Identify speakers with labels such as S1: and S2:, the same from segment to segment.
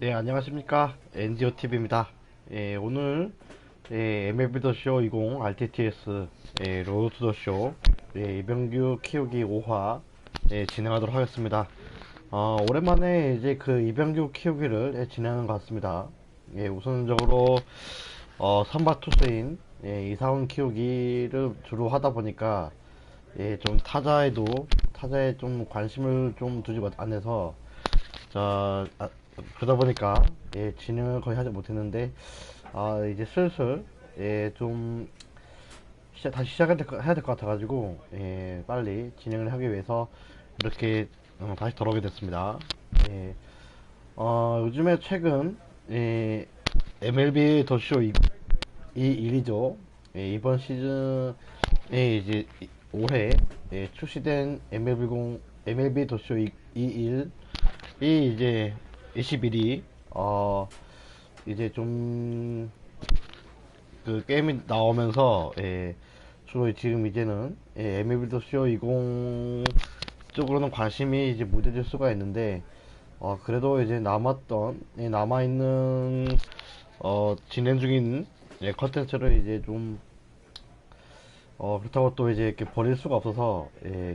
S1: 네, 안녕하십니까. NGOTV입니다. 예, 오늘, MLB 더쇼 20 RTTS, 로드 투 더쇼, 이병규 키우기 5화, 진행하도록 하겠습니다. 오랜만에 이제 그 이병규 키우기를 진행하는 것 같습니다. 우선적으로, 선발 투수인, 이사훈 키우기를 주로 하다 보니까, 좀 타자에 좀 관심을 좀 두지 않아서, 자, 그러다 보니까 진행을 거의 하지 못했는데 이제 슬슬 좀 다시 해야 될 것 같아가지고 빨리 진행을 하기 위해서 이렇게 다시 돌아오게 됐습니다. 예, 요즘에 최근 MLB 더쇼 이 일이죠. 이번 시즌에 이제 올해 출시된 MLB 더쇼 21이 이제 21이 이제 좀 그 게임이 나오면서 주로 지금 이제는 MLB 더쇼 20 쪽으로는 관심이 이제 무뎌질 수가 있는데 그래도 이제 남아있는 진행 중인 컨텐츠를 이제 좀 그렇다고 또 이제 이렇게 버릴 수가 없어서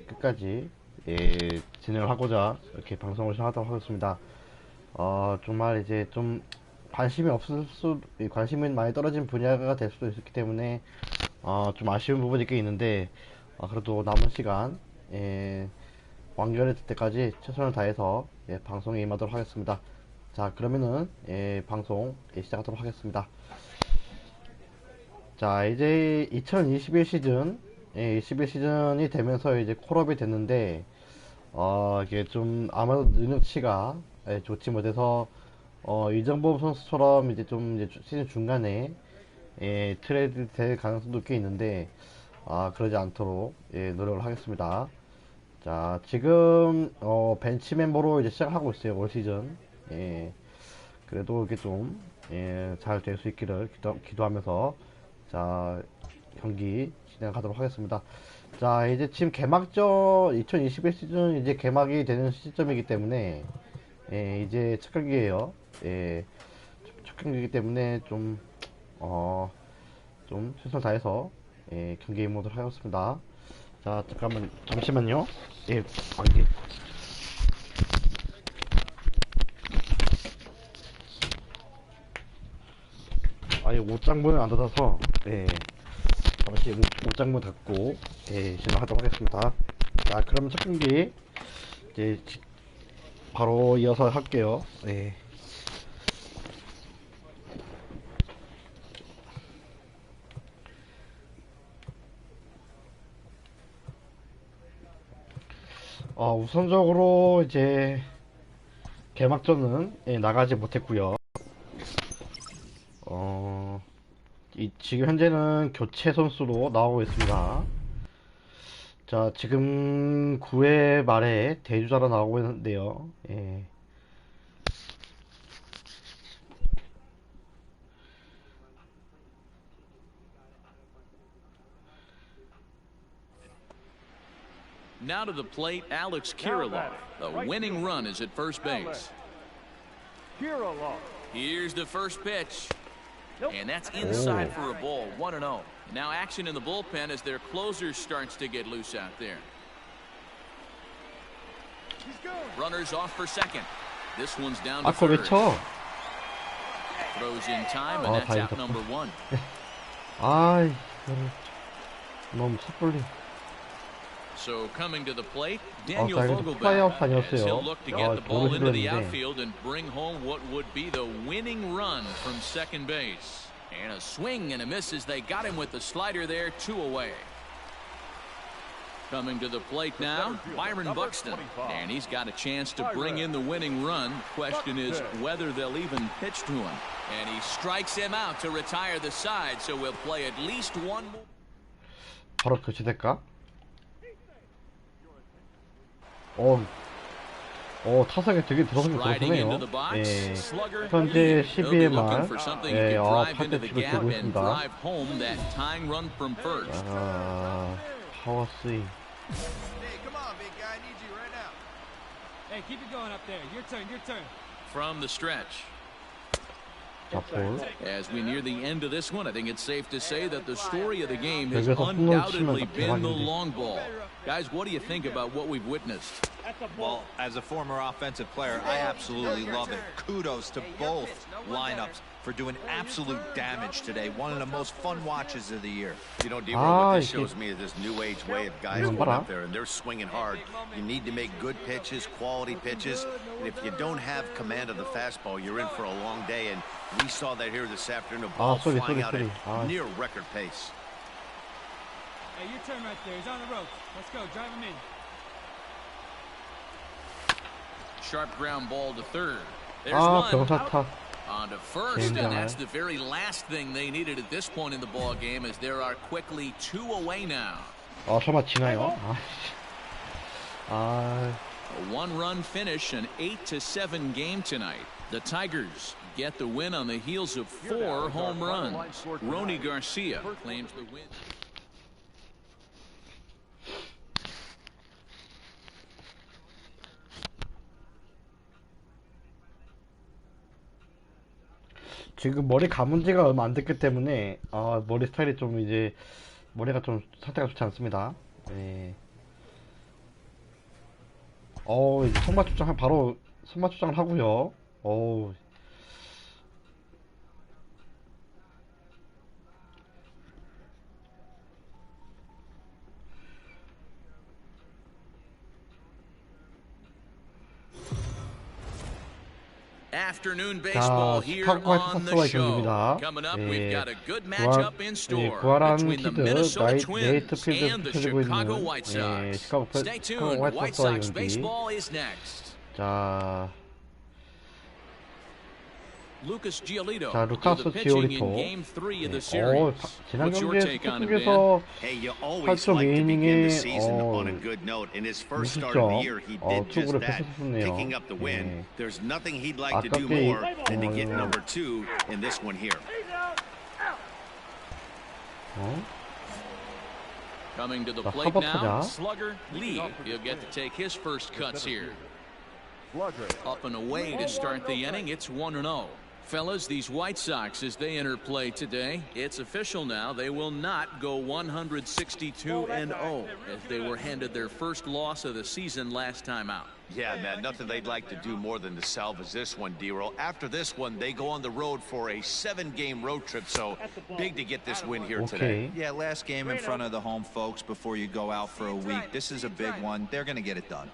S1: 끝까지 진행을 하고자 이렇게 방송을 시작하도록 하겠습니다. 정말 이제 좀 관심이 많이 떨어진 분야가 될 수도 있기 때문에 좀 아쉬운 부분이 꽤 있는데 그래도 남은 시간 완결이 될 때까지 최선을 다해서 방송에 임하도록 하겠습니다. 자, 그러면은 방송 시작하도록 하겠습니다. 자, 이제 2021 시즌 21시즌이 되면서 이제 콜업이 됐는데 이게 좀 아마도 능력치가 좋지 못해서 이정범 선수처럼 이제 좀 이제 시즌 중간에 트레이드 될 가능성도 꽤 있는데 그러지 않도록 노력을 하겠습니다. 자, 지금 벤치 멤버로 이제 시작하고 있어요. 올 시즌. 그래도 이게 좀 잘 될 수 있기를 기도하면서 자, 경기 진행하도록 하겠습니다. 자, 이제 지금 개막전 2021 시즌 이제 개막이 되는 시점이기 때문에 이제 첫 경기예요. 첫 경기이기 때문에 좀 최선을 다해서 경기에 임하도록 하겠습니다. 자, 잠시만요. 이게 옷장문을 안 닫아서 잠시 옷장문 닫고 진행하도록 하겠습니다. 자, 그러면 첫 경기 이제 바로 이어서 할게요. 우선적으로 이제 개막전은 나가지 못했고요. 지금 현재는 교체 선수로 나오고 있습니다. 자, 지금 9회 말에 대주자로 나오고 있는데요.
S2: Now to the plate, Alex Kirilloff. The winning run is at first base. Here's the first pitch. And that's inside for a ball, 1-0. Now action in the bullpen as their closer starts to get loose out there. Runners off for second. This one's down to third.
S1: 쳐?
S2: Throws in time, and that's out number one.
S1: 너무 섣불리.
S2: So coming to the plate, Daniel Vogelbach.
S1: 아니었어요.
S2: He'll look to get the ball into the outfield and bring home what would be the winning run from second base. And a swing and a miss as they got him with the slider there, 2 away. Coming to the plate now, Byron Buxton. And he's got a chance to bring in the winning run. Question is whether they'll even pitch to him. And he strikes him out to retire the side, so we'll play at least one more.
S1: 바로 교체될까? 타석에 되게 들어서긴 들어서네요. 현재 12회 말, 8대 7을 두고 있습니다. 파워 스윙.
S3: Hey, keep it going up there. Your turn, your turn.
S2: From the stretch,
S1: 자, 볼.
S2: As we near the end of this one, I think it's safe to say that the story of the game has
S1: 여기서 홈런 치면
S2: undoubtedly been the
S1: 대박인데.
S2: long ball. Guys, what do you think about what we've witnessed?
S3: Well, as a former offensive player, I absolutely love it. Kudos to both lineups for doing absolute damage today. One of the most fun watches of the year.
S4: You know, Dero, what this
S1: 이게-
S4: shows me is this new age way of guys
S1: 이건
S4: going
S1: 봐라.
S4: up there and they're swinging hard. You need to make good pitches, quality pitches, and if you don't have command of the fastball, you're in for a long day. And we saw that here this afternoon. A ball
S1: sorry,
S4: flying
S1: sorry,
S4: out
S1: sorry.
S4: at near record pace.
S5: Hey, your turn right there. He's on the ropes. Let's go. Drive him in.
S2: Sharp ground ball to third. There's
S1: 아,
S2: one.
S1: 병사타.
S2: On to first, and that's the very last thing they needed at this point in the ball game, as there are quickly 2 away now.
S1: 설마 지나요? 아,
S2: A 1-run finish, an 8-7 game tonight. The Tigers get the win on the heels of 4 home runs. Rony Garcia claims the win.
S1: 지금 머리 감은 지가 얼마 안 됐기 때문에 머리 스타일이 좀 이제 머리가 좀 상태가 좋지 않습니다. 네. 이제 선발 출장 바로 선발 출장을 하고요.
S2: Afternoon baseball here on the show. Coming up, we've got a good matchup in store between the Minnesota Twins and the Chicago White Sox. Stay tuned. White Sox baseball is next.
S1: 자,
S2: Lucas Giolito
S1: 루카스
S2: the pitching in
S1: 지올리토.
S2: Game 3 of the series.
S1: 지난
S2: What's your
S1: 경기에서
S2: take on him,
S1: 쪽에서
S4: Hey, you always like to begin the season on a good note. In his first start of the year, he did just that, picking up the win. There's nothing he'd like to do more than to get number 2 in this one here.
S2: Coming to the
S1: 자,
S2: plate now,
S1: 사버타자.
S2: slugger Lee. He'll get to take his first cuts here. Up and away to start the inning. It's 1-0. Fellas, these White Sox, as they enter play today, it's official now. They will not go 162-0 as they were handed their first loss of the season last time out.
S4: Yeah, man, nothing they'd like to do more than to salvage this one, Dero. After this one, they go on the road for a 7-game road trip, so big to get this win here today.
S3: Yeah, last game in front of the home folks before you go out for a week. This is a big one. They're going to get it done.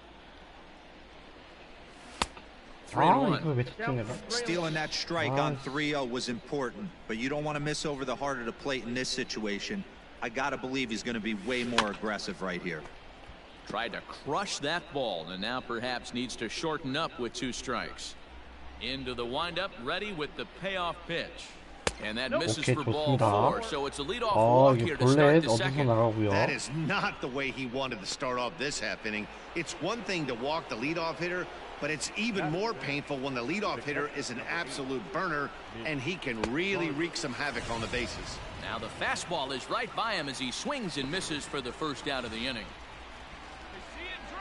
S2: 3-1.
S1: 이거 왜 쳤지 내가?
S3: Stealing that strike on 3-0 was important, but you don't want to miss over the heart of the plate in this situation. I got to believe he's going to be way more aggressive right here.
S2: Tried to crush that ball, and now perhaps needs to shorten up with 2 strikes. Into the windup, ready with the payoff pitch. And that misses
S1: 오케이,
S2: for ball
S1: 좋습니다.
S2: 4, so it's a leadoff walk
S1: 이게
S2: here to start
S1: 볼넷
S2: the
S1: 얻어서
S2: second.
S1: 나가고요.
S4: That is not the way he wanted to start off this half inning. It's one thing to walk the leadoff hitter, but it's even more painful when the leadoff hitter is an absolute burner, and he can really wreak some havoc on the bases.
S2: Now the fastball is right by him as he swings and misses for the first out of the inning.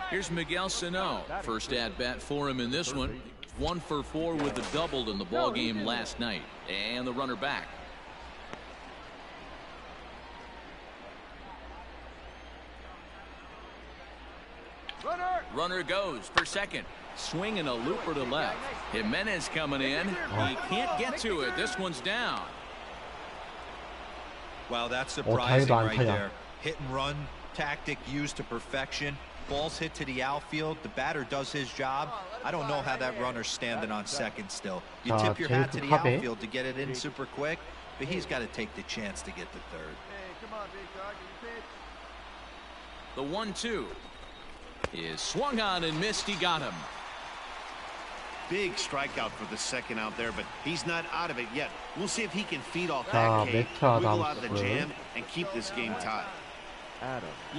S2: Here's Miguel Sano. First at bat for him in this one. 1 for 4 with the double in the ball game last night. And the runner back. Runner goes for second. Swinging a looper to left. Jimenez coming in. He can't get to it. This one's down.
S3: Wow, that's surprising
S1: 다행히도
S3: right
S1: 안타야.
S3: there. Hit and run tactic used to perfection. Balls hit to the outfield. The batter does his job. I don't know how that runner's standing on second still. You
S1: 자,
S3: tip your hat to
S1: 제이크
S3: the
S1: 카베.
S3: outfield to get it in super quick, but he's got to take the chance to get to third.
S2: The 1-2 is swung on and missed. He got him.
S4: Big strikeout for the second out there, but he's not out of it yet. We'll see if he can feed off
S1: 자,
S4: that K,
S1: 메타
S4: wiggle out of the
S1: 남았고요.
S4: jam, and keep this game tied.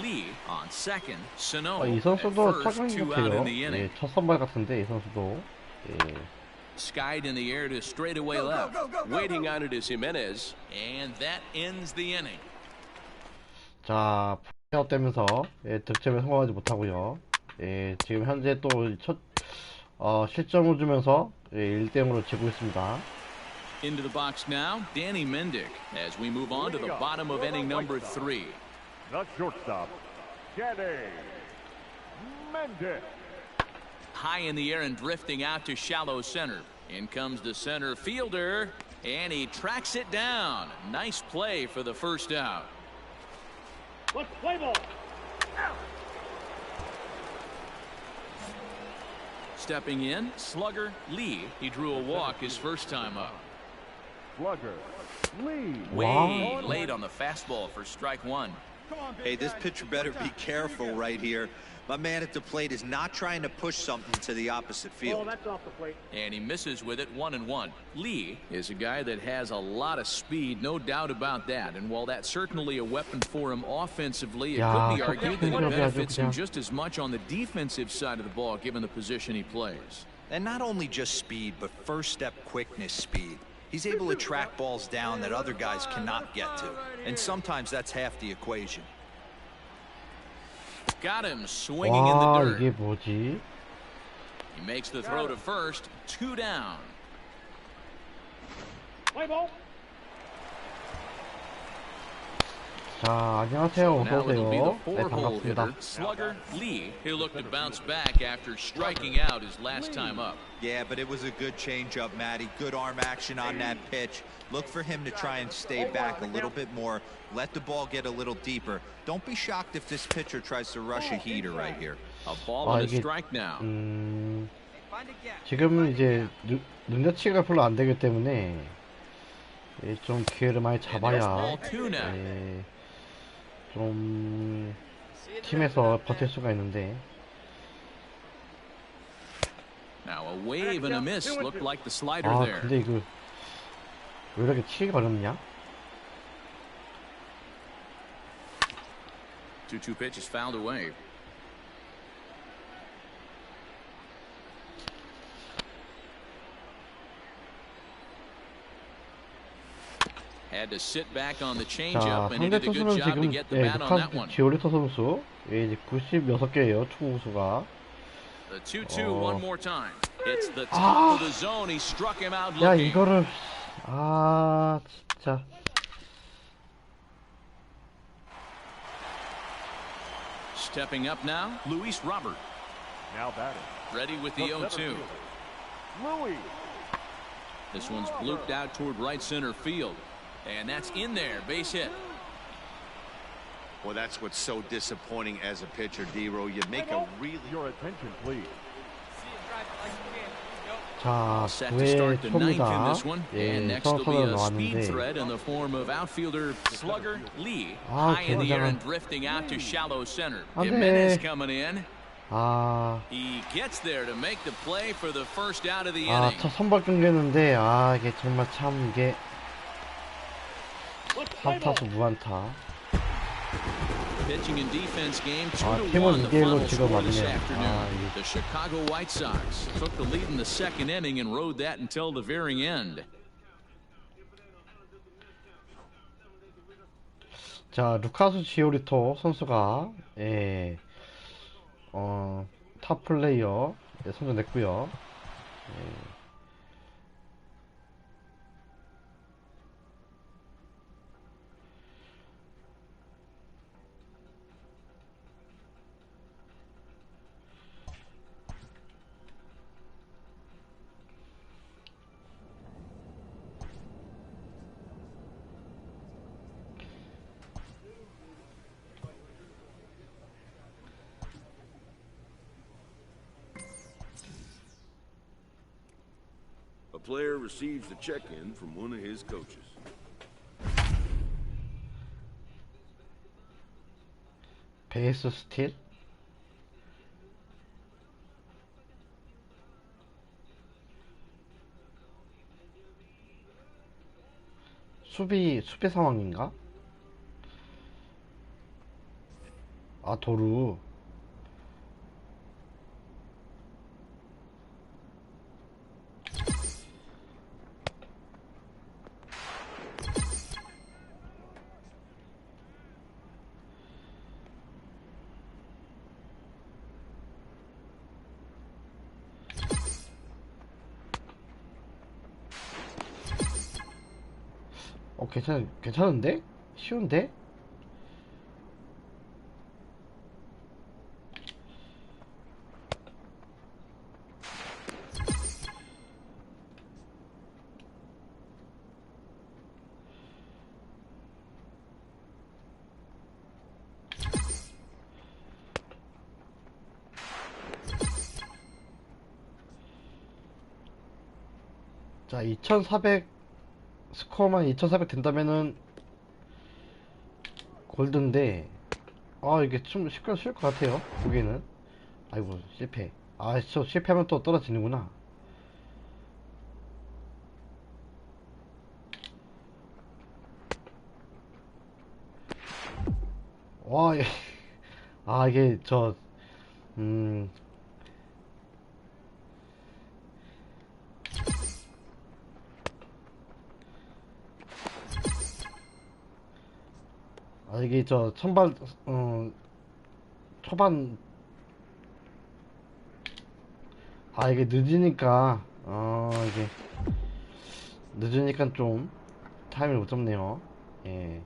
S2: Lee on second. Sano
S1: 이
S2: at
S1: 선수도
S2: first,
S1: 착한
S2: 2
S1: 것
S2: out
S1: 같아요.
S2: in the inning.
S1: 첫 선발 같은데 이 선수도.
S2: Skied in the air to straightaway left. Waiting on it is Jimenez, and that ends the inning.
S1: 자, 아웃되면서 득점에 성공하지 못하고요. 지금 현재 또 첫 실점을 주면서 1대0으로 지고 있습니다.
S2: Into the box now, Danny Mendick, as we move on to the bottom of inning number 3.
S6: The shortstop, Danny Mendick.
S2: High in the air and drifting out to shallow center. In comes the center fielder, and he tracks it down. Nice play for the first out.
S6: Let's play ball.
S2: Stepping in, slugger Lee. He drew a walk his first time up.
S6: Slugger Lee.
S2: Way late on the fastball for strike 1.
S3: Hey, this pitcher better be careful right here. My man at the plate is not trying to push something to the opposite field.
S6: That's off the plate.
S2: And he misses with it, 1-1. Lee is a guy that has a lot of speed, no doubt about that. And while that's certainly a weapon for him offensively, it could be argued that it benefits him just as much on the defensive side of the ball, given the position he plays.
S3: And not only just speed, but first step quickness speed. He's able to track balls down that other guys cannot get to. And sometimes that's half the equation.
S2: Got him swinging in the dirt.
S1: 이게 뭐지?
S2: He makes the throw to first. 2 down.
S6: Play ball.
S1: 자, 안녕하세요.
S2: Now it'll be the
S1: 어서오세요. 네,
S2: 4-hole hitter,
S1: 반갑습니다.
S2: slugger Lee, who looked to bounce back after striking out his last time up.
S3: Yeah, but it was a good changeup, Matty. Good arm action on that pitch. Look for him to try and stay back a little bit more. Let the ball get a little deeper. Don't be shocked if this pitcher tries to rush a heater right here.
S2: A ball and a strike now.
S1: 지금은 이제 능력치가 별로 안 되기 때문에 좀 기회를 많이 잡아야 좀 팀에서 버틸 수가 있는데.
S2: Now a wave and a miss looked like the slider
S1: 아,
S2: there.
S1: 근데 이거 왜 이렇게 치기가 어렵냐?
S2: 2-2 pitch is fouled away. Had to sit back on the
S1: 자,
S2: changeup and he
S1: 상대
S2: did a good
S1: 투수는
S2: job to
S1: 지금
S2: get the bat on that
S1: 루카스
S2: one.
S1: 지오리토 선수 이제 96개예요, 투수가.
S2: The 2-2 one more time. It's the top of the zone. He struck him out
S1: 야,
S2: looking.
S1: 이거를 진짜.
S2: Stepping up now, Luis Robert.
S6: Now batting.
S2: Ready with the 0-2.
S6: Louis.
S2: This one's blooped out toward right center field. And that's in there, base hit.
S4: Well, that's what's so disappointing as a pitcher, D-Row. You make a really...
S6: Your attention, please.
S1: 자,
S2: Set to
S1: 9회
S2: start the ninth in
S1: 초입니다.
S2: this one.
S1: 예,
S2: And next will be
S1: 선수가
S2: a speed
S1: 나왔는데.
S2: threat in the form of outfielder slugger Lee.
S1: 아,
S2: High in the air
S1: 굉장한.
S2: and drifting out to shallow center.
S1: 안 돼.
S2: Jimenez coming in.
S1: 아,
S2: He gets there to make the play for the first out of the
S1: 아,
S2: inning.
S1: 첫 선발 경기였는데, 이게 정말 참, 이게, 3타수 무안타.
S2: Pitching and defense game 2-1
S1: 팀은
S2: the
S1: 2대1로
S2: final
S1: 지금
S2: score this
S1: 왔네요.
S2: afternoon. The Chicago White Sox took the lead in the second inning and rode that until the very end.
S1: 자, 루카스 지오리토 선수가, 탑 플레이어, 선정됐고요.
S7: A player receives a check-in from one of his coaches.
S1: 베이스 스틸. 수비 상황인가? 도루. 괜찮은데? 쉬운데? 자, 2400, 스코어만 2400 된다면은 골드인데, 아, 이게 좀 쉬울 것 같아요. 보기에는. 아이고, 실패. 아, 저 실패하면 또 떨어지는구나. 와, 아, 이게 음, 아, 이게 어, 초반, 아, 이게 늦으니까 좀 타이밍을 못 잡네요. 예.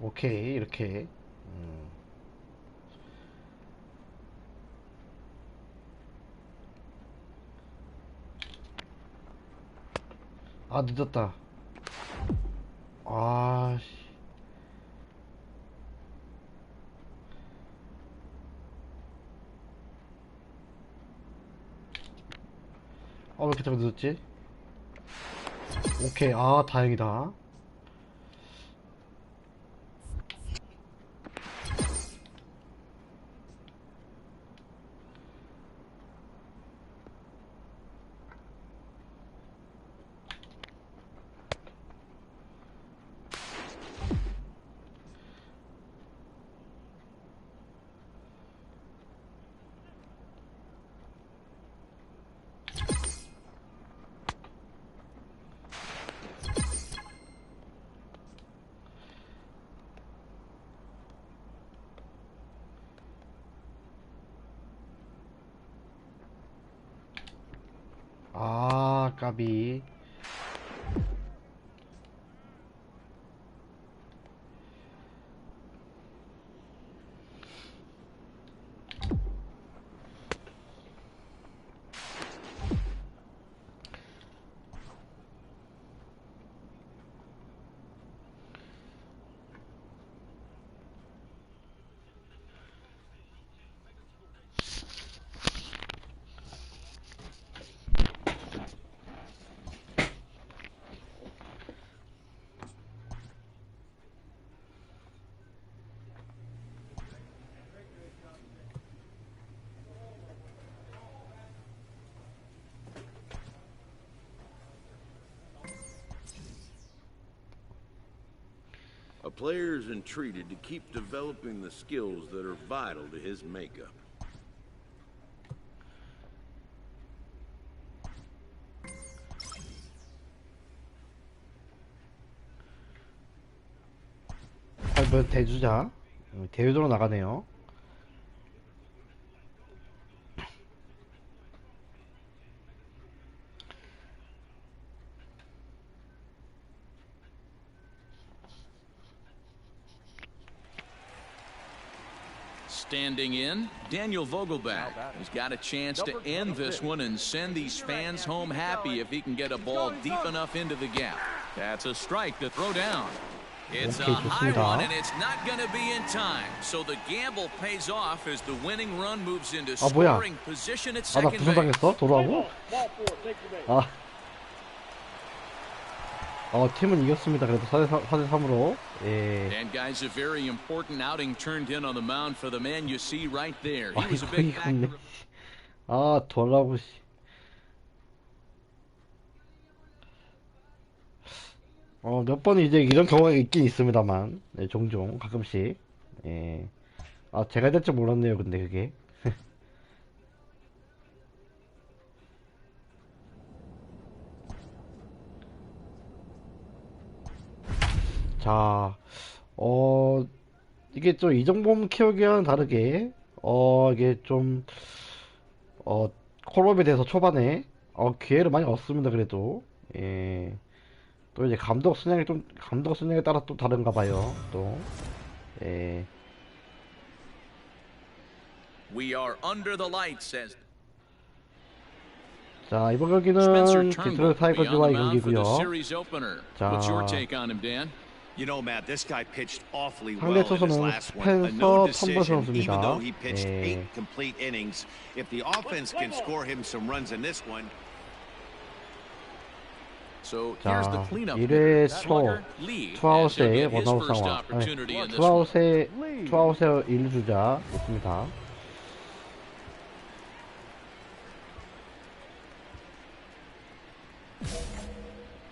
S1: 오케이, 이렇게. 아, 늦었다. 아, 씨. 왜 이렇게 자꾸 늦었지? 오케이, 아, 다행이다. 아, 까비.
S7: A player is entreated to keep developing the skills that are vital to his makeup.
S1: 대주자. 대유도로 나가네요.
S2: Standing in, Daniel Vogelback. He's got a chance to end this one and send these fans home happy if he can get a ball deep enough into the gap. That's a strike to throw down. It's a
S1: 오케이,
S2: high
S1: 좋습니다.
S2: one, and it's not going to be in time. So the gamble pays off as the winning run moves into
S1: 아, 뭐야.
S2: scoring position at
S1: 아, 나
S2: second base.
S1: 부상당했어? 도로하고? 팀은 이겼습니다. 그래도 4대3으로. 예.
S2: And guys, a very important outing turned in on the mound for the man you see right there. He
S1: 아,
S2: was a
S1: 이거
S2: big
S1: 이겼네.
S2: factor.
S1: 아, 도라고, 씨. 몇 번 이제 이런 경우가 있긴 있습니다만. 네, 종종, 가끔씩. 예. 아, 제가 될 줄 몰랐네요, 근데 그게. 자, 이게 좀 이정범 키우기와는 다르게, 이게 좀, 콜업에 대해서 초반에, 기회를 많이 얻습니다, 그래도. 예. 또 이제 감독 순양에 따라 또 다른가 봐요, 또. 예.
S2: We are under the lights as
S1: 자, 이번
S2: Spencer
S1: 경기는
S2: Turnbull
S1: 디트로이트
S2: will be on
S1: 타이거즈와의
S2: the mound for the
S1: 경기고요.
S2: series opener.
S1: 자,
S2: What's your take on him, Dan?
S4: You know, Matt, this guy pitched awfully
S1: 상대
S4: well in his
S1: 투수는
S4: last one. A no
S1: 스펜서 텀버
S4: decision, even
S1: 선수입니다.
S4: though he pitched
S1: 예.
S4: 8 complete innings. If the offense can score him some runs in this one,
S2: So here's the
S1: 자,
S2: cleanup.
S1: 1회
S2: Slugger
S1: 초
S2: Lee as he'll
S1: 투아웃에
S2: get his
S1: 원아웃
S2: first
S1: 상황.
S2: opportunity in this one.
S1: 투아웃에 1주자 있습니다.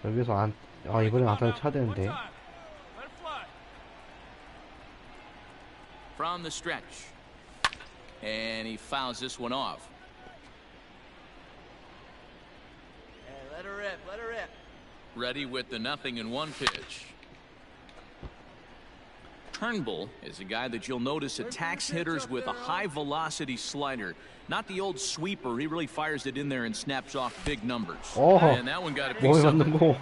S1: 여기서 이번엔 안타를 쳐야 되는데.
S2: From the stretch. And he fouls this one off.
S8: Hey, let her rip, let her rip.
S2: Ready with the 0-1 pitch. Turnbull is a guy that you'll notice attacks hitters with a high velocity slider. Not the old sweeper. He really fires it in there and snaps off big numbers. And that one got a piece
S1: 몸에
S2: of
S1: 맞는
S2: it.
S1: 거.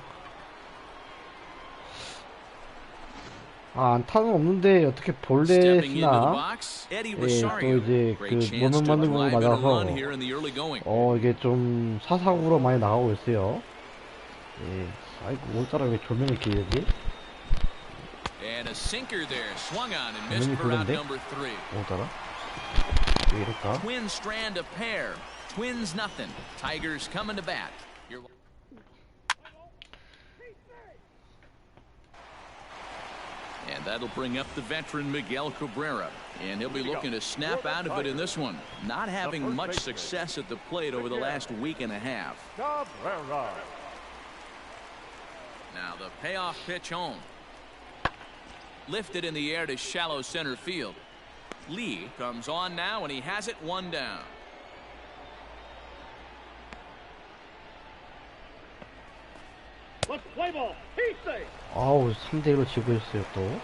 S1: 안타는 없는데 어떻게
S2: Stepping into the
S1: 볼넷이나
S2: box, Eddie
S1: 또
S2: Rosario.
S1: 이제
S2: Great
S1: 그
S2: chance
S1: 몸에
S2: to
S1: 맞는 거
S2: drive in a
S1: 맞아서
S2: run here in the early going.
S1: 이게 좀 사사구로 많이 나가고 있어요. 예. 아이고 오늘따라 왜 조명이 이렇게 여기?
S2: And a sinker there, swung on and missed
S1: 조명이
S2: for out
S1: 별론데?
S2: number 3.
S1: 오늘따라 왜 이럴까?
S2: Twins strand a pair. Twins nothing. Tigers coming to bat. And that'll bring up the veteran Miguel Cabrera. And he'll be looking to snap out of it in this one. Not having much success at the plate over the last week and a half.
S6: Cabrera.
S2: Now the payoff pitch home. Lifted in the air to shallow center field. Lee comes on now and he has it one down.
S1: 아우 3대1로 지고 있어요 또.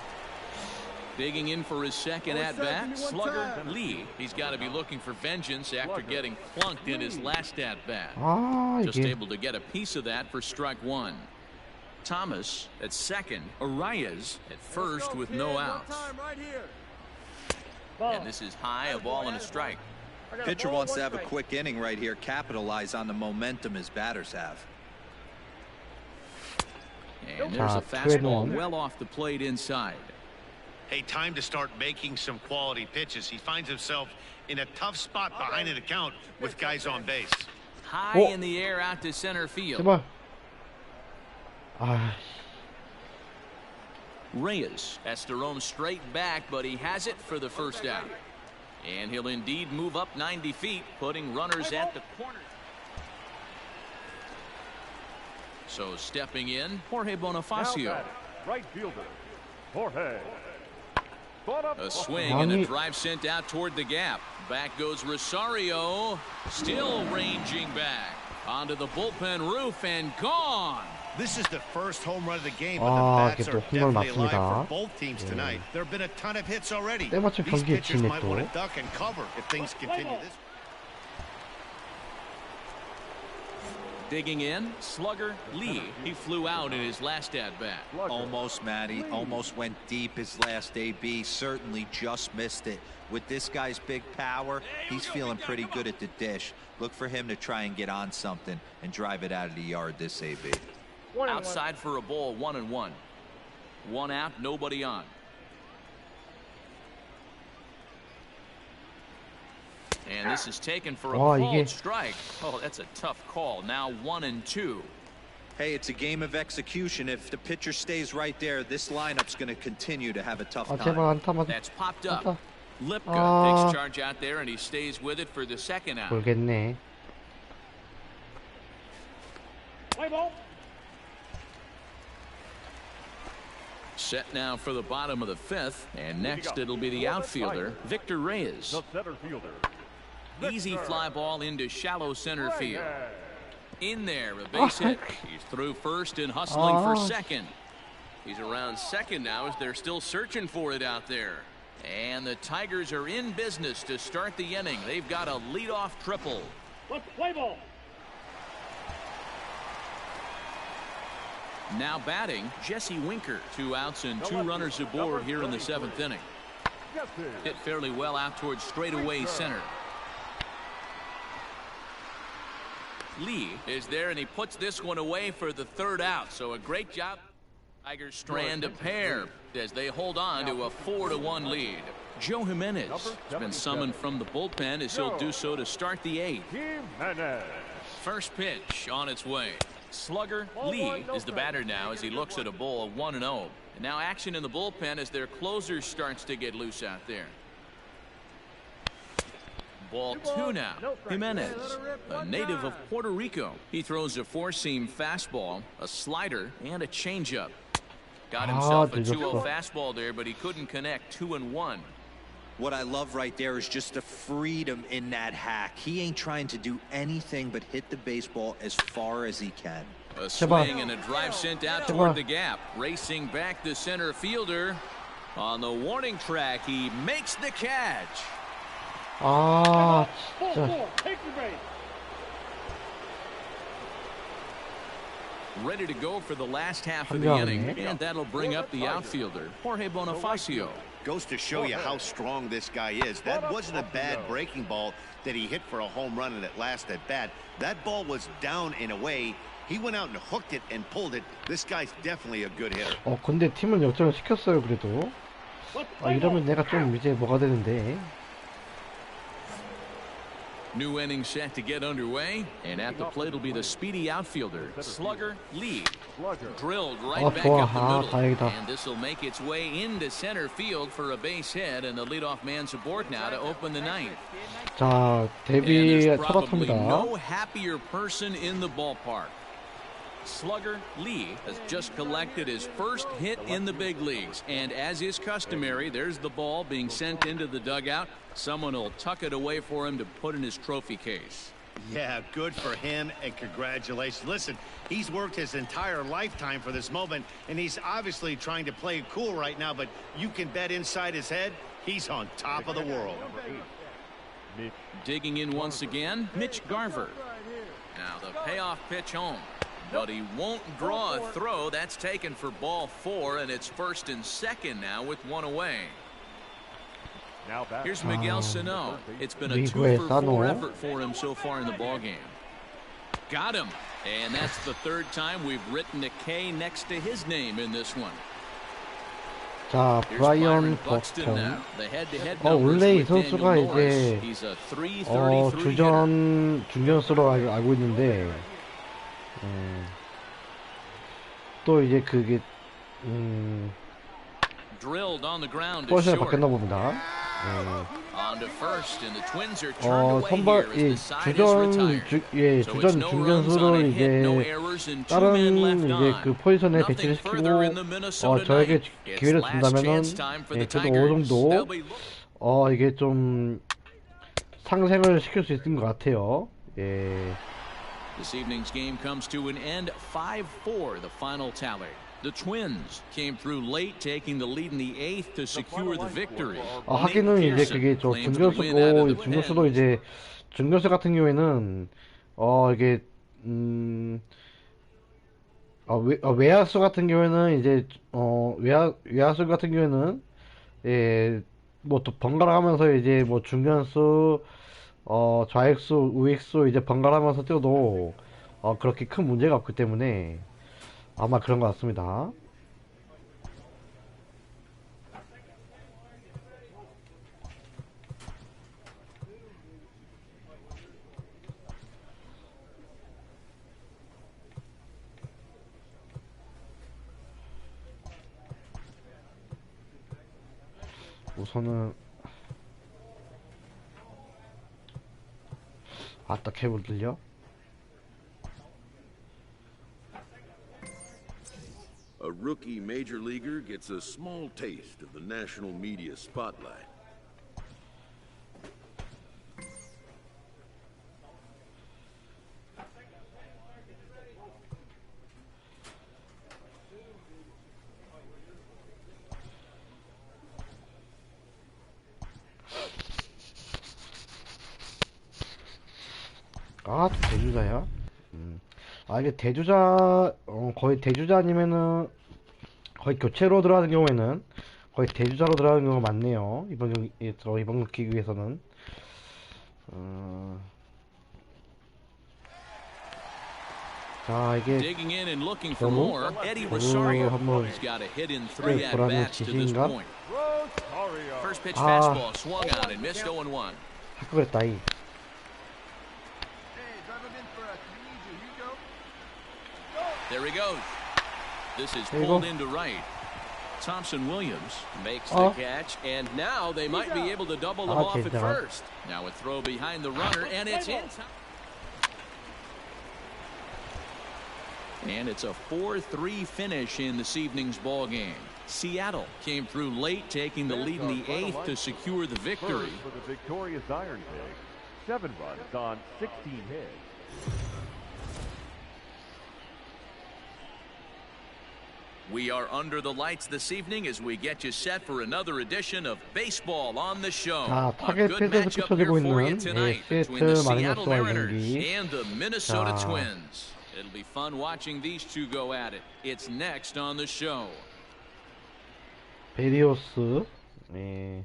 S2: Digging in for his second at-bat, Slugger Lee. He's got to be looking for vengeance after getting plunked in his last at-bat. Just
S1: 이게
S2: able to get a piece of that for strike one. Thomas at second, Arias at first with no outs. And this is high, a ball and a strike.
S3: Pitcher wants to have a quick inning right here, capitalize on the momentum his batters have.
S2: And there's a fastball well off the plate inside.
S4: hey, time to start making some quality pitches. He finds himself in a tough spot behind an account with guys on base.
S2: High in the air out to center field.
S1: 제발.
S2: Reyes has to roam straight back, but he has it for the first out. And he'll indeed move up 90 feet, putting runners at the corner. So stepping in, Jorge Bonifacio.
S6: Right fielder, Jorge.
S2: A swing and a drive sent out toward the gap. Back goes Rosario, still ranging back onto the bullpen roof and gone.
S4: This is the first home run of the game, but the bats are definitely alive for both teams tonight. There have been a ton of hits already. These pitchers might want to duck and cover if things continue this.
S2: Digging in, Slugger Lee. He flew out in his last at-bat.
S3: Almost, Matty. Almost went deep his last AB. Certainly just missed it. With this guy's big power, he's feeling pretty good at the dish. Look for him to try and get on something and drive it out of the yard this AB.
S2: Outside for a ball, 1-1. One out, nobody on. And this is taken for a called strike. Oh, that's a tough call. Now 1-2.
S3: Hey, it's a game of execution. If the pitcher stays right there, this lineup's going to continue to have a tough time.
S2: That's popped up. Lipka takes charge out there, and he stays with it for the second out.
S1: 모르겠네.
S2: Set now for the bottom of the fifth, and next it'll be the outfielder, Victor Reyes.
S6: The center fielder.
S2: Easy fly ball into shallow center field. In there, a base hit. He's through first and hustling for second. He's around second now as they're still searching for it out there. And the Tigers are in business to start the inning. They've got a leadoff triple.
S6: Let's play ball.
S2: Now batting, Jesse Winker. 2 outs and 2 runners aboard here in the 7th inning. Hit fairly well out towards straightaway center. Lee is there, and he puts this one away for the 3rd out. So a great job. Tigers strand a pair as they hold on to a 4-1 lead. Joe Jimenez has been summoned from the bullpen as he'll do so to start the 8th. First pitch on its way. Slugger Lee is the batter now as he looks at a ball of 1-0. And now action in the bullpen as their closer starts to get loose out there. Ball 2 now. Jimenez, a native of Puerto Rico. He throws a 4-seam fastball, a slider, and a changeup. Got himself a 2-0 fastball there, but he couldn't connect. 2-1.
S3: What I love right there is just the freedom in that hack. He ain't trying to do anything but hit the baseball as far as he can.
S2: A swing and a drive sent out toward the gap. Racing back the center fielder. On the warning track, he makes the catch.
S1: 아, 진짜.
S2: Ready to go for the last half of the inning, and that'll bring up the outfielder, Jorge Bonifacio.
S4: Goes to show you how strong this guy is. That wasn't a bad breaking ball that he hit for a home run in that last at bat. That ball was down in a way. He went out and hooked it and pulled it. This guy's definitely a good hitter.
S1: 근데 팀은 역전을 시켰어요, 그래도. 이러면 내가 좀 이제 뭐가 되는데.
S2: New inning set to get underway, and at the plate will be the speedy outfielder, Slugger Lee. Drilled right back up the middle, and this will make its way into center field for a base hit, and the leadoff man's aboard now to open the 9th.
S1: 자,
S2: And
S1: 데뷔
S2: there's probably
S1: 첫합니다.
S2: no happier person in the ballpark. Slugger Lee has just collected his first hit in the big leagues, and as is customary, there's the ball being sent into the dugout. Someone will tuck it away for him to put in his trophy case.
S4: Yeah, good for him, and congratulations. Listen, he's worked his entire lifetime for this moment, and he's obviously trying to play it cool right now, but you can bet inside his head, he's on top of the world.
S2: Digging in once again, Mitch Garver. Now the payoff pitch home. But he won't draw a throw. That's taken for ball 4, and it's 1st and 2nd now with 1 away. Here's Miguel Sano. It's been a 2-for-4 effort for him so far in the ballgame. Got him. And that's the 3rd time we've written a K next to his name in this one.
S1: 자, 브라이언 벅스턴. 원래 이 선수가 이제 중견수로 알고 있는데 또 이제 그게 포지션이 바뀌었나 봅니다. 선발 주전 중견수를 이제 다른 이제 그 포지션에 배치를 시키고 저에게 기회를 준다면은 그래도 어느 정도 이게 좀 상생을 시킬 수 있는 것 같아요. 예.
S2: This evening's game comes to an end 5-4 the final tally. The Twins came through late, taking the lead in the 8th to secure the victory.
S1: 하기는 이제 그게 저 중견수도 이제 중견수 같은 경우에는 이게 외야수 같은 경우에는 이제 외야수 같은 경우에는 뭐 또 번갈아가면서 이제 뭐 중견수 좌익수 우익수 이제 번갈아가면서 뛰어도 그렇게 큰 문제가 없기 때문에 아마 그런 것 같습니다. 우선은 아따 케이블 들려?
S7: A rookie major leaguer gets a small taste of the national media spotlight.
S1: 아, 또 대주자야? 아, 이게 대주자, 거의 대주자 아니면은, 거의 교체로 들어가는 경우에는, 거의 대주자로 들어가는 경우가 많네요. 이번 기기에서는. 자, 이게,
S2: Digging in and looking for
S1: 번호?
S2: more. Eddie
S1: 번호
S2: Rosario.
S1: 한번,
S2: He's got a hit in 3 at
S1: 불안한
S2: bats to this
S1: 지진가?
S2: point.
S6: Rosario.
S2: First pitch
S1: Ah.
S2: fastball swung on and missed 0-1.
S1: 학교랬다이.
S2: There he goes. This is
S1: There you
S2: pulled
S1: go.
S2: into right. Thompson Williams makes
S1: Oh.
S2: the catch, and now they might be able to double them
S1: Ah,
S2: off at
S1: 진짜.
S2: first. Now a throw behind the runner, and it's in. And it's a 4-3 finish in this evening's ball game. Seattle came through late, taking the lead in the 8th to secure the victory.
S6: First for the victorious Iron Pig. 7 runs on 16 hits.
S2: We are under the lights this evening as we get you set for another edition of Baseball on the Show.
S1: 자,
S2: A
S1: 타겟
S2: good
S1: 필드에서
S2: matchup here
S1: 펼쳐지고
S2: for you
S1: 있는
S2: tonight between the
S1: 시애틀
S2: Seattle
S1: 마리너스와의
S2: Mariners
S1: 경기.
S2: and the Minnesota
S1: 자.
S2: Twins. It'll be fun watching these two go at it. It's next on the show.
S1: 베리오스. 네.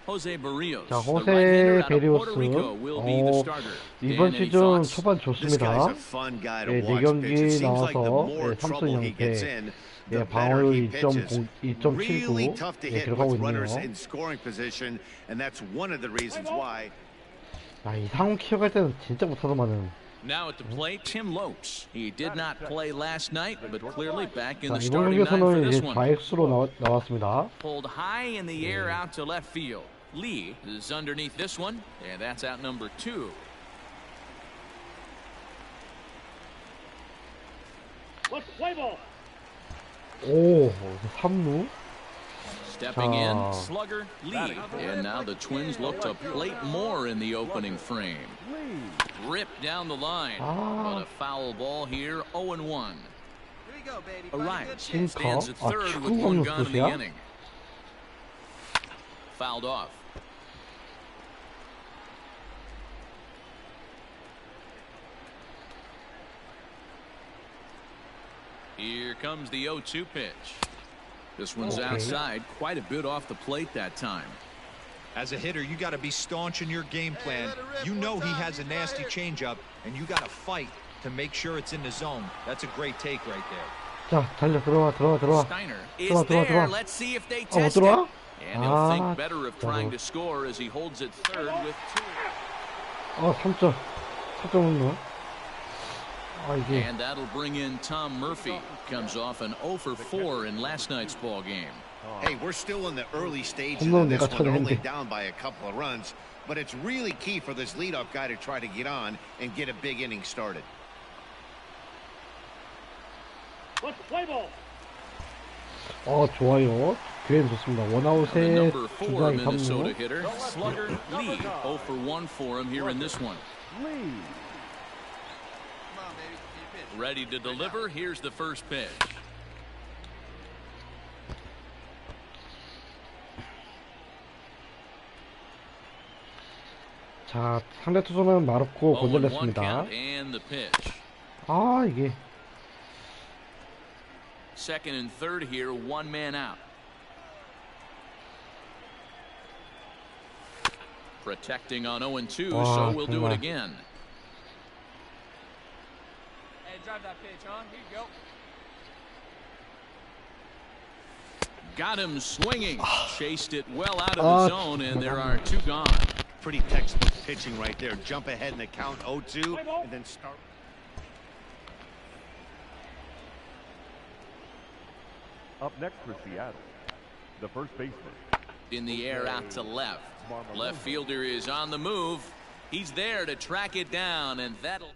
S2: Jose Barrios,
S1: 자,
S2: the
S1: 호세
S2: right-hander out of
S1: 베리오스.
S2: Puerto Rico, will be the starter.
S1: 이번
S2: Dan, any
S1: 시즌
S2: thoughts?
S1: 초반
S4: This guy's
S1: 좋습니다.
S4: a fun guy to
S1: 네,
S4: watch pitch. It
S1: 4경기
S4: seems like the
S1: 나와서
S4: more trouble he gets in,
S1: 예,
S4: the better
S1: 방어율
S4: he pitches.
S1: 2.79
S4: Really tough to
S1: 예,
S4: hit
S1: 기록하고
S4: with runners
S1: 있네요.
S4: in scoring position, and that's one of the reasons why.
S1: 아, 이상훈 키워갈 때는 진짜 못하더만은.
S2: Now at the plate, Tim Lopes. He did not play last night, but clearly back in
S1: 자,
S2: the
S1: 이번
S2: starting nine for
S1: 경기에서는
S2: this
S1: 이제
S2: one.
S1: 좌익수로 나왔습니다.
S2: Pulled high in the air out to left field. Lee is underneath this one, and that's out number 2.
S1: 오, 3루.
S2: Stepping in,
S1: 자.
S2: slugger Lee. And now the Twins look to plate more in the opening frame. Ripped down the line. But a foul ball here, 0-1.
S8: Here you go, baby.
S2: Arias
S1: 싱커?
S2: stands at
S1: 아,
S2: third with
S1: 축구
S2: one
S1: 공격
S2: gone in the
S1: 뜻이야?
S2: inning. Fouled off. Here comes the 0-2 pitch. This one's
S1: Okay.
S2: outside, quite a bit off the plate that time.
S3: As a hitter, you got to be staunch in your game plan. You know he has a nasty changeup, and you got to fight to make sure it's in the zone. That's a great take right there.
S1: 자, 달려, 들어와.
S2: Steiner is
S1: 들어와,
S2: there.
S1: 들어와.
S2: Let's see if they
S1: 못
S2: test it.
S1: 들어와?
S2: And he'll
S1: 아,
S2: think better of trying
S1: 진짜로.
S2: to score as he holds it third with 2.
S1: 3점. 3점 홈런. 아, 이게.
S2: And that'll bring in Tom Murphy. Comes off an 0 for 4 in last night's ball game.
S4: Hey, we're still in the early stages
S1: 홈런
S4: of this
S1: 내가
S4: one,
S1: 쳐야
S4: only
S1: 되는데.
S4: down by a couple of runs. But it's really key for this leadoff guy to try to get on and get a big inning started.
S1: 좋아요. 기회는 좋습니다. 원아웃에
S2: Number 4
S1: 주자의
S2: Minnesota
S1: 3루.
S2: hitter, slugger Lee. 0 for 1 for him here in this one.
S6: Lee.
S8: Come on, baby. Need a pitch.
S2: Ready to deliver. Here's the first pitch.
S1: 자, 상대 투수는 마르코
S2: 0-1
S1: 건져냈습니다.
S2: count and the pitch.
S1: 아, 이게.
S2: Second and third here, one man out. Protecting on 0-2,
S1: 와,
S2: so we'll do it
S1: 정말.
S2: again.
S5: Hey, drive that pitch, huh? Here you go.
S2: Got him swinging. Chased it well out of the zone, and there are 2 gone.
S4: Pretty textbook pitching right there. Jump ahead in the count 0-2 and then start.
S6: Up next for Seattle, the first baseman.
S2: In the air out to left. Left fielder is on the move. He's there to track it down, and that'll...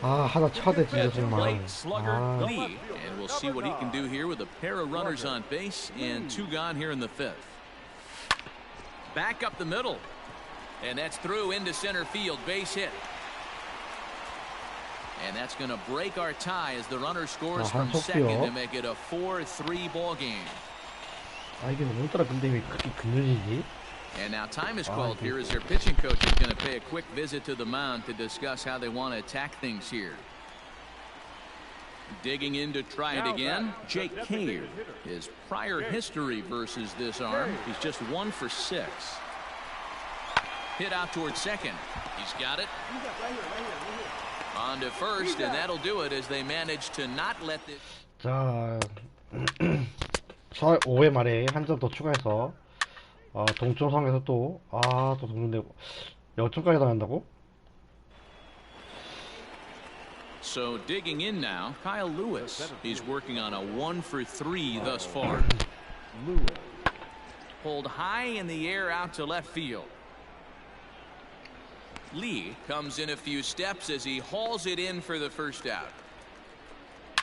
S1: 하나 쳐야 돼, 진짜
S2: At the
S1: 정말.
S2: plate, slugger Lee. And we'll see what he can do here with a pair of runners on base and 2 gone here in the 5th. Back up the middle. And that's through into center field. Base hit. And that's going to break our tie as the runner scores from second to make it a 4-3 ball game.
S1: 이게 오늘따라 근데 왜 그렇게 근육이지?
S2: And now time is called here as their pitching coach is going to pay a quick visit to the mound to discuss how they want to attack things here. Digging in to try it again, Jake Cave. His prior history versus this arm, he's just 1 for 6. Hit out towards second. He's got it. On to first, and that'll do it as they manage to not let this.
S1: 자, 5회 말에 한 점 더 추가해서 동점 상에서 또 동점되고 역전까지 당한다고?
S2: So digging in now, Kyle Lewis. He's working on a 1 for 3 thus far.
S6: Lewis.
S2: Pulled high in the air out to left field. Lee comes in a few steps as he hauls it in for the first out.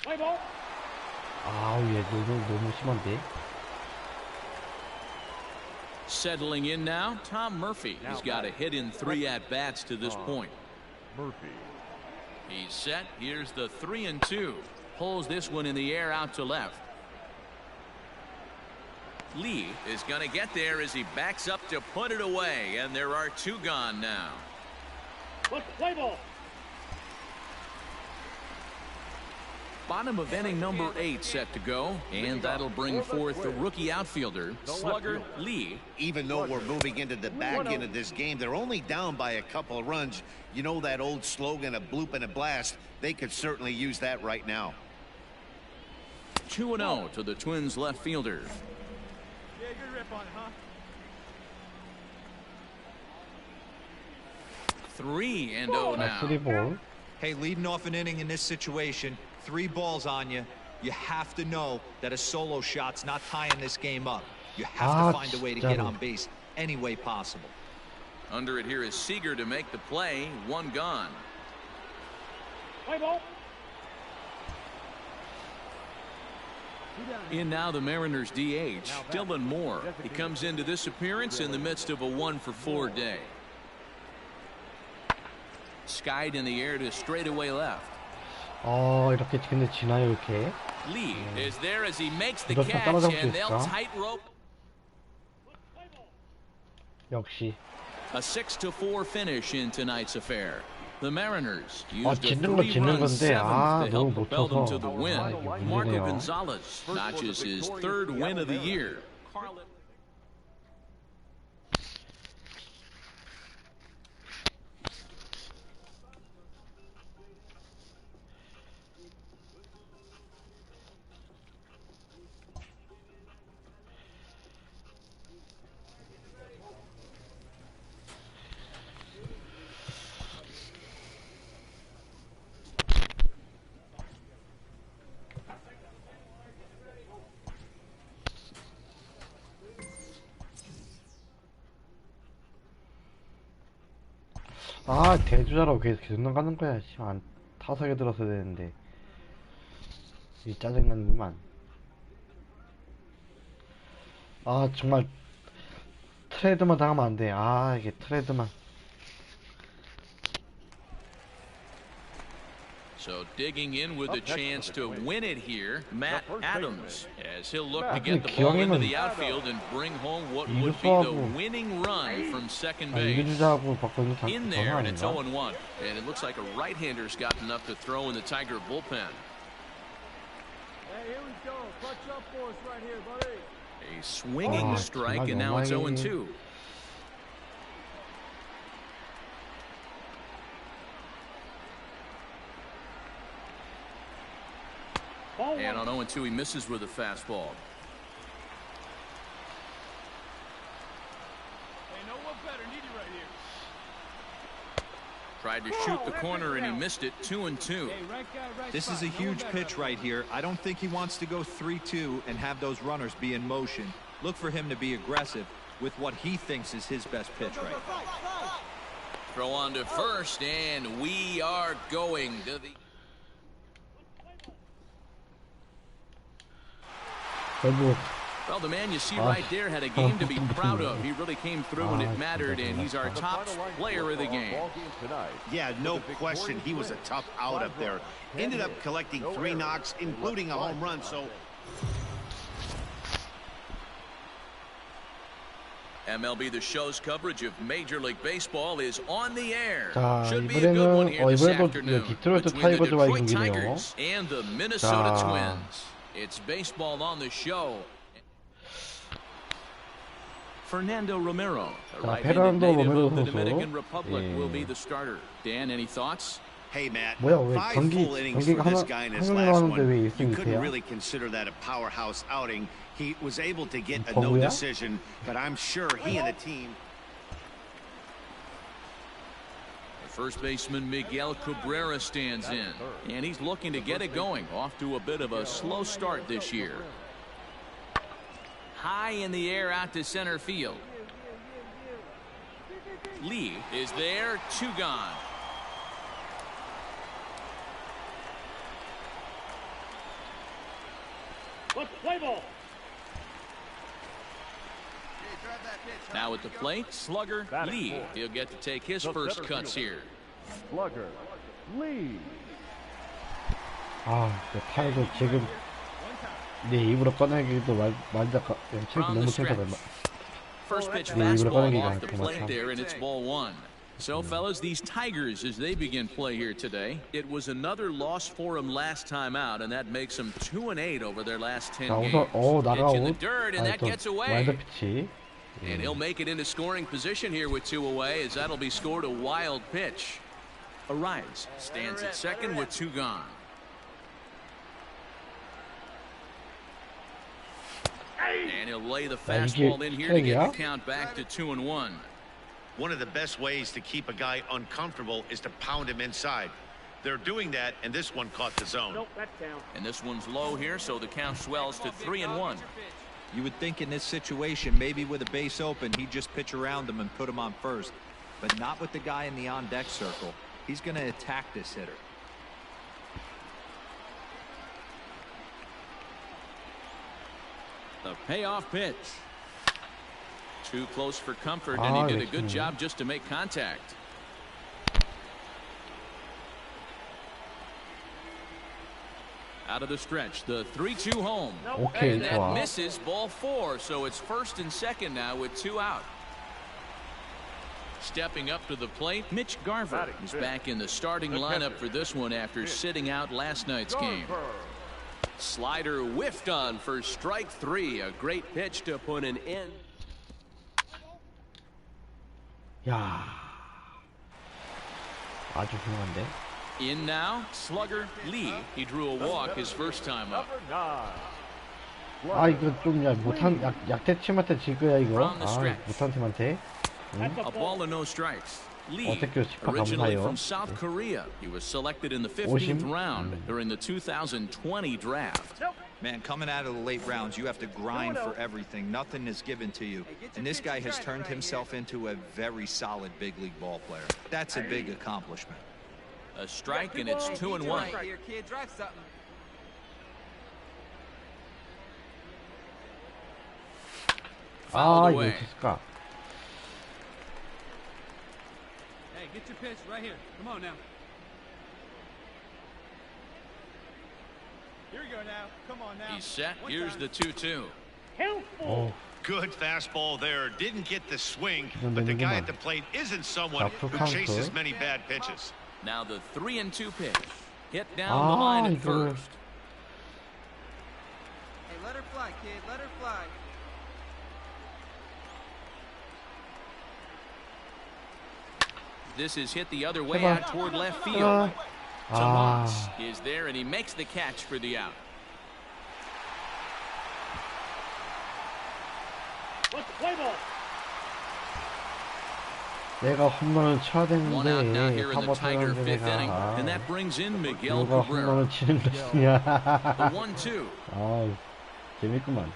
S1: 얘 너무 심한데.
S2: Settling in now, Tom Murphy. He's got a hit in 3 at-bats to this point.
S6: Murphy.
S2: He's set. Here's the 3-2. Pulls this one in the air out to left. Lee is going to get there as he backs up to put it away, and there are 2 gone now. Bottom of inning number 8 set to go, and that'll bring forth the rookie outfielder, slugger Lee.
S4: Even though we're moving into the back end of this game, they're only down by a couple of runs. You know that old slogan, a bloop and a blast? They could certainly use that right now.
S2: 2-0 to the Twins left fielder.
S5: Yeah, good rip on it, huh?
S2: 3-0 now.
S1: 3볼.
S3: Hey, leading off an inning in this situation, 3 balls on you. You have to know that a solo shot's not tying this game up. You have to find a way to get on base any way possible.
S2: Under it here is Seager to make the play. 1 gone. In now the Mariners DH, Dylan Moore. He comes into this appearance in the midst of a 1 for 4 day. Skied in the air to straightaway left.
S1: 이렇게 근데 지나요 이렇게?
S2: Lee is there as he makes the
S1: 이렇게
S2: catch,
S1: 따라잡을 수
S2: and they'll
S1: 있을까?
S2: tightrope.
S1: 역시.
S2: A 6-4 finish in tonight's affair. The Mariners used a
S1: 짓는 건 짓는
S2: 3-run
S1: 건데,
S2: 7th to
S1: 너무
S2: help propel them
S1: 못
S2: to the
S1: 쳐서.
S2: win.
S1: 이거
S2: Marco
S1: 문제네요.
S2: Gonzalez notches his 3rd win of the year.
S1: 대주자라고 계속 나가는 거야. 안 타석에 들었어야 되는데. 이 짜증나는구만. 정말 트레이드만 당하면 안 돼. 이게 트레이드만.
S2: So digging in with a chance to win it here, Matt Adams, as he'll look to get the ball into the outfield and bring home what would be the winning run from second base.
S1: 이주자하고 바꾸는 게
S2: In
S1: 더
S2: there, and it's
S1: 아닌가?
S2: 0-1, and it looks like a right-hander's got enough to throw in the Tiger bullpen.
S5: Hey, here we go. Clutch up for us right here, buddy.
S2: A swinging strike, and now it's 0-2. And on 0-2, he misses with a fastball.
S5: Hey, no one better. Need you right here.
S2: Tried to shoot the corner, and he missed it. 2-2.
S5: Hey, right guy, right
S3: This
S5: spot.
S3: is a
S5: No one
S3: huge
S5: better.
S3: pitch right here. I don't think he wants to go 3-2 and have those runners be in motion. Look for him to be aggressive with what he thinks is his best pitch right now.
S2: Throw on to first, and we are going to the... Well, the man you see right there had a game to be proud of. He really came through when it mattered, and he's our top player of the game.
S4: Yeah, no question. He was a tough out up there. Ended up collecting 3 knocks, including a home run, so...
S2: MLB The Show's coverage of Major League Baseball is on the air.
S1: 자,
S2: Should be a good one here this
S1: 이번에도
S2: afternoon
S1: 디트로이트
S2: between the
S1: 타이거즈와의
S2: Detroit
S1: 경기네요.
S2: Tigers and the Minnesota
S1: 자.
S2: Twins. It's baseball on the show. Fernando Romero, the
S1: 자,
S2: right-handed
S1: 페르난도
S2: native
S1: 로메로
S2: of the
S1: 선수.
S2: Dominican Republic,
S1: 예.
S2: will be the starter. Dan, any thoughts?
S4: Hey, Matt,
S1: 뭐야, 왜
S4: 5 full innings for
S1: 경기가
S4: this guy in his
S1: 한강으로
S4: last
S1: 하는데 왜
S4: one. You
S1: 1승
S4: couldn't
S1: 2패야?
S4: really consider that a powerhouse outing. He was able to get a no
S1: 버그야?
S4: decision, but I'm sure he and the team.
S2: First baseman Miguel Cabrera stands in, and he's looking to get it going. Off to a bit of a slow start this year. High in the air out to center field. Lee is there, 2 gone.
S6: Let's play ball.
S8: Hey, drive that pitch.
S2: Now at the plate, slugger Lee. He'll get to take his first cuts here.
S6: Slugger Lee.
S1: 아, 타이거 지금 내 입으로 꺼내기도 말자 체력이
S2: From
S1: 너무
S2: the
S1: 쳐서
S2: stretch. First pitch
S1: 네, 입으로
S2: fastball
S1: 꺼내기가
S2: off the plate there, and it's ball 1. So, fellas, these Tigers, as they begin play here today, it was another loss for them last time out, and that makes them 2-8 over their last 10
S1: 자,
S2: games.
S1: 우선
S2: Pitch in the
S1: 나가웃.
S2: dirt, and that gets away.
S1: 와일드 피치.
S2: And he'll make it into scoring position here with 2 away, as that'll be scored a wild pitch. Arias stands at second with 2 gone. And he'll lay the fastball in here to get the count back to 2-1.
S4: One of the best ways to keep a guy uncomfortable is to pound him inside. They're doing that, and this one caught the zone.
S6: Nope, that's down.
S2: And this one's low here, so the count swells to 3-1.
S3: You would think in this situation, maybe with a base open, he'd just pitch around him and put him on first. But not with the guy in the on-deck circle. He's going to attack this hitter.
S2: The payoff pitch. Too close for comfort, and he did a good job just to make contact. Out of the stretch, the 3-2 home.
S1: 오케이,
S2: And that
S1: 좋아.
S2: misses ball 4, so it's first and second now with 2 out. Stepping up to the plate, Mitch Garver is back in the starting lineup for this one after sitting out last night's game. Slider whiffed on for strike 3. A great pitch to put an end.
S1: 야, 아주 훌륭한데.
S2: In now, slugger Lee. He drew a walk his first time up.
S1: 아, 이거 좀 못한 약대 팀한테 질 거야 이거.
S2: From the
S1: 아,
S2: stretch.
S1: 못한 팀한테.
S2: A ball and no strikes. Lee,
S1: 어떻게 집합
S2: originally
S1: 감사해요?
S2: from South Korea. He was selected in the 15th
S1: 오심?
S2: round during the 2020 draft.
S3: Man, coming out of the late rounds, you have to grind for everything. Nothing is given to you. And this guy has turned himself into a very solid big league ball player. That's a big accomplishment.
S2: A strike, and it's 2-1.
S8: Right here, kid. Drive something.
S1: 아,
S2: Fouled
S1: 이거
S2: away.
S1: 어떡했을까?
S5: Hey, get your pitch right here. Come on now. Here we go now. Come on now.
S2: He's set.
S5: One
S2: Here's
S5: time.
S2: the 2-2.
S1: 오,
S4: Good fastball there. Didn't get the swing,
S1: 이건
S4: but the guy
S1: 너무구만.
S4: at the plate isn't someone
S1: 자,
S4: who
S1: 풀카운트.
S4: chases many bad pitches.
S2: Now the 3-2 pitch. Hit down
S1: 아,
S2: the line at
S1: 이거를.
S2: first.
S8: Hey, let her fly, kid. Let her fly.
S2: This is hit the other way
S1: 제발.
S2: out toward left field.
S1: 제발.
S2: Tomas
S1: 아,
S2: is there, and he makes the catch for the out.
S6: Let's play ball.
S1: 내가 홈런을 쳐야
S2: One out now
S1: 되는데
S2: here in the
S1: 사버
S2: Tiger
S1: 타는데
S2: fifth inning,
S1: 내가
S2: and that brings in Miguel
S1: 누가
S2: Cabrera.
S1: 홈런을 치는 것이냐.
S2: The 1-2.
S1: 아, 재밌구만.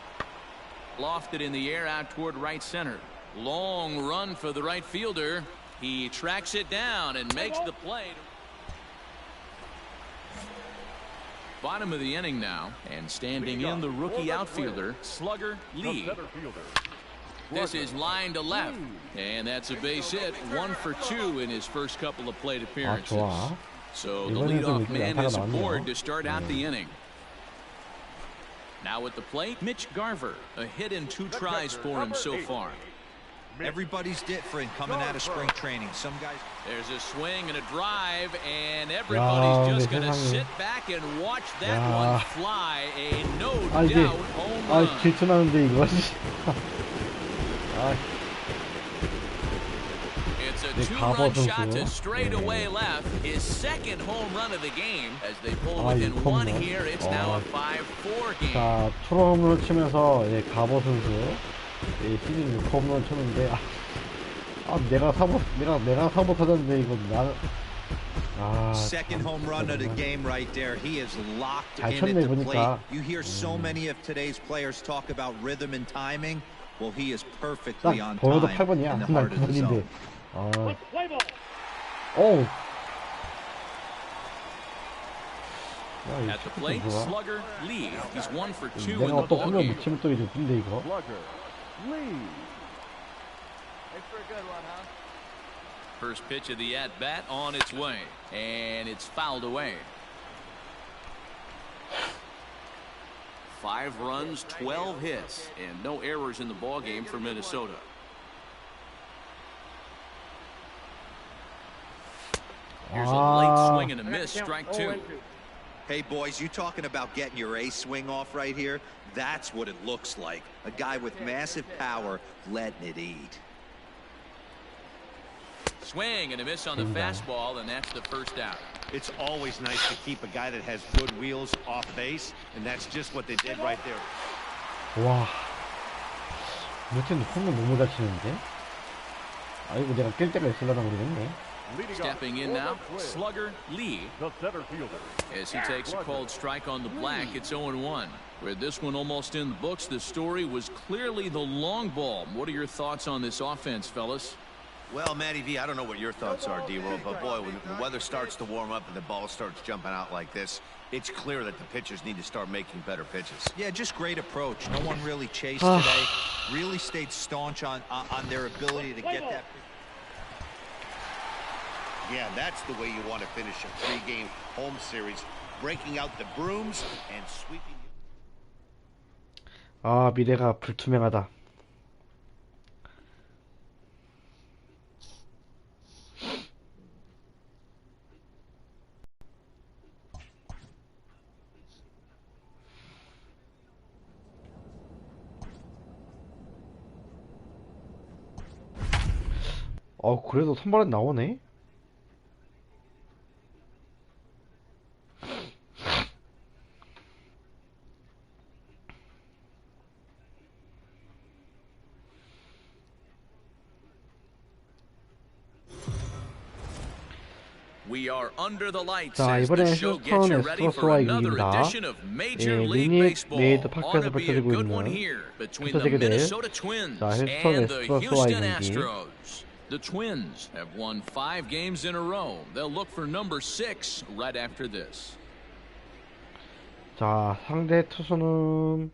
S2: Lofted in the air out toward right center. Long run for the right fielder. He tracks it down and makes the play. Bottom of the inning now, and standing in the rookie outfielder, slugger Lee.
S6: Center fielder.
S2: This is line to left, and that's a base hit. 1 for 2 in his first couple of plate
S1: 아,
S2: appearances.
S1: 좋아.
S2: So the
S1: 이번에도
S2: leadoff
S1: 이렇게
S2: man
S1: 안타가
S2: is
S1: 나왔네요.
S2: aboard to start out the inning. Now at the plate, Mitch Garver. A hit in 2 tries for him so far.
S3: Everybody's different coming out of spring training. Some guys.
S2: There's a swing and a drive, and everybody's just going to
S1: 세상에.
S2: sit back and watch that
S1: 야.
S2: one fly. A no
S1: 아, 이게,
S2: doubt home run.
S1: 질투나는데, 이거. 아,
S2: It's a
S1: 네,
S2: two-run
S1: 가보
S2: shot to
S1: 선수.
S2: straightaway
S1: 네.
S2: left. His second home run of the game. As they pull
S1: 아,
S2: within
S1: 이거
S2: one
S1: 홈런.
S2: here, it's now a 5-4 game.
S1: 자, 초롬을 치면서, 예, 가보 선수. 예, 시즌 6홈런 쳤는데, 내가 사고 터졌는데, 이거, 나는.
S3: Second home run of the game right there. He is locked
S1: 잘
S3: in
S1: 쳤네,
S3: at the plate.
S1: 보니까.
S3: You hear so many of today's players talk about rhythm and timing. Well, he is
S1: 딱
S3: perfectly on
S1: 보여도
S3: time
S1: 8번이야.
S3: in the
S1: 난
S3: heart of the
S1: 9번인데.
S3: zone.
S1: 어우.
S2: At the plate, slugger Lee. He's 1 for 2 in
S1: 내가
S2: the
S1: 또 홈런
S2: ballgame.
S1: 못 치면 또 이제 근데 이거.
S6: Slugger. Lee.
S8: Thanks for a good one, huh?
S2: First pitch of the at-bat on its way, and it's fouled away. 5 runs, 12 hits, and no errors in the ballgame for Minnesota. Here's a late swing and a miss, strike 2.
S3: Hey, boys, you talking about getting your A swing off right here? That's what it looks like. A guy with massive power letting it eat.
S2: Swing and a miss on the fastball, and that's the first out.
S4: It's always nice to keep a guy that has good wheels off base, and that's just what they did right there.
S1: 와. 무튼 홈런 너무 잘 치는데? 이거 내가 깰 때가 있으려나 모르겠네.
S2: Stepping in now, slugger Lee.
S6: The center fielder.
S2: As he takes a cold strike on the black, it's 0-1. With this one almost in the books, the story was clearly the long ball. What are your thoughts on this offense, fellas?
S4: Well, Matty V, I don't know what your thoughts are, D-Roll, but boy, when the weather starts to warm up and the ball starts jumping out like this, it's clear that the pitchers need to start making better pitches.
S3: Yeah, just great approach. No one really chased today. Really stayed staunch on their ability to get that.
S4: Yeah, that's the way you want to finish a 3-game home series, breaking out the brooms and sweeping.
S1: 미래가 불투명하다. 그래도 선발은 나오네.
S2: We are under the lights
S1: 자,
S2: as the
S1: 이번엔
S2: show gets you
S1: 휴스턴의
S2: ready for
S1: 스포츠와
S2: another
S1: 이깁니다.
S2: edition of Major
S1: 예,
S2: League
S1: 미니
S2: Baseball.
S1: 메이드
S2: Ought
S1: 팟캐스트
S2: to be a
S1: 펼쳐지고
S2: good one
S1: 있는
S2: here between
S1: 첫
S2: the
S1: 세계대.
S2: Minnesota Twins
S1: 자, 휴스턴의
S2: and the
S1: 스포츠와
S2: Houston
S1: 이기기.
S2: Astros. The Twins have won 5 games in a row. They'll look for number 6 right after this.
S1: 자, 상대 투수는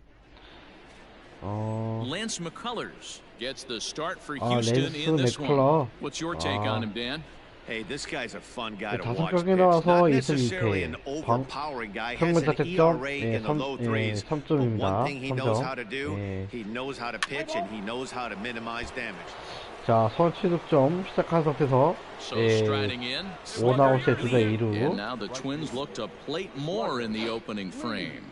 S2: Lance McCullers gets the start for
S1: 랜스
S2: Houston in this
S1: 맥컬러.
S2: one. What's your take on him, Dan?
S4: Hey, this guy's a fun guy to
S1: 다섯
S4: watch
S1: 경기
S4: pitch.
S1: 나와서
S4: Not
S1: 2승
S4: necessarily
S1: 2패.
S4: an overpowering guy. Has
S1: 평균
S4: an
S1: 자책점
S4: ERA in the low threes. But
S1: 3점입니다.
S4: one thing he knows
S1: 3점.
S4: how to do,
S1: 예.
S4: he knows how to pitch and he knows how to minimize damage.
S1: 자, 선취 득점 시작한 상태에서
S2: So striding in,
S1: 오나웃의 주자
S2: and
S1: 2루.
S2: now the Twins look to plate more in the opening frame.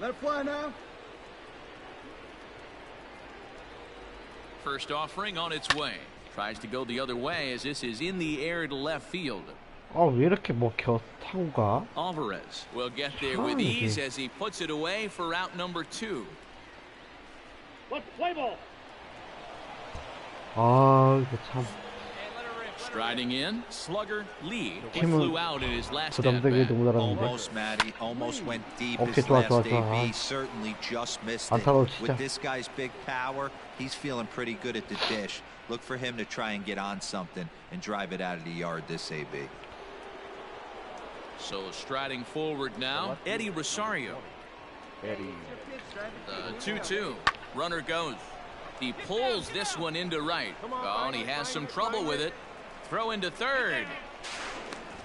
S8: Let it fly now.
S2: First offering on its way. Tries to go the other way as this is in the air to left field.
S1: 왜 이렇게 타고 가?
S2: Alvarez will get there with ease as he puts it away for out number 2.
S1: 이거 참
S2: Striding in, slugger Lee. He
S1: 팀은
S2: flew out in his last
S1: 부담되게
S2: at-bat.
S1: 너무 잘하는데.
S3: Almost, Matty. Almost went deep
S1: 오케이,
S3: his
S1: 좋아,
S3: last
S1: 좋아,
S3: AB.
S1: 좋아.
S3: Certainly just missed it.
S1: 안타로 치자.
S3: With this guy's big power, he's feeling pretty good at the dish. Look for him to try and get on something and drive it out of the yard this AB.
S2: So striding forward now, Eddie Rosario.
S6: Eddie.
S2: The 2-2. Runner goes. He pulls this one into right. And he has some trouble with it. Throw into third.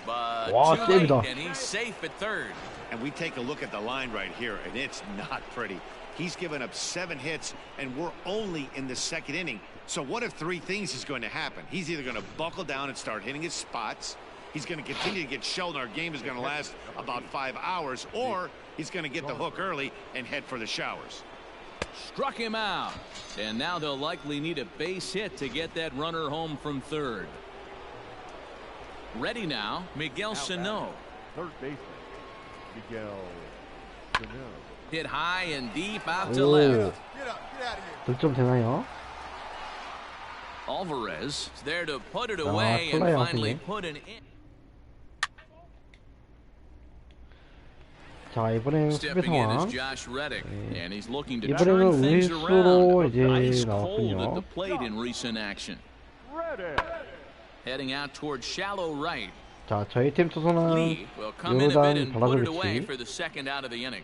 S2: But
S1: 와,
S2: too late,
S1: 세이브다.
S2: and he's safe at third.
S4: And we take a look at the line right here, and it's not pretty. He's given up 7 hits, and we're only in the 2nd inning. So what if 3 things is going to happen? He's either going to buckle down and start hitting his spots, he's going to continue to get shelled, and our game is going to last about 5 hours, or he's going to get the hook early and head for the showers.
S2: Struck him out. And now they'll likely need a base hit to get that runner home from third. Ready now, Miguel Sano.
S6: Third baseman, Miguel Sano.
S2: Hit high and deep out to left.
S8: Get out of here.
S1: 득점 되나요?
S2: Alvarez is there to put it away and
S1: 플라이
S2: finally
S1: 같은데.
S2: put an in.
S1: 자, 이번엔 수비
S2: Stepping in is
S1: 상황.
S2: Josh Reddick, and he's looking to
S1: 이번에는
S2: turn things
S1: 우익수로
S2: around.
S1: 이제
S2: Ice cold at
S1: 나왔군요.
S2: the plate in recent action. Heading out towards shallow right.
S1: 자, 저희 팀 투수는
S2: Lee will come in a bit
S1: 요르단
S2: and put it away
S1: 블라조비치.
S2: for the second out of the inning.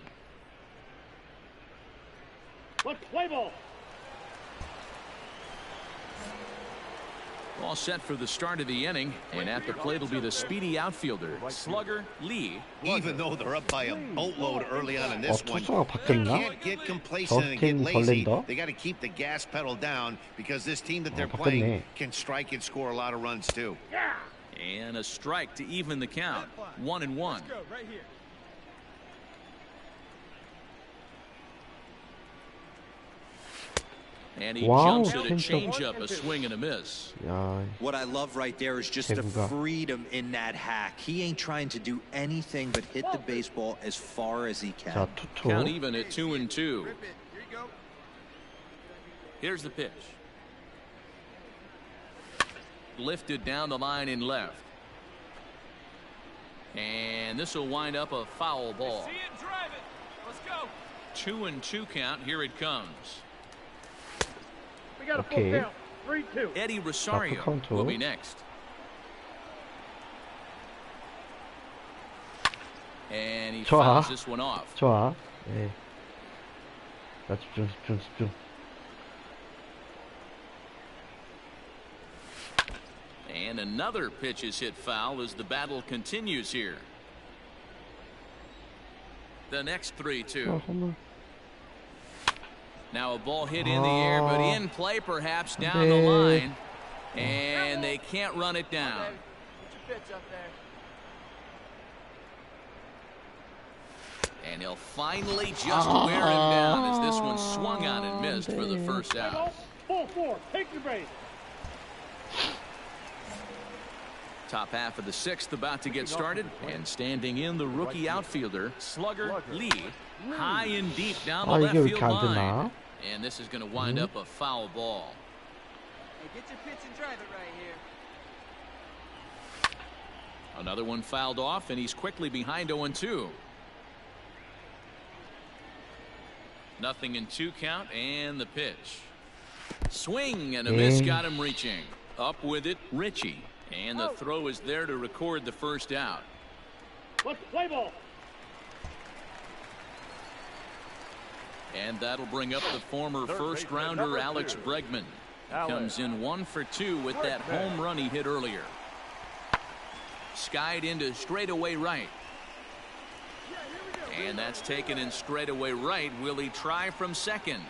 S2: All set for the start of the inning, and at the plate will be the speedy outfielder, slugger Lee.
S4: Even though they're up by a boatload early on in this one,
S1: 투수가
S4: they
S1: 바뀌었나?
S4: can't get complacent and get
S1: 저스틴
S4: lazy.
S1: 벌렌더?
S4: They got to keep the gas pedal down because this team that they're
S1: 바뀌었네.
S4: playing can strike and score a lot of runs too.
S2: And a strike to even the count. 1-1.
S5: Let's go, right here.
S2: And he
S1: Wow,
S2: jumps at a
S1: 진짜.
S2: changeup, a swing and a miss.
S1: 야,
S3: What I love right there is just the
S1: 대구가.
S3: freedom in that hack. He ain't trying to do anything but hit the baseball as far as he
S1: 자,
S3: can.
S2: Count
S1: 투투.
S2: even at 2-2.
S8: Rip it. Here you go.
S2: Here's the pitch. Lifted down the line in left. And this will wind up a foul ball.
S5: See it, drive it. Let's go.
S2: 2-2 count. Here it comes.
S6: We got a full
S1: Okay.
S6: count. 3-2.
S2: Eddie Rosario
S1: count
S2: will
S1: two.
S2: be next. And he
S1: 좋아.
S2: fouls this one off.
S1: 좋아. 예. 자, 집중.
S2: And another pitch is hit foul as the battle continues here. The next 3-2.
S1: 홈런.
S2: Now a ball hit in the air, but in play perhaps down the
S1: 네.
S2: line. And they can't run it down.
S8: Get your pitch up there.
S2: And he'll finally just wear him down as this one swung on and missed for the first out.
S6: Full four. Take your base.
S2: Top half of the 6th about to get started, and standing in the rookie outfielder, slugger Lee, high and deep down the
S1: 아,
S2: left
S1: 이게 왜
S2: field
S1: 이렇게 안
S2: line.
S1: 되나?
S2: And this is going to wind up a foul ball.
S8: Hey, get your pitch and drive it right here.
S2: Another one fouled off, and he's quickly behind 0-2. Nothing in 2 count, and the pitch. Swing and a miss got him reaching. Up with it, Ritchie. And the throw is there to record the first out.
S6: Let's play ball.
S2: And that'll bring up the former first rounder Alex Bregman. Comes in 1 for 2 with that home run he hit earlier. Skied into straightaway right. And that's taken in straightaway right. Will he try from second?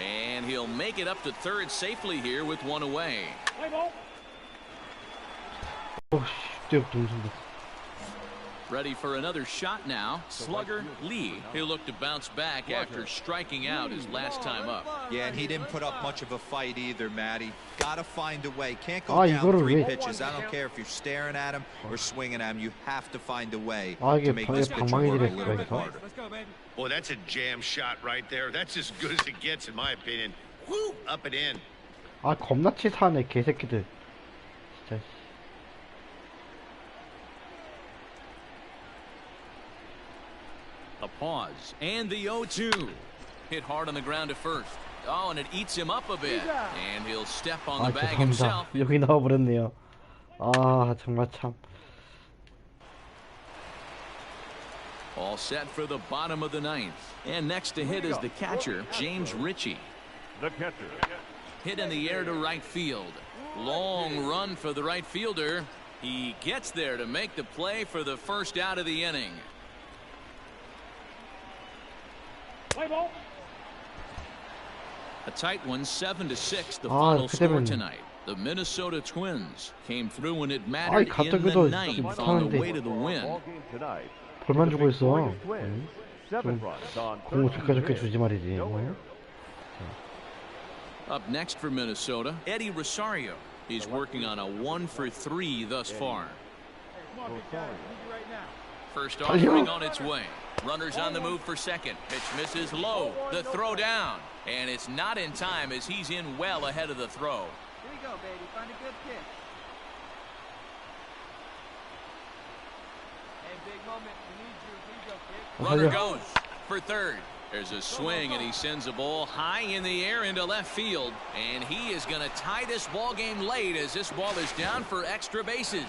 S2: And he'll make it up to third safely here with 1 away.
S6: Play ball.
S1: 오씨, 뛰어 동선다.
S2: Ready for another shot now. Slugger Lee. He'll look to bounce back after striking out his last time up.
S3: Yeah, and he didn't put up much of a fight either, Matty. Gotta find a way. Can't go
S1: 아,
S3: down
S1: 이거를
S3: 3
S1: 왜?
S3: pitches. I don't care if you're staring at him or swinging at him. You have to find a way
S1: 아, 이게
S3: to make this pitcher
S1: 방망이
S3: work a
S1: 들어있어,
S3: little bit
S1: 여기서.
S3: harder.
S5: Let's go, baby.
S4: Boy, that's a jam shot right there. That's as good as it gets, in my opinion. Woo! Up and in.
S1: 아, 겁나 치사하네, 개새끼들. 진짜.
S2: A pause and the 0-2. Hit hard on the ground at first. Oh, and it eats him up a bit. And he'll step on
S1: 아,
S2: the bag
S1: 죄송합니다.
S2: himself.
S1: 여기 나와버렸네요. 아, 정말 참.
S2: All set for the bottom of the 9th. And next to hit is the catcher, James Ritchie.
S6: The catcher.
S2: Hit in the air to right field. Long run for the right fielder. He gets there to make the play for the first out of the inning.
S6: Play ball.
S2: A tight one, 7-6, the
S1: 아,
S2: final score
S1: 그때면
S2: tonight. The Minnesota Twins came through when it
S1: 아이,
S2: mattered in
S1: 갑자기도
S2: the ninth
S1: 좀
S2: on the
S1: 못하는데.
S2: way to the win.
S6: Ball game tonight.
S1: 볼만 주고 있어.
S6: Twins,
S1: 좀
S6: 7 runs on
S1: 공을
S6: 13
S1: 좋게
S6: hits.
S1: 주지 말이지.
S6: No
S1: 뭐.
S6: errors.
S2: Up next for Minnesota, Eddie Rosario. He's working on a 1-for-3 thus far.
S5: Come on, big guy. We need you right now.
S2: First offering on its way. Runners on the move for second. Pitch misses low. The throw down. And it's not in time as he's in well ahead of the throw.
S8: Here you go, baby. Find a good pitch. Hey, big moment. We need you. Here you go, kid.
S2: Runner goes for third. There's a swing, and he sends a ball high in the air into left field. And he is going to tie this ball game late as this ball is down for extra bases.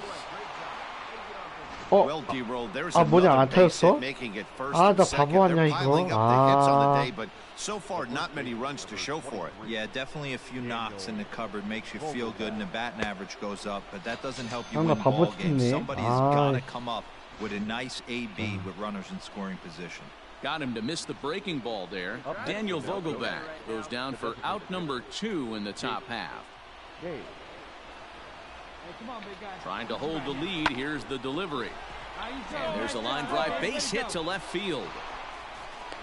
S1: 어,
S4: Well, D-roll, there's
S1: 아, 뭐냐,
S4: another
S1: 안
S4: base hit
S1: 타였어?
S4: making it first
S1: 아,
S4: and
S1: 나
S4: second.
S1: 바보 아니야,
S4: They're
S1: 이거?
S4: piling up the hits on the
S1: 아.
S4: day, but so far not many runs to show for it.
S3: Yeah, definitely a few knocks in the cupboard makes you feel good, and the batting average goes up, but that doesn't help you
S1: 아, 나
S3: win
S1: 바보
S3: ball games.
S1: 찍네.
S3: Somebody's
S1: 아.
S3: got to come up with a nice AB with runners in scoring position.
S2: Got him to miss the breaking ball there. Daniel Vogelback goes down for out number 2 in the top half.
S5: Hey, come on, big guy.
S2: Trying to hold the lead. Here's the delivery. And there's a line drive base hit to left field.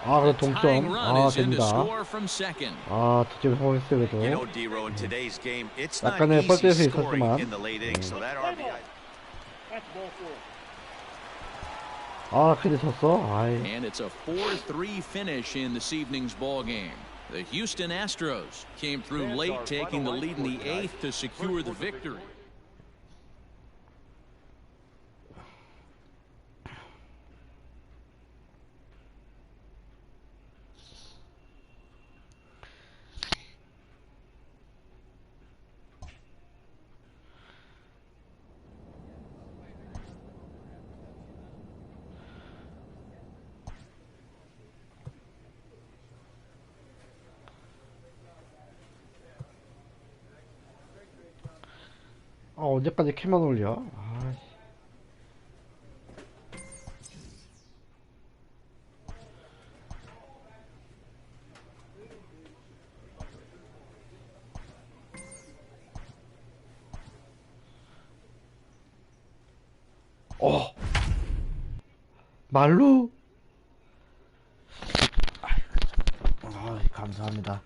S1: 아, 그래
S2: Tying
S1: 동점.
S2: run
S1: 아,
S2: is in to
S1: 됩니다.
S2: score from second.
S1: 아, 득점 성공했어요,
S4: You
S1: 그래도.
S4: know, D-roll, in today's game, it's not
S1: 약간의
S4: easy
S1: 뻘짓이
S4: scoring
S1: 있었지만.
S4: in the late innings, so that RBI.
S1: 아, 근데 졌어. 아이.
S2: And it's a 4-3 finish in this evening's ball game. The Houston Astros came through late, taking the lead in the 8th to secure the victory.
S1: 아, 언제까지 캐만 올려? 아, 말로? 아, 감사합니다.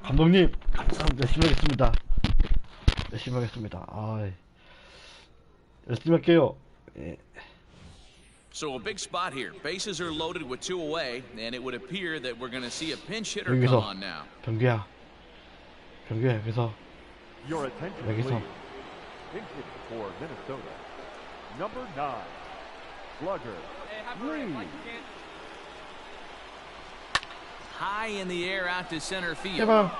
S1: 감독님, 열심히 하겠습니다. 열심히 하겠습니다. 아, 열심히 할게요. 예.
S2: So a big spot here. Bases are loaded with 2 away, and it would appear that we're going to see a pinch hitter come
S1: 여기서
S2: on now.
S1: 병규야, 병규야, 여기서
S6: Your attention,
S1: 여기서
S6: please. Pinch hitter for Minnesota. Number 9, slugger,
S5: Hey, have a race
S6: Lee.
S5: like you can.
S2: High in the air out to center field.
S1: 제발,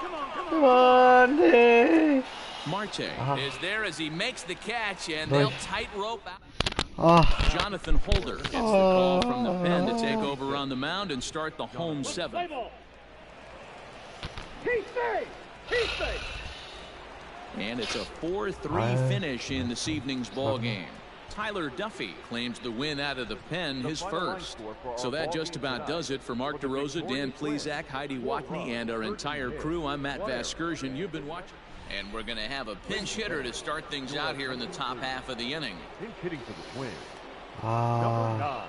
S1: 제발, 네.
S2: Marte is there as he makes the catch, and
S1: Nice.
S2: they'll tightrope out.
S1: 아,
S2: Jonathan Holder gets the call from the pen to take over on the mound and start the home 7th. And it's a 4-3 finish in this evening's ball game. Tyler Duffy claims the win out of the pen, his first. So that just about does it for Mark DeRosa, Dan Plesac, Heidi Watney, and our entire crew. I'm Matt Vasgersian. You've been watching. And we're going to have a pinch hitter to start things out here in the top half of the inning.
S6: Pinch hitting for the Twins.
S1: 아,
S6: Number 9,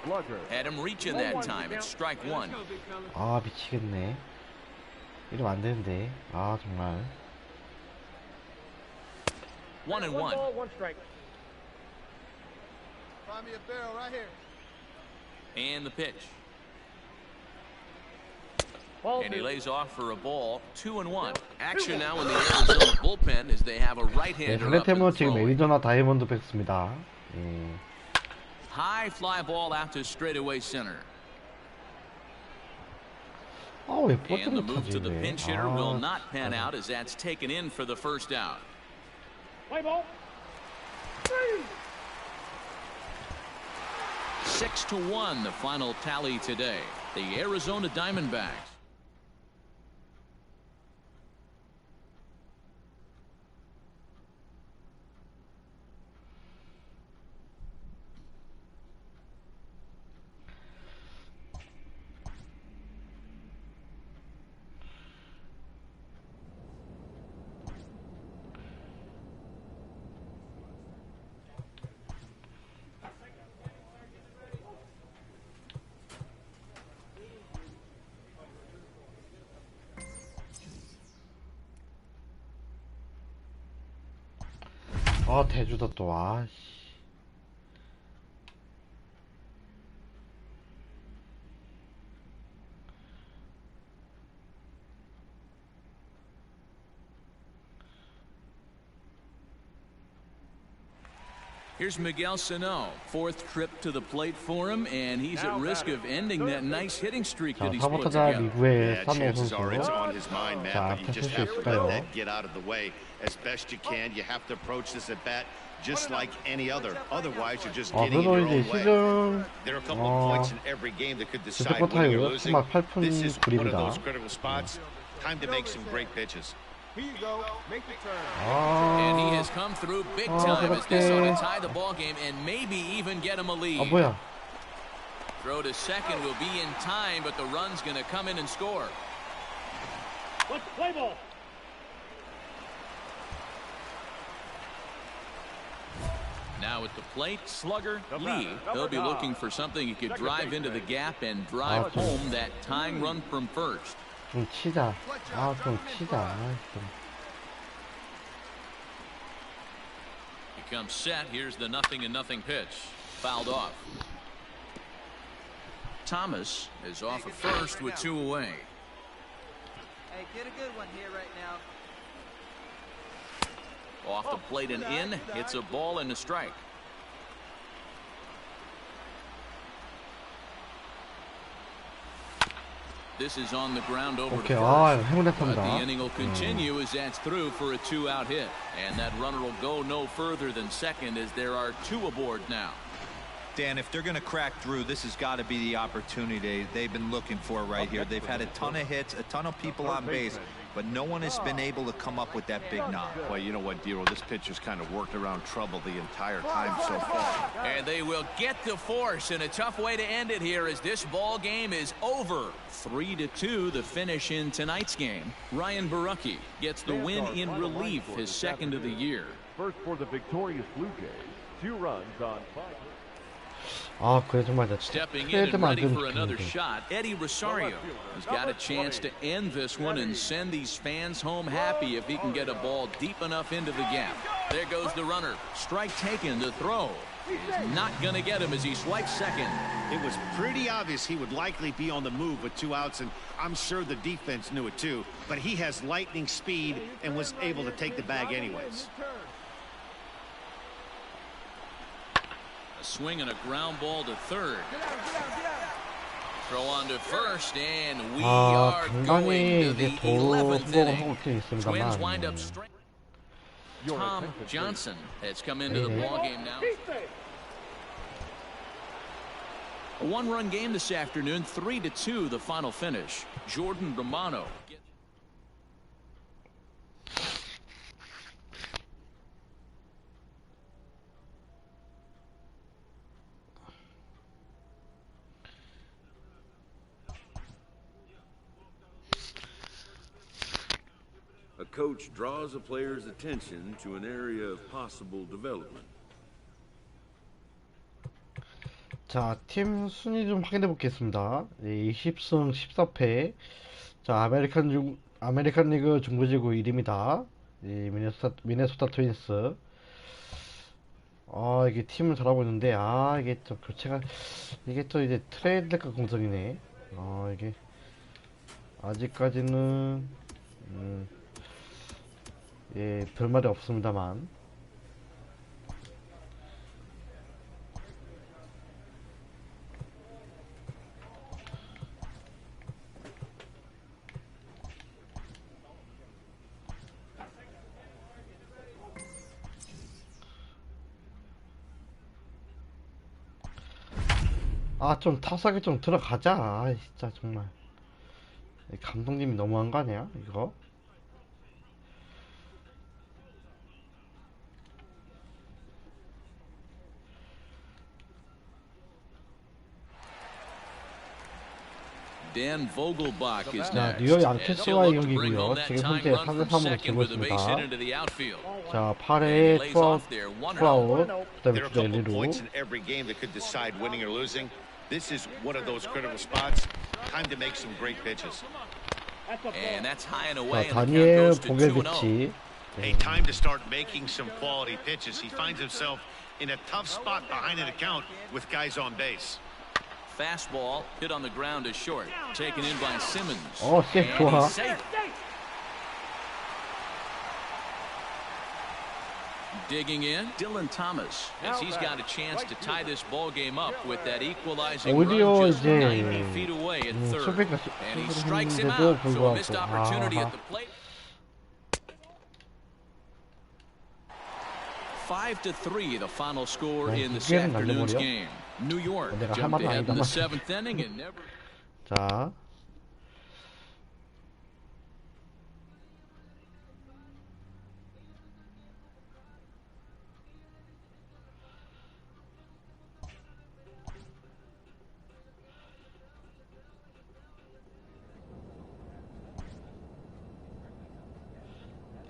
S6: slugger,
S2: Had him reaching that time. It's strike 1.
S5: Go, big fella.
S1: 아, 미치겠네. 이러면 안 되는데. 아, 정말.
S2: 1-1.
S8: Find me a barrel right here.
S2: And the pitch. And he lays off for a ball. 2-1. Action now in the Arizona bullpen as they have a
S1: 네,
S2: right-hander up
S1: 상대팀은
S2: and
S1: 지금
S2: throwing.
S1: 애리조나 다이아몬드 백스입니다. 예.
S2: High fly ball out to straightaway center.
S1: 아, 왜
S2: And
S1: 버튼
S2: the move
S1: 못하지,
S2: to the
S1: 왜?
S2: pinch hitter will
S1: 아,
S2: not pan out as that's taken in for the first out. 6-1 the final tally today. The Arizona Diamondbacks
S1: 아, 대주다 또, 아, 씨.
S2: Here's Miguel Sano, fourth trip to the plate for him, and he's at risk of ending that nice hitting streak that
S1: 자,
S2: he's put
S1: 사부타자
S2: together.
S1: 미구의
S4: Yeah,
S1: 산호
S4: chances are it's
S1: 선수.
S4: on his mind, man,
S1: 자,
S4: but you just
S1: 펼칠 수
S4: have to
S1: 있을까요?
S4: let that get out of the way as best you can. You have to approach this at bat just like any other. Otherwise, you're just getting in
S1: 그래도
S4: your
S1: 이제
S4: own way.
S1: 시즌
S4: There are a couple of points in every game that could decide
S1: 슈퍼
S4: winning or
S1: 타율
S4: losing.
S1: 3할 8푼
S4: This is one of
S1: 9리입니다.
S4: those critical spots. Time to make some great pitches.
S8: Here you go. Make the turn.
S2: And he
S1: 아,
S2: has come through big time as this
S1: 그렇게.
S2: ought to tie the ball game and maybe even get him a
S1: 아,
S2: lead.
S1: 뭐야.
S2: Throw to second will be in time, but the run's going to come in and score.
S6: Let's play ball.
S2: Now at the plate, slugger
S6: The
S2: Lee.
S6: batter,
S2: He'll be
S6: number
S2: looking
S6: 9.
S2: for something he could
S6: Second
S2: drive into the
S6: baseman.
S2: gap and drive
S1: 좀.
S2: home that tying run from first.
S1: 좀 치자. 아, 좀 치자. 아, 좀.
S2: Becomes set. Here's the 0-0 pitch. Fouled off. Thomas is off at first with 2 away.
S8: Hey, get a good one here right now.
S2: Off the plate and in. Hits a ball and a strike. This is on the ground over
S1: 오케이.
S2: to
S1: 아,
S2: first.
S1: 행운의
S2: But the
S1: 탑니다.
S2: inning will continue as that's through for a 2-out hit. And that runner will go no further than second as there are 2 aboard now.
S3: Dan, if they're going to crack through, this has got to be the opportunity they've been looking for right here. They've had a ton of hits, a ton of people on base, but no one has been able to come up with that big knock.
S4: Well, you know what, Dero? This pitcher's kind of worked around trouble the entire time so far.
S2: And they will get the force, and a tough way to end it here as this ball game is over. 3-2 the finish in tonight's game. Ryan Barucki gets the win in relief, his second of the year.
S6: First for the victorious Blue Jays. 2 runs on 5.
S1: 아, 그래 정말 나
S2: Stepping in and
S1: 트레이드만 안
S2: ready
S1: 되면
S2: for another
S1: 좋겠는데.
S2: shot, Eddie Rosario has got a chance to end this one and send these fans home happy if he can get a ball deep enough into the gap. There goes the runner. Strike taken. The throw is not going to get him as he swipes second.
S4: It was pretty obvious he would likely be on the move with 2 outs, and I'm sure the defense knew it too. But he has lightning speed and was able to take the bag anyways.
S2: A swing and a ground ball to third. Throw on to first, and we
S1: 아,
S2: are
S1: 간간히
S2: going to
S1: 이제
S2: the
S1: 도로
S2: 11th
S1: 성공을
S2: inning.
S1: 하고 있긴
S2: Twins wind
S1: 있습니다만.
S2: up straight. Tom Johnson has come into the ball game now. A 1-run game this afternoon, 3-2 the final finish. Jordan Romano.
S7: A coach draws a player's attention to an area of possible development.
S1: 자, 팀 순위 좀 확인해 보겠습니다. 20승 14패. 자, 아메리칸 리그 중부지구 1위입니다. 미네소타 트윈스. 아, 이게 팀을 잘하고 있는데, 아, 이게 또 교체가, 이게 또 이제 트레이드가 공정이네. 아, 이게, 아직까지는, 예, 별말이 없습니다만. 아, 좀 타석에 좀 들어가자. 아, 진짜 정말. 감독님이 너무한 거 아니야, 이거?
S2: Dan Vogelbach is
S1: 자,
S2: next.
S1: 뉴욕
S2: As he'll
S1: 양키스와의
S2: look to bring
S1: 경기고요.
S2: home that
S1: 지금
S2: tying
S1: 현재
S2: run from
S1: 3대3으로
S2: second
S1: 지고
S2: with a base hit
S1: 있습니다.
S2: into the outfield.
S1: 자,
S2: And he
S1: 8회에
S2: lays off there, 1-0.
S1: 투아웃, 그다음에
S4: There are a
S1: 주자
S4: couple
S1: 1루로.
S4: points in every game that could decide winning or losing. This is one of those critical spots. Time to make some great pitches.
S2: And that's high and
S1: 자,
S2: away, and the count
S1: 다니엘
S2: goes to 2-0.
S1: 보겔비치.
S4: Hey, time to start making some quality pitches. He finds himself in a tough spot behind an account with guys on base.
S2: Fastball hit on the ground to short. Taken in by Simmons.
S1: 쎄,
S2: And
S1: 좋아.
S2: he's safe. Digging in, Dylan Thomas, as he's got a chance to tie this ball game up with that equalizing
S1: 오히려
S2: run just
S1: 이제
S2: 90 feet away at third.
S1: 수비가
S2: And he strikes him
S1: 했는데도
S2: out, so a missed
S1: 불구하고
S2: opportunity
S1: 아하.
S2: at the plate. 5-3, the final score in this
S1: 이게는
S2: afternoon's
S1: 날려버려?
S2: game. New York
S1: 내가 할
S2: jumped
S1: 말은
S2: ahead in the
S1: 아니다만.
S2: 7th inning and never.
S1: 자,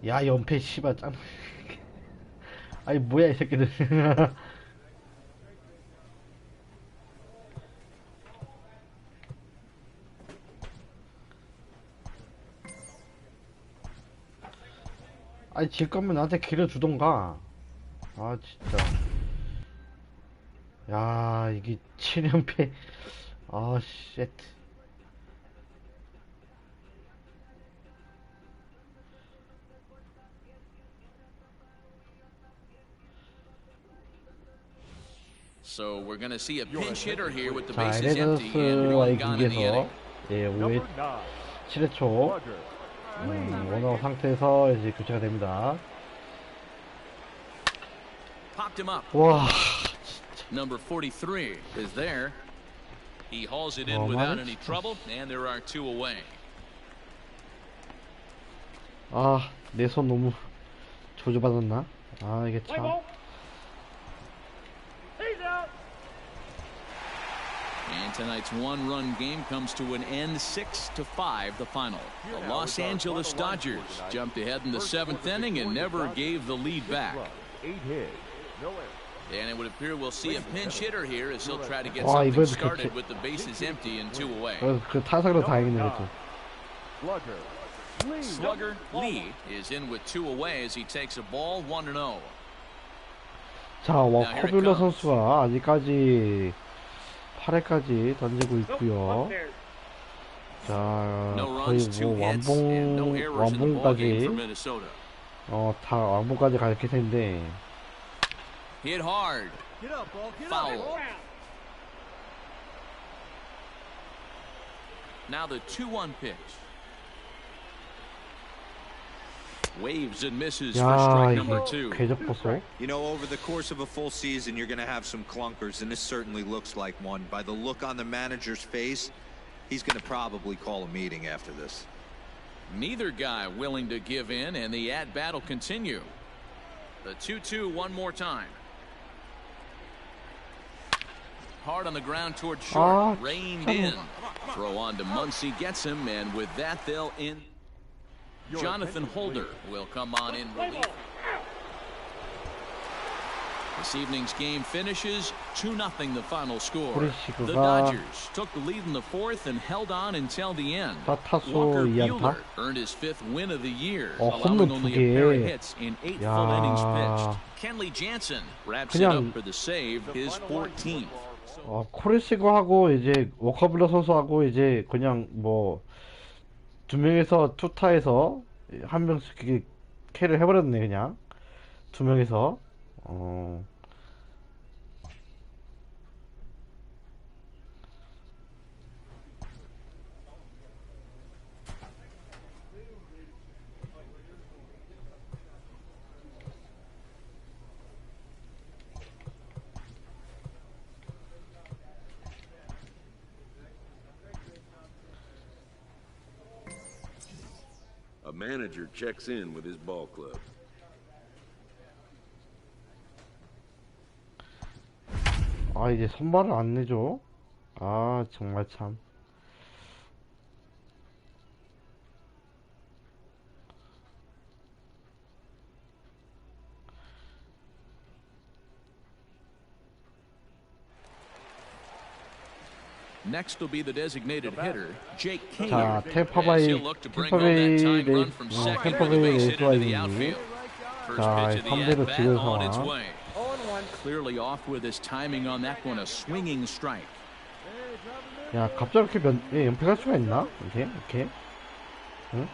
S1: 야 연패 씨발 짱. 아니 뭐야 이 새끼들. 아니 질 거면 나한테 기를 주던가. 아 진짜. 야 이게 7연패. 아 쉣.
S2: So we're going to see a pinch hitter here with the
S1: 자,
S2: bases empty and one
S1: LS와의
S2: gone in the inning.
S1: 경기에서 예, 5회
S6: Number 9,
S1: 7회 초
S6: Slugger.
S1: 원아웃 상태에서 이제 교체가 됩니다.
S2: Popped him up.
S1: 와,
S2: Number 43 is there. He hauls it in
S1: Oh,
S2: without
S1: man.
S2: any trouble, and there are two away.
S1: 아, 내 손 너무 조져받았나? 아, 이게 참.
S2: And tonight's one-run game comes to an end, 6-5, the final. The Los Angeles Dodgers jumped ahead in the 7th inning and never gave the lead back.
S6: 8 hits, no errors.
S2: And it would appear we'll see a pinch hitter here as he'll try to get
S1: 와,
S2: something
S1: 이번에도
S2: started
S1: 교체.
S2: with the bases empty and two away.
S1: 그 타석으로 다행이네, 그래도.
S6: Slugger. Lead.
S2: Slugger Lee is in with two away as he takes a ball 1-0.
S1: 자, 워커빌러 선수가 아직까지 8회까지 던지고 있고요. 자,
S2: No
S1: 거의
S2: runs, two
S1: 뭐
S2: hits, and no errors in the ball game for
S1: 완봉까지
S2: Minnesota.
S1: 다 완봉까지 갈 텐데.
S2: Hit hard.
S8: Get up, ball. Get
S2: Foul.
S8: up.
S2: Now the 2-1 pitch. Waves and misses for
S1: 야,
S2: strike number
S1: 이게
S2: two.
S1: 궤적 보소.
S3: You know, over the course of a full season, you're going to have some clunkers, and this certainly looks like one. By the look on the manager's face, he's going to probably call a meeting after this.
S2: Neither guy willing to give in, and the at-bat will continue. The 2-2 one more time. Hard on the ground toward short. Reined in. Throw on to Muncy gets him, and with that, they'll end. Jonathan Holder will come on in relief. This evening's game finishes 2-0 the final score. The Dodgers took the lead in the fourth and held on until the end.
S1: 타수
S2: Walker
S1: 2안타.
S2: Buehler earned his fifth win of the year,
S1: 홈런
S2: allowing only a
S1: 2개.
S2: pair of hits in 8
S1: 야.
S2: full innings pitched. Kenley Jansen wraps it
S1: 그냥-
S2: up for the save, his 14th.
S1: 코리시그하고 이제 워커빌러 선수하고 이제 그냥 뭐 두 명에서 투타에서 한 명씩 그게 캐를 해버렸네 그냥 두 명에서.
S7: A manager checks in with his ball club.
S1: 아 이제 선발을 안 내줘. 아 정말 참.
S2: Next will be the designated hitter, Jake
S1: 자
S2: Kane.
S1: 템파바이
S2: As he'll look to bring home that tying run from second to the
S1: 템파바이
S2: base hit into the
S1: 레이스와의
S2: outfield. First
S1: 자,
S2: pitch of the
S1: 3대로
S2: at-bat
S1: 지금
S2: on its
S1: 상황.
S2: way. Clearly off with his timing on that one, a swinging strike.
S1: 야, 갑자기 이렇게 연패할 수가 있나? 이렇게? 응?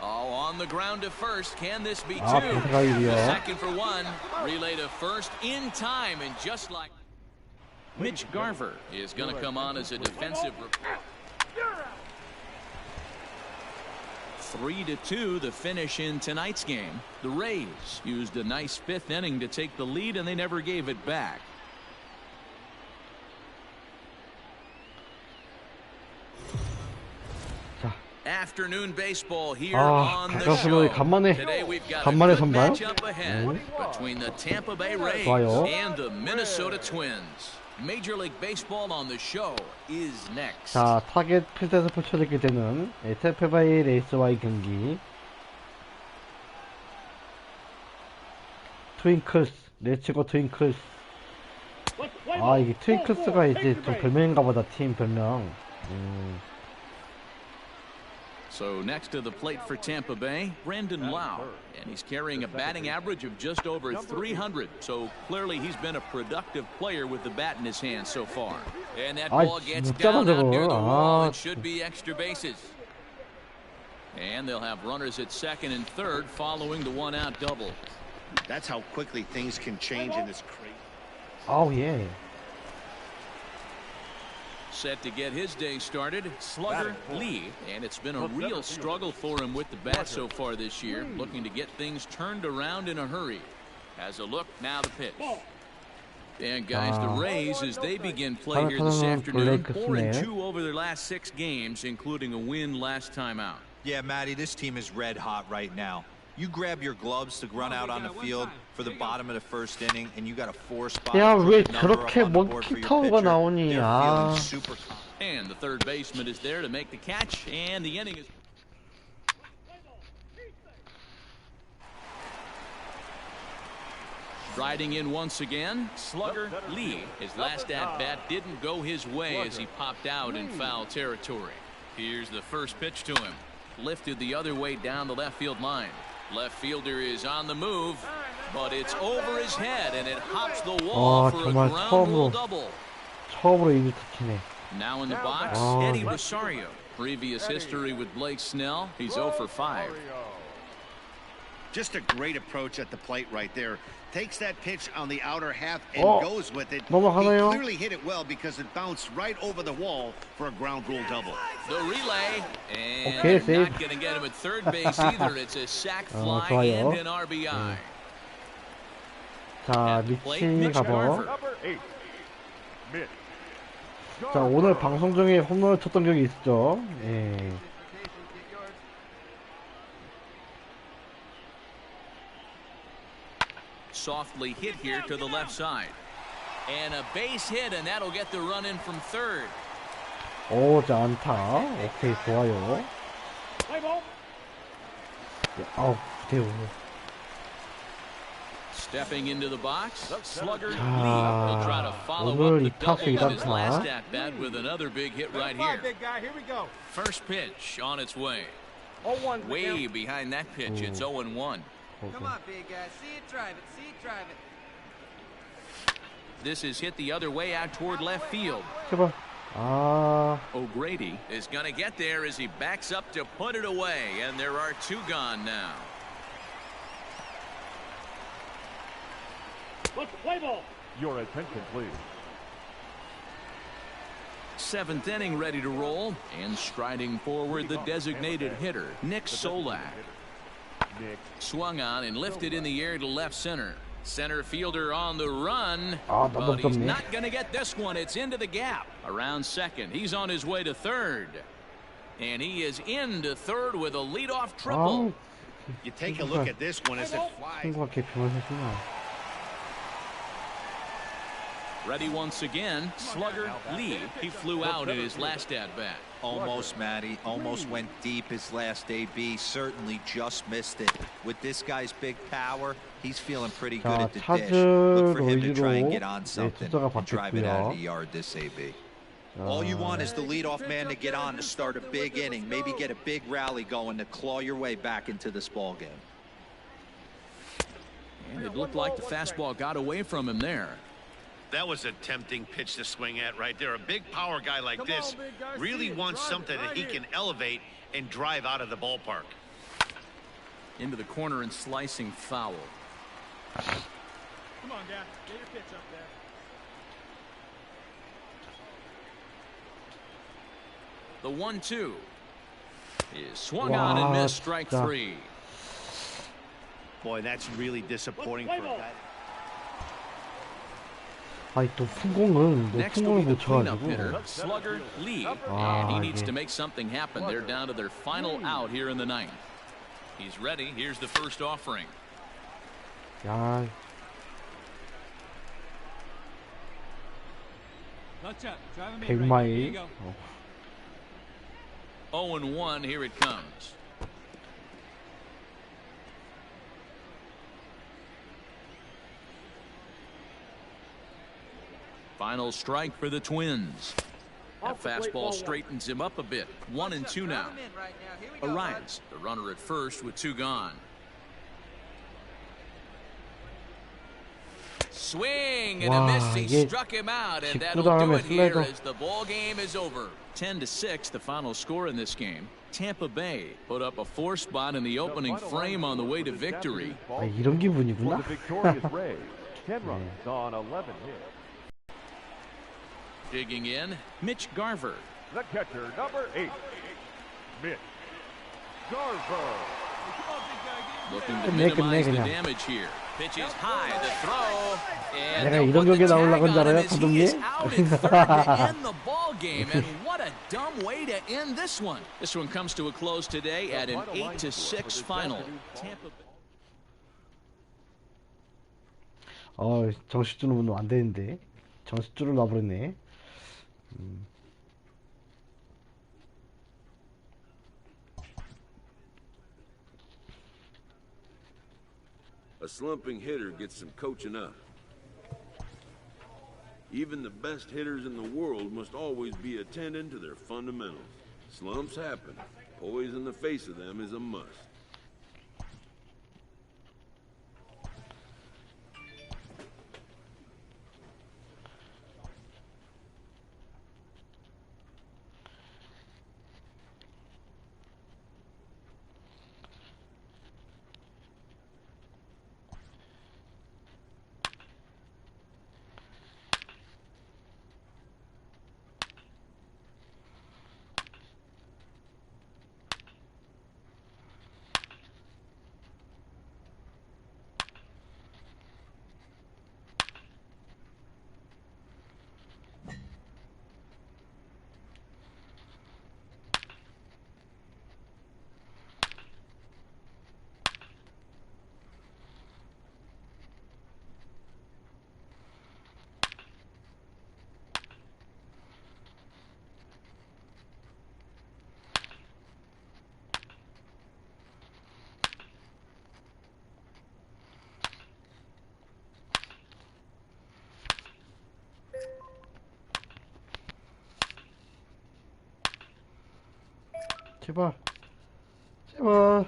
S2: Oh, on the ground to first. Can this be two?
S1: 아, 변태가일이요.
S2: Second for one. Relay to first in time, and just like Mitch Garver is going to come on as a defensive. 3-2 the finish in tonight's game. The Rays used a nice fifth inning to take the lead, and they never gave it back. Afternoon baseball here on the show. Today we've got a good matchup ahead between the Tampa Bay Rays and the Minnesota Twins. Major League Baseball on the show is next.
S1: 자, 타겟 필드에서 펼쳐지게 되는 템파베이 레이스와의 경기. 트윙클스, 레츠고 트윙클스. 아, 이게 트윙클스가 이제 좀 별명인가 보다, 팀 별명.
S2: So next to the plate for Tampa Bay, Brandon Lau, and he's carrying a batting average of just over 300. So clearly he's been a productive player with the bat in his hand so far. And that ball gets down out near the wall. It should be extra bases. And they'll have runners at second and third following the one-out double.
S4: That's how quickly things can change in this crazy.
S1: Oh yeah.
S2: Set to get his day started, Slugger Lee, and it's been a real struggle for him with the bat so far this year, looking to get things turned around in a hurry. Has a look, now the pitch. And guys, the Rays, as they begin play here this afternoon, 4-2 over their last 6 games, including a win last time out.
S3: Yeah, Matty, this team is red hot right now. You grab your gloves to run out on the field for the bottom of the first inning, and you got a 4-spot.
S1: 야, 왜 저렇게 먼키 타워가 나오니? 아.
S2: And the third baseman is there to make the catch, and the inning is. Riding in once again, Slugger Lee. His last at-bat didn't go his way as he popped out in foul territory. Here's the first pitch to him. Lifted the other way down the left field line. Left fielder is on the move, but it's over his head, and it hops the wall for a ground rule double.
S1: 처음으로 이길 터치네.
S2: Now in the box, Eddie Rosario. Previous history with Blake Snell. He's 0 for 5.
S4: Just a great approach at the plate right there. Takes that pitch on the outer half and goes with it. He clearly hit it well because it bounced right over the wall for a ground rule double.
S2: The relay, and they're not going to get him at third base either. It's a sac fly and an RBI.
S1: 자, 미치 가버. 자, 오늘 방송 중에 홈런을 쳤던 적이 있었죠. 예.
S2: Softly hit here to the left side. And a base hit, and that'll get the run in from third.
S1: 오, 자, 안타. 오케이, 좋아요. 아우, 대우.
S2: Stepping into the box, Slugger Lee will try to follow up the double in his last at-bat with another big hit right here. First pitch on its way. Way behind that pitch, it's 0-1.
S8: Come on, big guy. See it, drive it. See it, drive it.
S2: This is hit the other way out toward left field.
S1: 제발. 아.
S2: O'Grady is going to get there as he backs up to put it away, and there are 2 gone now.
S6: Let's play ball. Your attention, please.
S2: 7th inning ready to roll, and striding forward the designated hitter, Nick Solak. Swung on and lifted in the air to left center. Center fielder on the run, but he's not going to get this one. It's into the gap. Around second, he's on his way to third. And he is into third with a leadoff triple.
S4: You take a look at this one as it flies.
S2: Ready once again, Slugger Lee. He flew out in his last at-bat.
S3: Almost, Matty. Almost went deep his last AB. Certainly just missed it. With this guy's big power, he's feeling pretty good at the dish. Look for him to try and get on something and drive it out of the yard this AB. All you want is the leadoff man to get on to start a big inning, maybe get a big rally going to claw your way back into this ball game.
S2: And it looked like the fastball got away from him there.
S4: That was a tempting pitch to swing at right there. A big power guy like this really wants something that he can elevate and drive out of the ballpark.
S2: Into the corner and slicing foul.
S5: Come on, guy. Get your pitch up there.
S2: The 1-2 is swung on and missed. Strike 3.
S4: Boy, that's really disappointing for a guy.
S1: 아니 또 풍공을
S2: Next will be the cleanup
S1: 붙여가지고.
S2: hitter, slugger Lee, and he needs to make something happen. They're down to their final out here in the ninth. He's ready. Here's the first offering.
S1: 야,
S5: Touch up. Drive him in right there. Here you
S1: 100마일.
S5: go.
S2: 0-1. Here it comes. Final strike for the Twins. That fastball straightens him up a bit. 1-2 now.
S8: Drive him in right now. Here we go, bud.
S2: Arias, the runner at first with 2 gone. Swing and a
S1: Wow,
S2: miss. He
S1: 이게
S2: struck him out, and
S1: 19
S2: that'll do
S1: 다음에
S2: it here
S1: 슬라이더.
S2: as the ball game is over. 10-6, the final score in this game. Tampa Bay put up a 4 spot in the opening frame on the way to victory.
S1: 아, 이런
S6: For
S1: 기분이구나.
S6: the victorious Rays, 10 runs on 11 hits.
S2: Digging in, Mitch Garver.
S6: The catcher, number 8, Mitch Garver.
S2: Looking to
S1: 끝내,
S2: minimize the
S1: 그냥.
S2: damage here. Pitch is high, the throw, and
S1: 내가
S2: they'll
S1: 이런
S2: put the
S1: 격에
S2: tag
S1: 나오려고
S2: on
S1: 한 줄
S2: him
S1: 알아요,
S2: as he is
S1: 감독님?
S2: out in third to end the ball game, and what a dumb way to end this one. This one comes to a close today at an 8-6 final. Tampa Bay.
S1: 정식 주는 안 되는데. 정식 주를 놔버렸네.
S7: A slumping hitter gets some coaching up. Even the best hitters in the world must always be attending to their fundamentals. Slumps happen. Poise in the face of them is a must.
S1: 제발. 제발.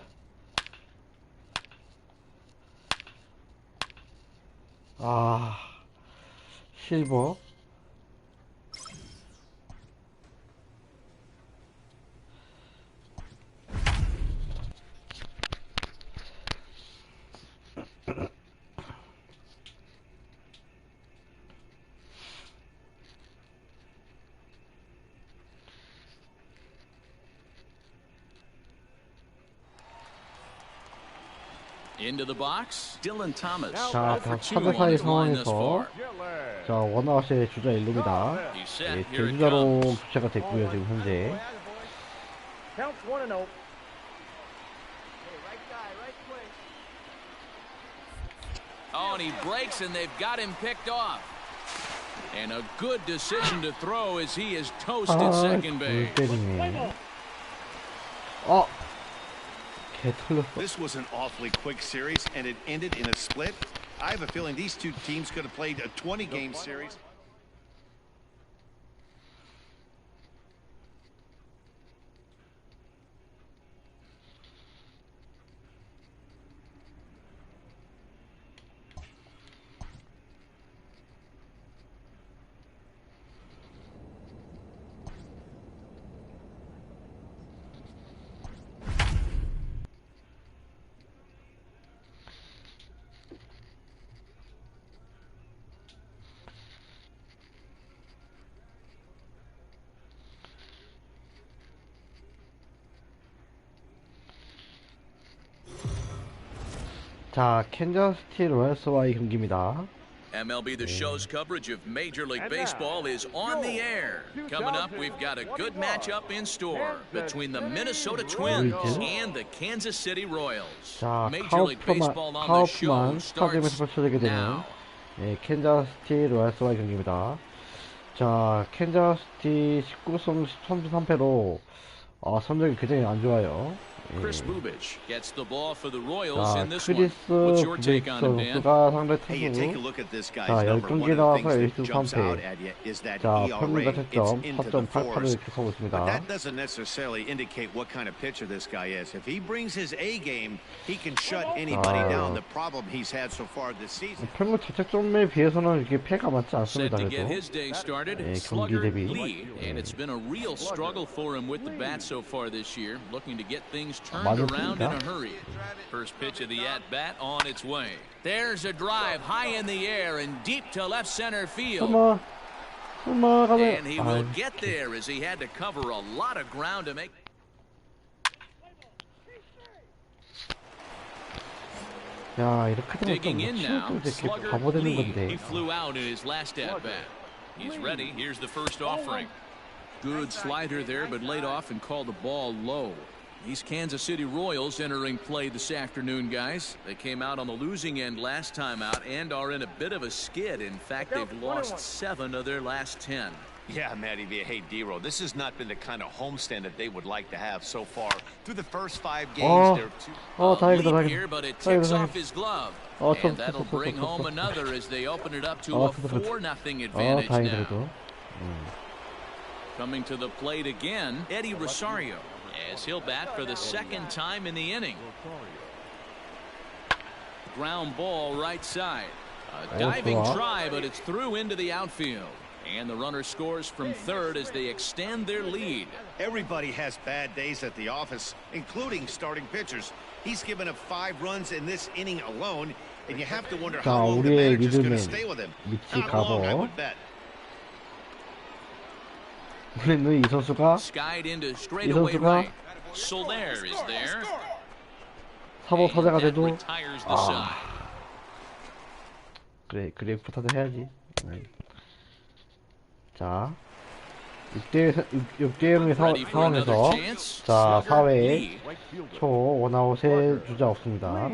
S1: 아, 실버.
S2: Into the box, Dylan Thomas.
S1: 자, 다 4대4의 상황에서 자, 원아웃의 주자 1루입니다.
S2: He's set.
S1: 예,
S2: Here it
S1: 대주자로
S2: comes.
S1: 교체가 됐고요, 지금 현재.
S6: Counts 1-0.
S8: Hey, right guy, right place.
S2: Oh, and he breaks, and they've got him picked off. And a good decision to throw as he is toast at second base.
S1: 골 때리네. 개 털렸어.
S4: This was an awfully quick series, and it ended in a split. I have a feeling these two teams could have played a 20-game series.
S1: 자, 캔자스티 로얄스와의 경기입니다.
S2: MLB The Show's coverage of Major League Baseball is on the air. Coming up, we've got a good matchup in store between the Minnesota Twins and the Kansas City Royals.
S1: 자,
S2: Major League Baseball on the show
S1: 카우프만 스타디움에서
S2: starts
S1: 펼쳐지게 되는
S2: now.
S1: 캔자스티 로얄스와의 경기입니다. 자, 캔자스티 19승 13패로 성적이 굉장히 안 좋아요.
S2: Chris Bubich gets the ball for the Royals
S1: 자,
S2: in this one.
S1: 크리스
S2: What's your
S1: 부베이스
S2: take on him, Dan?
S1: 선수가 상대
S4: Hey, you take a
S1: 투수.
S4: look at this
S1: 자,
S4: guy's number. One
S1: 10경기
S4: of the
S1: 나와서
S4: things
S1: 1승
S4: that jumps out
S1: 3패.
S4: at you is that
S1: 자,
S4: ERA.
S1: 평균
S4: It's
S1: 자책점
S4: into the
S1: 4.88를
S4: fours.
S1: 이렇게 서고 있습니다.
S4: But that doesn't necessarily indicate what kind of pitcher this guy is. If he brings his A game, he can shut anybody down. The problem he's had so far this season.
S1: 평균 자책점에 비해서는 이게 패가 많지
S2: Set
S1: 않습니다.
S2: to get
S1: 그래도.
S2: his day started,
S1: 경기
S2: slugger
S1: 대비.
S2: Lee, and it's been a real struggle for him with the bat so far this year, looking to get things turned around in a hurry. First pitch of the at-bat on its way. There's a drive high in the air and deep to left center field.
S1: 설마 가네.
S2: And he will get there as he had to cover a lot of ground to make.
S1: 야, 이렇게 되면 좀
S2: Digging in now,
S1: 치우도 이렇게
S2: slugger
S1: 바보 되는
S2: Lee.
S1: 건데.
S2: He flew out in his last at-bat. He's ready. Here's the first offering. Good slider there, but laid off and called the ball low. These Kansas City Royals entering play this afternoon, guys. They came out on the losing end last time out and are in a bit of a skid. In fact, they've lost 7 of their last 10.
S9: Yeah, Matty V. Hey, D-Row, this has not been the kind of homestand that they would like to have so far. Through the first 5 games, they're two.
S1: 다행이다,
S2: Leap
S1: 다행이다.
S2: here, but it ticks
S1: 다행이다,
S2: off his glove.
S1: 좀,
S2: And that'll bring home another as they open it up to a 4-0 advantage
S1: 다행이다,
S2: now.
S1: 그래도.
S2: Coming to the plate again, Eddie Rosario, as he'll bat for the second time in the inning. Ground ball right side. A diving try, but it's through into the outfield. And the runner scores from third as they extend their lead.
S4: Everybody has bad days at the office, including starting pitchers. He's given up 5 runs in this inning alone, and you have to wonder how long the
S1: 우리의
S4: manager's going to
S1: 믿음은
S4: stay with him.
S1: 미치
S4: Not long, I
S1: 가보.
S4: would bet.
S1: 우리는 이 선수가
S2: Skied into
S1: 이
S2: straightaway
S1: 선수가
S2: right. Soler is there.
S1: 사보 타자가
S2: And that
S1: 돼도
S2: retires the side.
S1: 그래 부타도 해야지. 자, 6대0의 상황에서 자, 4회 초 원아웃에 주자 없습니다.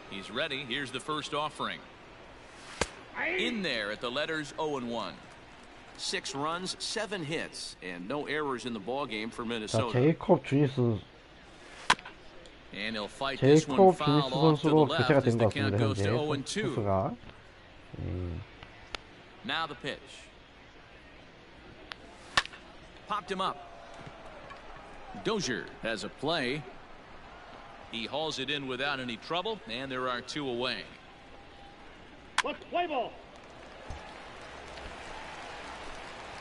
S2: He's ready. Here's the first offering. In there at the letters 0-1. 6 runs, 7 hits, and no errors in the ball game for
S1: 자,
S2: Minnesota.
S1: 제이콥 주니스
S2: And he'll fight this one
S1: 제이콥
S2: foul
S1: 주니스
S2: off to the
S1: 선수로
S2: left
S1: 교체가
S2: as
S1: 된
S2: the
S1: 것
S2: count
S1: 같습니다.
S2: goes to
S1: 현재
S2: 0-2.
S1: 투수가
S2: Now the pitch. Popped him up. Dozier has a play. He hauls it in without any trouble, and there are 2 away.
S6: Let's play ball.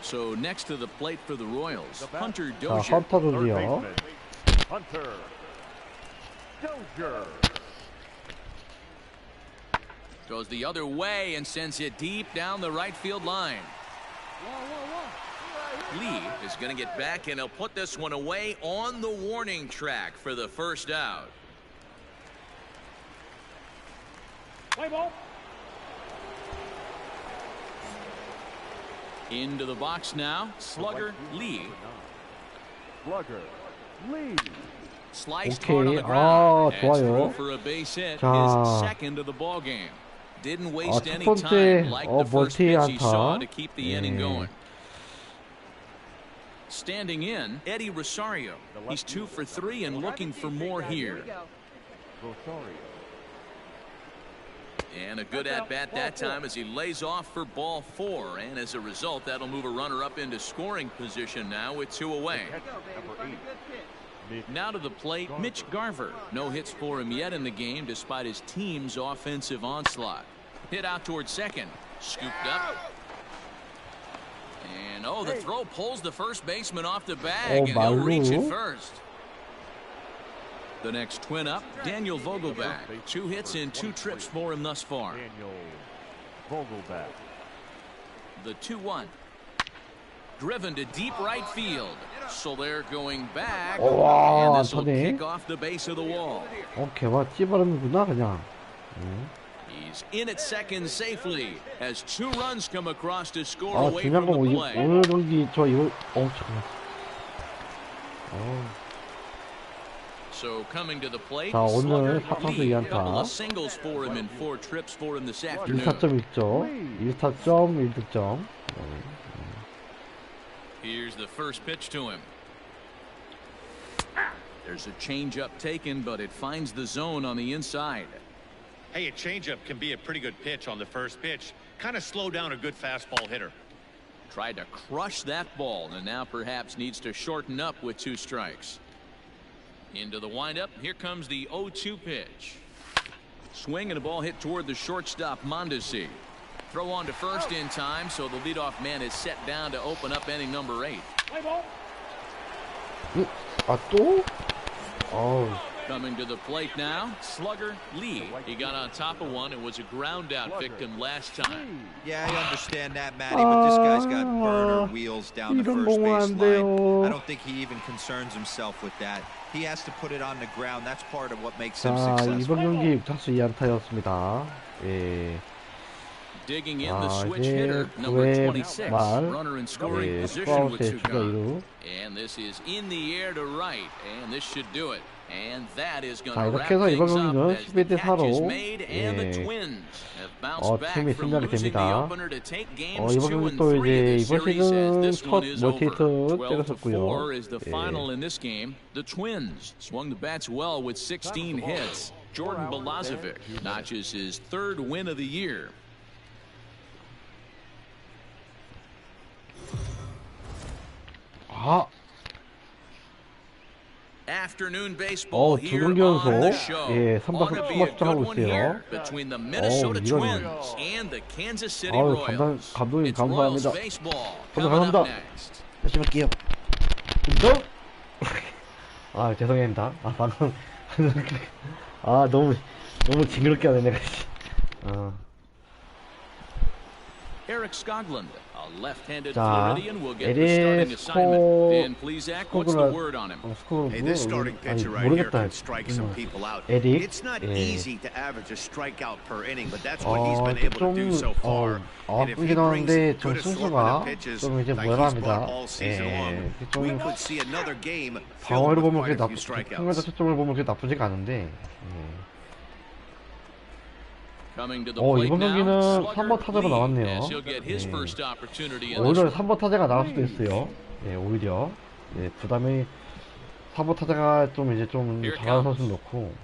S2: So next to the plate for the Royals, Hunter
S1: 자,
S2: Dozier.
S1: 헌터 조지요.
S6: Hunter Dozier.
S2: Goes the other way and sends it deep down the right field line. Lee is going to get back, and he'll put this one away on the warning track for the first out.
S6: Play ball.
S2: Into the box now, slugger Lee.
S6: Slugger Lee.
S2: Sliced
S1: 오케이.
S2: hard on the ground. That's
S1: 좋아요.
S2: through for a base hit.
S1: 자.
S2: His second of the ball game. Didn't waste
S1: 첫
S2: any
S1: 번째,
S2: time like the first
S1: 멀티
S2: pitch he saw
S1: 안타.
S2: to keep the inning going. Standing in, Eddie Rosario. He's 2 for 3 and looking for more here.
S6: Rosario.
S2: And a good at-bat that time as he lays off for ball 4. And as a result, that'll move a runner up into scoring position now with 2 away.
S6: Number 8.
S2: Now to the plate, Mitch Garver. No hits for him yet in the game despite his team's offensive onslaught. Hit out towards second. Scooped up. And the throw pulls the first baseman off the bag, and he'll reach it first. The next twin up, Daniel Vogelback. 2 hits and 2 trips for him thus far.
S6: Daniel Vogelback.
S2: The 2-1. driven to deep right field. So they're going back,
S1: 와,
S2: and this will
S1: 안타네.
S2: kick off the base of the wall.
S1: 걔와 찌바르는구나 그냥.
S2: He's in at second safely as 2 runs come across to score
S1: 아,
S2: away
S1: 중요한
S2: from
S1: 건
S2: the play.
S1: 오늘 경기 저 이거 잠깐만.
S2: So coming to the plate,
S1: 자, 오늘
S2: slugger
S1: 4타수
S2: Lee.
S1: 2안타.
S2: Couple of singles for him in 4 trips for him this afternoon.
S1: 1타점 1점, 1타점 1득점.
S2: Here's the first pitch to him. There's a changeup taken, but it finds the zone on the inside.
S10: Hey, a changeup can be a pretty good pitch on the first pitch. Kind of slow down a good fastball hitter.
S2: Tried to crush that ball, and now perhaps needs to shorten up with 2 strikes. Into the windup. Here comes the 0-2 pitch. Swing and a ball hit toward the shortstop, Mondesi. Throw on to first in time, so the leadoff man is set down to open up inning number 8.
S1: 아 또?
S2: Coming to the plate now, slugger Lee. He got on top of one and was a ground out victim last time.
S3: Yeah, I understand that, Matty, but this guy's got burner wheels down the first base line. I don't think he even concerns himself with that. He has to put it on the ground. That's part of what makes him
S1: 자,
S3: successful.
S1: 이번 경기 6타수 2안타였습니다. 예.
S2: Digging in the switch
S1: 이제
S2: hitter, number
S1: 9회
S2: 26.
S1: 말,
S2: Runner in scoring
S1: 예,
S2: position with
S1: 투아웃의
S2: 2
S1: 주자
S2: gone.
S1: 2루.
S2: And this is in the air to right, and this should do it. And that is going
S1: 자,
S2: to
S1: 이렇게
S2: wrap
S1: 해서 이번
S2: things up
S1: 경기는
S2: as the
S1: 11대
S2: catch is
S1: 4로
S2: made, and the
S1: 예,
S2: Twins have bounced back
S1: 팀이
S2: from
S1: 승리하게
S2: losing the
S1: 됩니다.
S2: opener to take games
S1: 이번
S2: 2
S1: 경기
S2: and
S1: 또
S2: 3
S1: 이제
S2: of this
S1: 이번
S2: series as
S1: 시즌
S2: this
S1: 첫
S2: one is over.
S1: 멀티히트
S2: 12-4
S1: 때렸었고요.
S2: is the
S1: 예.
S2: final in this game. The Twins swung the bats well with 16 hits. Jordan Balazovic notches his 3rd win of the year.
S1: 아,
S2: Afternoon baseball
S1: 두
S2: here
S1: 경기
S2: on the
S1: 연속
S2: show.
S1: 예,
S2: Ought
S1: 3박
S2: to be a
S1: 3박
S2: good
S1: 하고
S2: one
S1: 있어요.
S2: here between the Minnesota
S1: 이거는
S2: Twins and the Kansas City
S1: 아유,
S2: Royals.
S1: 감독님
S2: It's Royals
S1: 감사합니다.
S2: baseball
S1: 감독님
S2: coming up
S1: 감사합니다.
S2: next.
S1: 열심히 할게요. 또? 아, 죄송합니다. 아, 방금 아, 너무 징그럽게 하네 내가.
S2: Eric Skoglund, a left-handed
S1: 자,
S2: Floridian, will get the starting assignment. Dan Plesac, what's the word on him?
S4: Hey, this starting pitcher right here can strike some people out.
S1: 에릭,
S4: It's not
S1: 예.
S4: easy to average a strikeout per inning, but that's what he's been able to
S1: 좀,
S4: do so far. And if he
S1: 아프긴
S4: brings
S1: 하는데 좀
S4: good assortment
S1: 순수가
S4: of pitches
S1: 좀 이제
S4: like
S1: 뭐라
S4: he's brought
S1: 합니다.
S4: all season long,
S1: 예,
S4: we
S1: 좀
S4: could see another game
S1: 방어를
S4: filled with
S1: 보면
S4: quite
S1: 그게
S4: a few
S1: 평균자
S4: strikeouts.
S1: 초점을 보면 그게 나쁘지가 않은데.
S2: Coming to the plate
S1: 이번
S2: now,
S1: 경기는
S2: slugger
S1: 3번 타자가
S2: Lee,
S1: 나왔네요.
S2: as he'll get his
S1: 예.
S2: first opportunity in this
S1: 오히려
S2: one.
S1: 3번 타자가 나올 수도 있어요. 예, 오히려. 예, 부담이 3번 타자가 좀 이제 좀
S2: Here it
S1: 잘하는
S2: comes.
S1: 선수 놓고.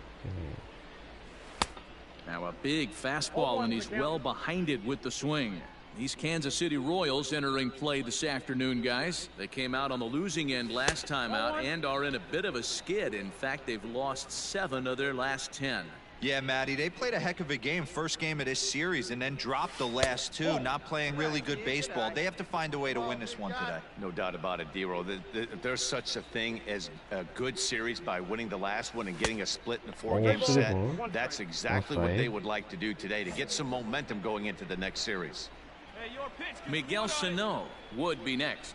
S2: Now a big fastball, and he's well behind it with the swing. These Kansas City Royals entering play this afternoon, guys. They came out on the losing end last time out and are in a bit of a skid. In fact, they've lost 7 of their last 10.
S3: Yeah, Matty, they played a heck of a game, first game of this series, and then dropped the last 2, not playing really good baseball. They have to find a way to win this one today.
S9: No doubt about it, D-Roll. There's such a thing as a good series by winning the last one and getting a split in a 4-game set. That's exactly what they would like to do today to get some momentum going into the next series.
S2: Miguel Sano would be next.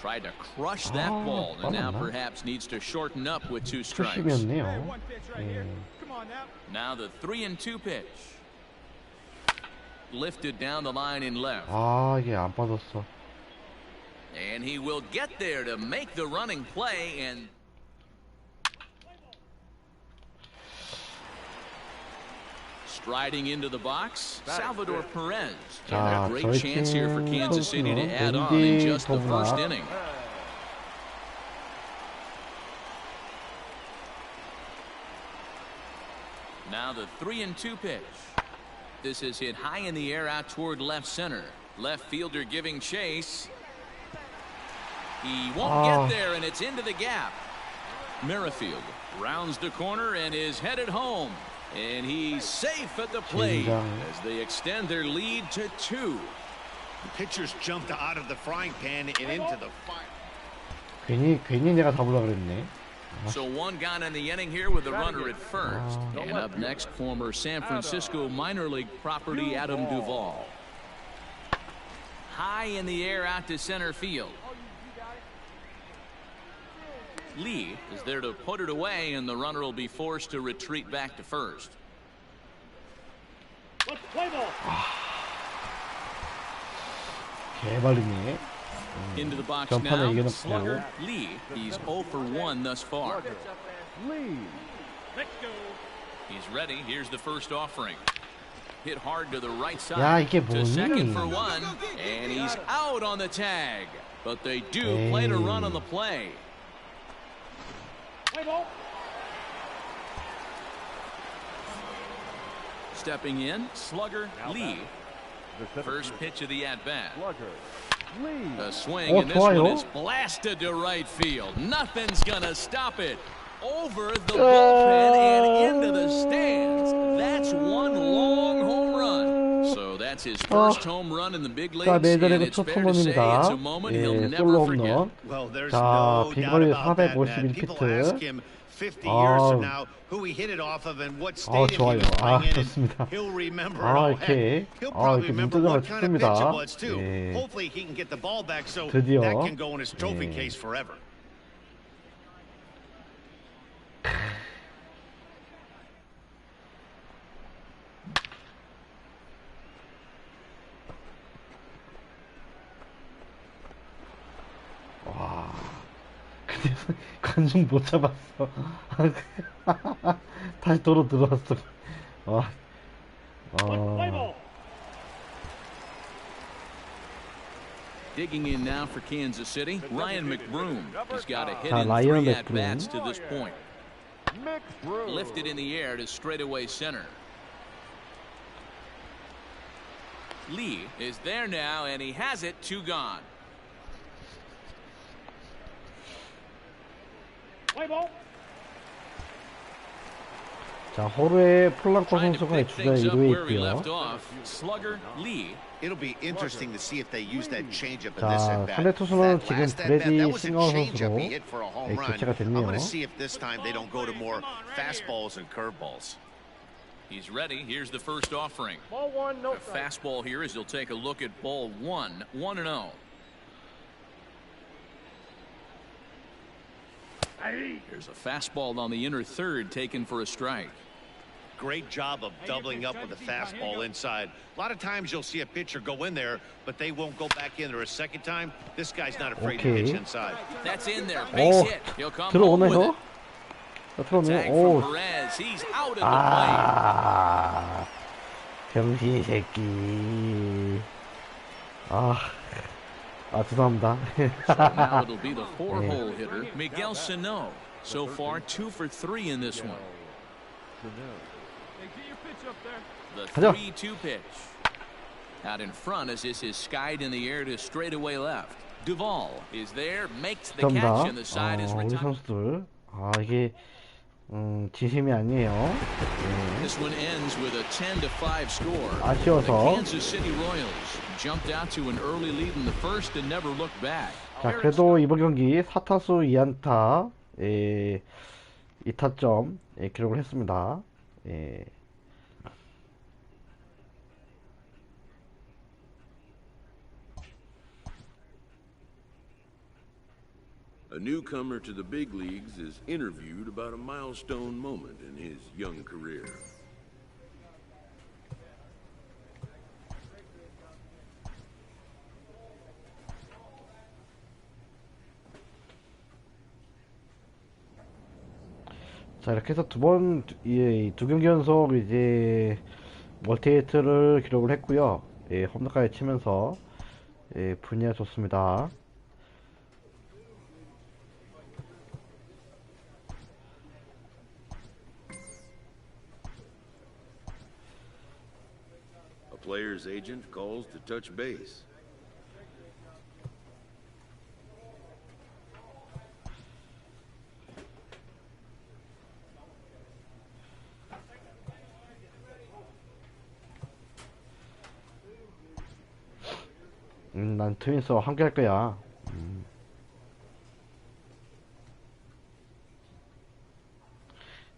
S2: Tried to crush that ball, and now perhaps needs to shorten up with 2 strikes.
S1: 출심이었네요.
S2: Now the 3-2 pitch. Lifted down the line in left.
S1: 아, 이게 안 빠졌어.
S2: And he will get there to make the running play, and striding into the box, Salvador Perez. And a great chance here for Kansas City to add on in just the first inning. Now the 3-2 pitch. This is hit high in the air out toward left center. Left fielder giving chase. He won't get there, and it's into the gap. Merrifield rounds the corner and is headed home. And he's safe at the plate as they extend their lead to 2.
S4: The pitchers jumped out of the frying pan and into the fire.
S1: 괜히 내가 잡으려고 그랬네.
S2: So 1 gone in the inning here with the runner at first. And up next, former San Francisco minor league property Adam Duvall. high in the air out to center field. Lee is there to put it away, and the runner will be forced to retreat back to first.
S1: 개발이네.
S2: Into the box
S1: 전판에
S2: now.
S1: 이겨놓고.
S2: Slugger Lee. He's 0 for 1 thus far.
S6: Lee.
S2: He's ready. Here's the first offering. Hit hard to the right side.
S1: 야, 이게
S2: To second
S1: 뭐니?
S2: for 1, and he's out on the tag. But they do play to run on the play. Stepping in, Slugger Lee. First pitch of the at-bat. A swing, and this one is blasted to right field. Nothing's gonna stop it. Over the bullpen and into the stands. That's one long home run. So that's his first home run in the big leagues, and it's fair to say it's a moment he'll never forget.
S4: Well, there's
S1: 자,
S4: no doubt
S1: 비거리
S4: about that, Matt. People ask
S1: 451피트.
S4: him 50 years from now who he hit it off of and what stadium he
S1: 좋아요.
S4: was playing in,
S1: 좋습니다.
S4: and he'll remember it all.
S1: 이렇게,
S4: Heck, he'll probably
S1: 이렇게
S4: remember
S1: 문자가
S4: what kind of pitch it
S1: 좋습니다.
S4: was too.
S1: 예.
S4: Hopefully he can get the ball back so
S1: 드디어,
S4: that can go in his trophy
S1: 예.
S4: case forever.
S1: 와, 근데 관중 못 잡았어. 다시 도로 들어왔어. 와,
S2: Digging in now for Kansas City, Ryan McBroom. He's got a hit
S1: 자,
S2: in
S1: 라이언
S2: 3 at-bats
S1: 맥브룸.
S2: to this point. Lifted in the air to straightaway center. Lee is there now, and he has it. 2 gone.
S1: 자, 호르의 폴랑코
S2: Trying to
S1: 선수가
S2: pick
S1: 주자
S2: things up
S1: 1루에
S2: where we
S1: 있고요.
S2: left off. Slugger Lee.
S4: It'll be interesting to see if they use that changeup in this
S1: 자,
S4: at bat.
S1: 상대 투수는
S4: That
S1: 지금
S4: last at bat,
S1: 브레디
S4: that was a
S1: 싱어
S4: changeup
S1: 선수로
S4: he hit for a home run.
S1: 교체가
S4: I'm
S1: 됐네요.
S4: going to see if this time they don't go to more fastballs and curveballs.
S2: He's ready. Here's the first offering. A fastball here as he'll take a look at ball 1, 1-0. Here's a fastball on the inner third taken for a strike.
S10: Great job of doubling up with a fastball inside. A lot of times you'll see a pitcher go in there, but they won't go back in there a second time. This guy's not afraid to pitch inside.
S2: That's in there. Base
S1: 오,
S2: hit. He'll come home with
S1: 들어오네요.
S2: it.
S1: 들어오네요.
S2: Tag
S1: 오,
S2: from Perez. He's out at the plate.
S1: 병신 새끼. 죄송합니다.
S2: So now it'll be the 4-hole hitter, Miguel Sano. So far, 2 for 3 in this one. The
S1: 가자.
S2: 3-2 pitch. Out in front as this is skied in the air to straightaway left. Duvall is there, makes the catch,
S1: 감사합니다.
S2: and the side is
S1: 우리
S2: retired.
S1: 선수들. 이게 진심이 아니에요.
S2: This one ends with a 10-5 score. The
S1: 아쉬워서.
S2: Kansas City Royals jumped out to an early lead in the first and never looked back.
S1: 자, 그래도 이번 경기 4타수 2안타 2타점 기록을 했습니다.
S7: A newcomer to the big leagues is interviewed about a milestone moment in his young career.
S1: 자, 이렇게 해서 두 경기 연속 이제 멀티히트를 기록을 했고요. 홈런까지 치면서 분위기가 좋습니다.
S7: A player's agent calls to touch base.
S1: 난 트윈스와 함께 할 거야.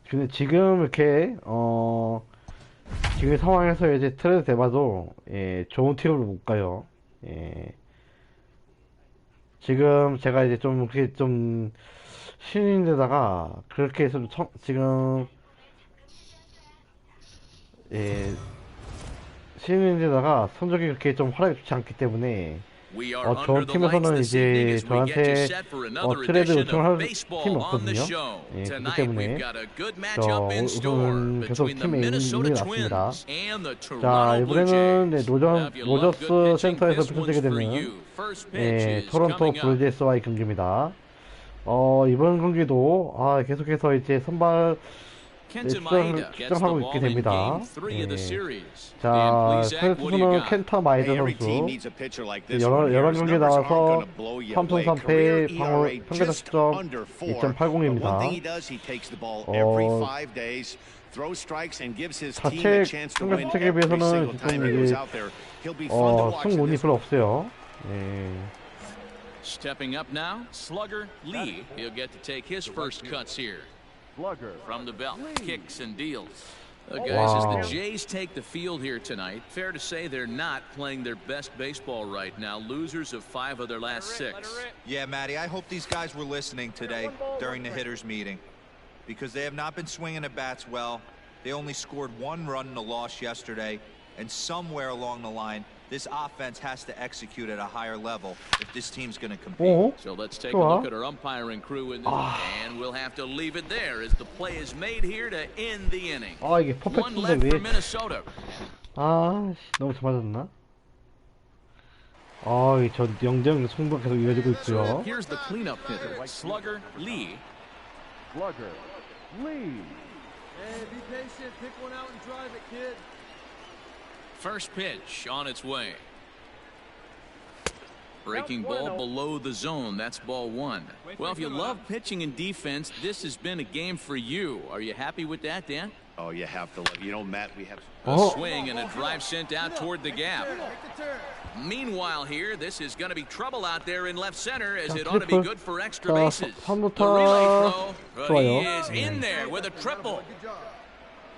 S1: 근데 지금 이렇게 지금 상황에서 이제 트레이드 돼봐도 좋은 팀으로 못 가요. 예. 지금 제가 이제 좀 그게 좀 신인데다가 그렇게 해서 지금 예, 신인데다가 성적이 그렇게 좀 활약이 좋지 않기 때문에
S2: We are
S1: 좋은
S2: under the lights
S1: 팀에서는
S2: this evening
S1: 이제
S2: as we get you
S1: 저한테
S2: set for another
S1: 트레이드
S2: edition
S1: 요청을
S2: of
S1: 할 팀이
S2: baseball on the
S1: 없거든요.
S2: show.
S1: 예, 그렇기
S2: Tonight
S1: 때문에
S2: we've got a good
S1: 저
S2: matchup in store
S1: 우선은 계속
S2: between the
S1: 팀에
S2: Minnesota
S1: 이름이 났습니다.
S2: Twins and the
S1: 자,
S2: Toronto Blue
S1: 이번에는 네,
S2: Jays. Now, if you love
S1: 로저스
S2: good pitching,
S1: 센터에서
S2: this one's
S1: 펼쳐지게
S2: for
S1: 되는
S2: you. First pitch
S1: 예,
S2: is
S1: 토론토
S2: coming up.
S1: 블루제이스와의 경기입니다. 이번 경기도 계속해서 이제 선발
S2: Kenta Maeda gets the
S1: 출전하고
S2: ball
S1: 있게
S2: in
S1: 됩니다.
S2: game 3 of the
S1: 예.
S2: series.
S1: 자,
S2: Dan Plesac, what do you
S1: 선수는
S2: got?
S1: 켄타 마이더
S10: Every team
S1: 선수
S10: needs a pitcher like this one
S1: 여러
S10: here. His
S1: 경기에
S10: numbers aren't
S1: 나와서
S10: gonna blow you
S1: 3승
S10: away.
S1: 3패
S10: Career ERA
S1: 평균
S10: just
S1: 득점
S10: under 4. But one
S1: 2.80입니다.
S10: thing he does, he takes the ball every 5 days, throws strikes, and gives his team a
S1: 자책
S10: chance to
S1: 평균
S10: win
S1: 득점에
S10: every
S1: 비해서는
S10: single
S1: 지금
S10: time he goes
S1: 이제
S10: out there. He'll be fun to watch in
S1: 승운이
S10: this
S1: 별로
S10: one.
S1: 없어요. 예.
S2: Stepping up now, Slugger Lee. He'll get to take his first cuts here. From the belt, kicks and deals. Guys, as the Jays take the field here tonight, fair to say they're not playing their best baseball right now. Losers of 5 of their last 6.
S3: Yeah, Matty, I hope these guys were listening today during the hitters meeting, because they have not been swinging the bats well. They only scored 1 run in the loss yesterday, and somewhere along the line, this offense has to execute at a higher level if this team's going to compete.
S2: So let's take a look at our umpiring crew in this, and we'll have to leave it there as the play is made here to end the inning.
S1: 이게
S2: One left
S1: 퍼펙트인데
S2: for
S1: 왜
S2: Minnesota.
S1: 너무 잘 맞았나? 저 0대0 승부가 계속 이어지고 있고요.
S2: Here's the cleanup hitter, Slugger Lee.
S8: Hey, be patient. Pick one out and drive it, kid.
S2: First pitch on its way. Breaking ball below the zone. That's ball 1. Well, if you love pitching and defense, this has been a game for you. Are you happy with that, Dan?
S10: Oh, you have to love. You know, Matt, we have
S2: A swing and a drive sent out toward the gap. Meanwhile here, this is going to be trouble out there in left center as it ought to be good for extra bases. The relay throw, but he is in there with a triple.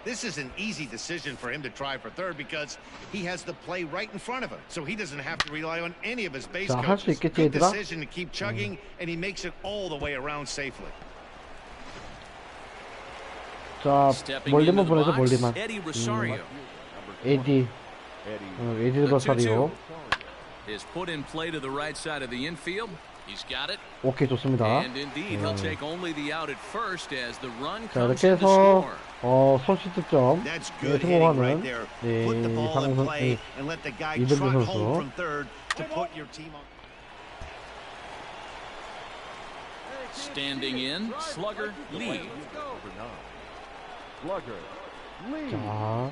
S10: This is an easy decision for him to try for third because he has the play right in front of him. So he doesn't have to rely on any of his base coaches. Good decision to keep chugging, and he makes it all the way around safely.
S1: 자, 멀리만 보내줘, 멀리만. 에디 로사리오.
S2: Is put in play to the right side of the infield. He's got it.
S1: 오케이, 좋습니다.
S2: And indeed, he'll take only the out at first as the run
S1: 자,
S2: comes
S1: 이렇게
S2: in to
S1: 해서
S2: score.
S1: 선취 득점 성공하는 이병규 선수.
S2: Standing in, Slugger Lee.
S1: 자,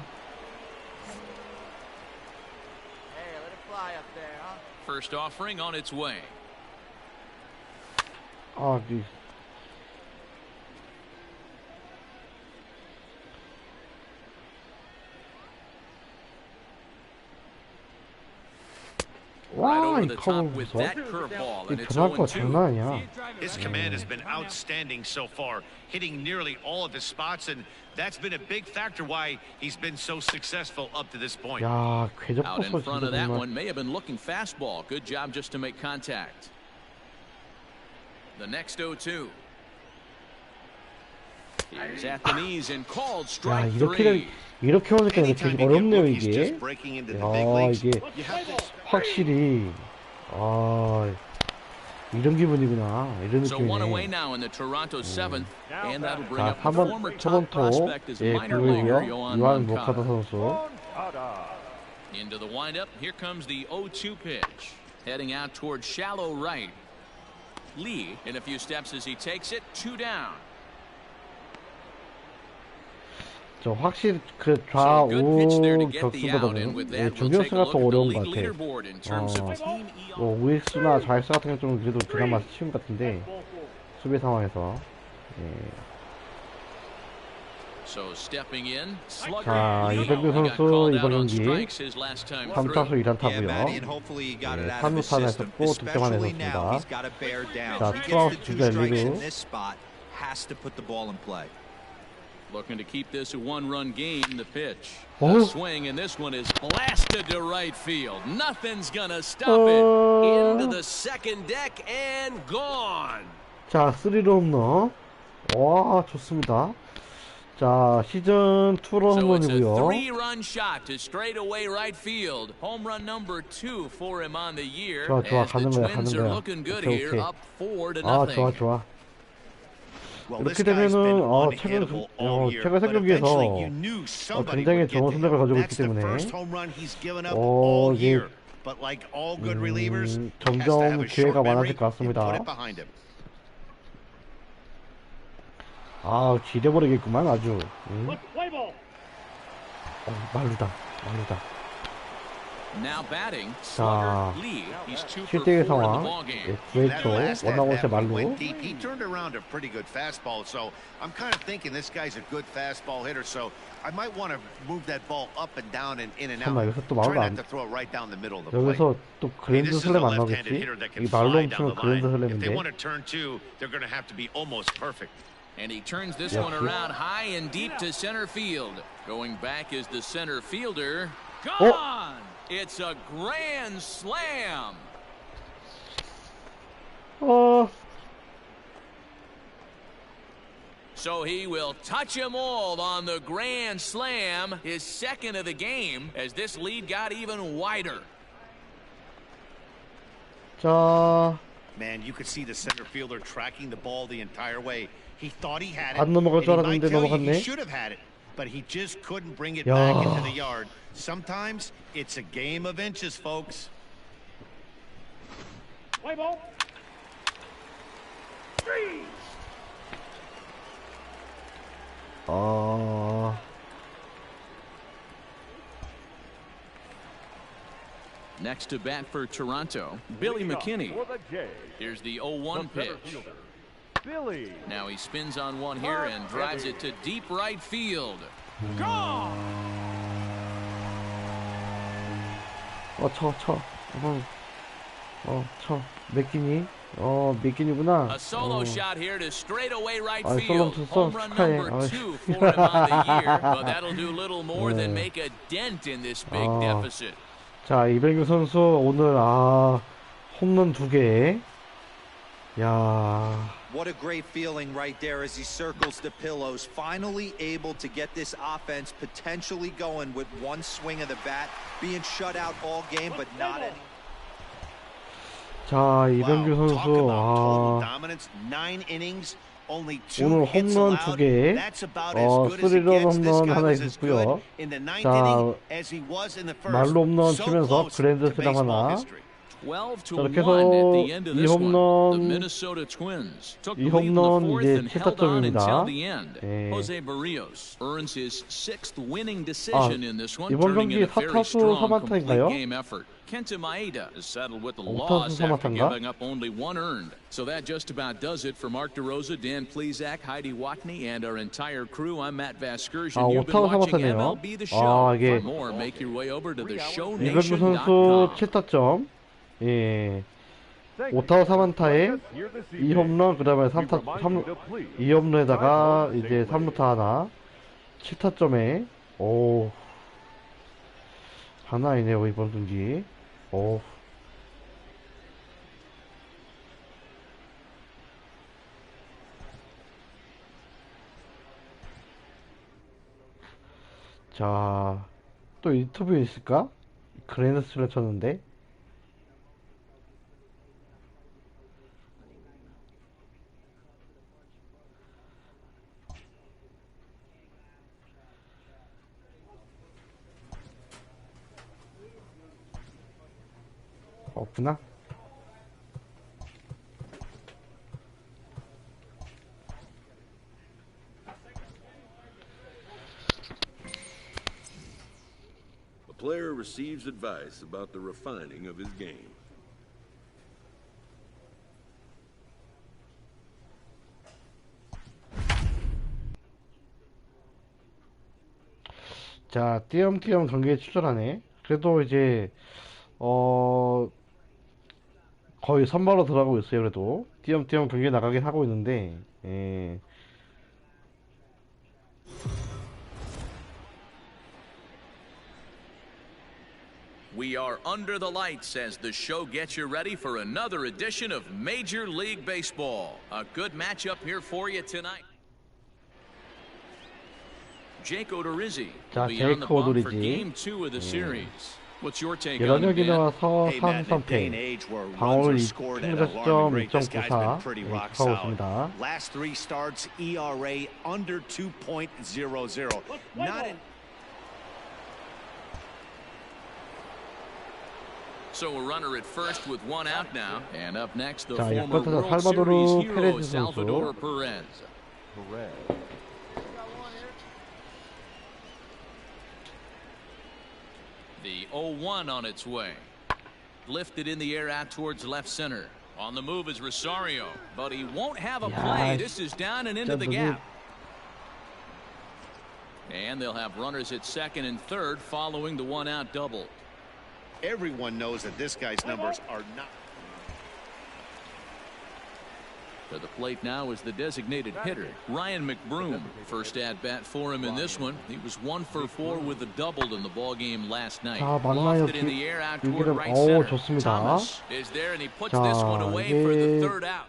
S2: First offering on its way.
S1: 와, 이 커브 보소. 이 드라이버가 장난 아니야.
S10: His command has been outstanding so far, hitting nearly all of his spots, and that's been a big factor why he's been so successful up to this point.
S1: 야, 궤적
S2: Out in
S1: 보소
S2: front
S1: 진짜
S2: of that
S1: 정말.
S2: one may have been looking fastball. Good job just to make contact. The next 0-2. He's at the knees and called
S1: 야,
S2: strike 3.
S1: 이렇게 오니까 되게 어렵네요, 이게. 이게 확실히 이런 기분이구나. 이런
S2: So one away
S1: 느낌이네.
S2: now in the Toronto 7th, and that'll bring
S1: 자,
S2: up the
S1: 3번
S2: former top
S1: 토론토
S2: prospect as a minor leaguer,
S1: 블루이고요.
S2: Yohan
S1: 요한 모카다
S2: Moncada.
S1: 선수.
S2: Into the windup, here comes the 0-2 pitch. Heading out toward shallow right. Lee in a few steps as he takes it, 2 down.
S1: 저 확실히 그 좌우 격수보다는 중견수가 더 어려운 것 같아. 우익수나 좌익수 같은 건 좀 그래도 그나마 쉬운 것 같은데 수비 상황에서. 자, 이병규 선수 이번 경기 3타수 1안타고요. 3루타는 했었고 득점만 했었습니다. 자, 투아웃 주자 리그.
S2: Looking to keep this a one-run game. The pitch.
S1: Oh.
S2: The swing, and this one is blasted to right field. Nothing's gonna stop it. Into the second deck and gone.
S1: 자, 3루 홈런. 와, 좋습니다. 자, 시즌 2로
S2: So it's a
S1: 홈런이고요.
S2: 3-run shot to straightaway right field. Home run number 2 for him on the year.
S1: 좋아, 좋아.
S2: As the
S1: 가는 거야, 가는
S2: Twins are
S1: 거야.
S2: looking good
S1: 오케이,
S2: here,
S1: 오케이.
S2: up 4-0.
S1: 아, 좋아, 좋아.
S4: Well, this
S1: 이렇게
S4: guy's been
S1: 되면은 최근
S4: unhittable all year,
S1: 최근
S4: but
S1: 경기에서
S4: eventually you knew somebody
S1: 굉장히
S4: would get
S1: 좋은
S4: to
S1: 성적을
S4: him.
S1: 가지고
S4: That's
S1: 있기
S4: the
S1: 때문에
S4: first home run he's given up all
S1: 이게
S4: year. But like all good relievers, has to have
S1: 점점
S4: a short
S1: 기회가
S4: memory
S1: 많아질 것
S4: and put
S1: 같습니다.
S4: it behind him.
S1: 아, 기대버리겠구만 아주. 말루다, 말루다.
S2: Now batting,
S1: 자,
S2: slugger Lee. He's 2 for
S1: 7대1
S2: 4 in the
S1: 상황.
S2: ballgame.
S1: 9회초,
S4: Last
S1: 원아웃에
S4: at-bat when he
S1: 말루.
S4: went deep, he turned around a pretty good fastball. So I'm kind of thinking this guy's a good fastball hitter. So I might want to move that ball up and down and in and out.
S1: 잠깐만, 여기서 또
S4: Try
S1: 말루
S4: not
S1: 안,
S4: to throw it right down the middle of the plate.
S1: 여기서 또 그랜드
S4: This is
S1: 슬램
S4: a
S1: 안
S4: left-handed
S1: 나오겠지?
S4: hitter that
S1: 이
S4: can
S1: 말로
S4: fly down
S1: 훔치면
S4: the
S1: 그랜드
S4: line. If they
S1: 슬램인데.
S4: want to turn two, they're going to have to be almost perfect.
S2: And he turns this
S1: Yep.
S2: one around high and deep to center field. Going back is the center fielder.
S1: Oh.
S2: Gone! It's a grand slam. So he will touch them all on the grand slam, his second of the game, as this lead got even wider.
S1: 자,
S4: Man, you could see the center fielder tracking the ball the entire way. He thought he had it.
S1: 안 넘어갈 줄
S4: and he might
S1: 알았는데
S4: tell you
S1: 넘어갔네.
S4: he should have had it, but he just couldn't bring it
S1: 야.
S4: back into the yard. Sometimes it's a game of inches, folks.
S6: Play ball.
S2: Next to bat for Toronto, Billy McKinney.
S6: For the Jays,
S2: Here's the 0-1
S6: the center
S2: pitch.
S6: fielder, Billy.
S2: Now he spins on one here and drives it to deep right field. Gone!
S1: 쳐. 쳐. 맥기니? 맥기니구나.
S2: A solo shot here to straightaway right
S1: 아,
S2: field.
S1: 솔로
S2: Home run
S1: 축하해.
S2: number 2 for him on the year, but that'll do little more than make a dent in this big deficit.
S1: 자, 이병규 선수 오늘 홈런 2개. 야.
S3: What a great feeling right there as he circles the pillows. Finally able to get this offense potentially going with one swing of the bat. Being shut out all game, but not any.
S1: 자, 이병규
S4: Wow, talk
S1: 선수
S4: about total dominance. 9 innings, only 2
S1: 오늘
S4: hits
S1: 홈런
S4: allowed.
S1: 2개,
S4: That's about as good as it
S1: 3런
S4: gets. This
S1: 홈런
S4: guy
S1: 하나
S4: was as good
S1: 있었고요.
S4: in the 9th
S1: 자,
S4: inning as he was in the first.
S1: 말로 홈런
S4: So
S1: 치면서
S4: close
S1: 그랜드
S4: to
S1: 슬램
S4: baseball
S1: 하나.
S4: history.
S2: 12 to 1
S1: 저렇게
S2: at
S1: 해서
S2: the end of
S1: 이
S2: this one. The
S1: 홈런
S2: Minnesota Twins took the
S1: 이
S2: lead in the
S1: 홈런
S2: fourth
S1: 이제
S2: and held on until
S1: 칠타점입니다.
S2: the end.
S1: 예.
S2: Jose Barrios earns his 6th winning decision in this one,
S1: 이번
S2: turning
S1: 경기
S2: in a very
S1: 4타수
S2: strong complete
S1: 3안타인가요?
S2: game effort. Kenta Maeda is settled with the
S1: 5타수
S2: loss after
S1: 3안타인가?
S2: giving up only 1 earned. So that just about does it for Mark DeRosa, Dan Plesac, Heidi Watney, and our entire crew. I'm Matt Vasgersian. You've been
S1: 5타수
S2: watching
S1: 3안타네요.
S2: MLB The Show.
S1: 이게
S2: For more, make your way over to
S1: 이병규 선수
S2: theshownation.com.
S1: 7타점. 예. 5타수 3안타에 2홈런, 그 다음에 2홈런에다가 이제 3루타 하나, 7타점에, 오, 장난 아니네요, 이번 경기. 오. 자, 또 인터뷰 있을까? 그랜드 슬램 쳤는데. 없구나.
S7: A player receives advice about the refining of his game.
S1: 자, 띄엄띄엄 경기에 출전하네. 그래도 이제 거의 선발로 들어가고 있어요. 그래도 띄엄띄엄 경기에 나가긴 하고 있는데, 예.
S2: We are under the lights as the show gets you ready for another edition of Major League Baseball. A good matchup here for you tonight. Jake Odorizzi will be on the bump for Game 2 of the series. What's your take on it, Ben?
S1: 나와서
S4: Hey, Matt, in a day and
S1: 3-3패.
S4: age where runs
S1: 방어율
S4: are scored at an alarming
S1: 평균자책점
S4: rate, this guy's been
S1: 2.94
S4: pretty rock
S1: 하고
S4: solid.
S1: 있습니다.
S4: Last 3 starts, ERA under 2.00. Not in.
S2: So a runner at first with one out now. And up next, the
S1: 자,
S2: former
S1: 야쿠르트는
S2: World
S1: 살바도르
S2: Series hero,
S1: 페레즈
S2: Salvador
S1: 선수.
S2: Perez.
S6: Perez.
S2: The 0-1 on its way. Lifted in the air out towards left center. On the move is Rosario, but he won't have a play. This is down and into the gap. And they'll have runners at second and third following the one-out double.
S4: Everyone knows that this guy's numbers are not.
S2: To the plate now is the designated hitter, Ryan McBroom. First at-bat for him in this one. He was 1 for 4 with a double in the ballgame last night.
S1: 자, 만나요.
S2: Lofted in the air out toward
S1: 여기는
S2: right center.
S1: 좋습니다.
S2: Thomas is there and he puts
S1: 자,
S2: this one away for the
S1: 이게
S2: third out.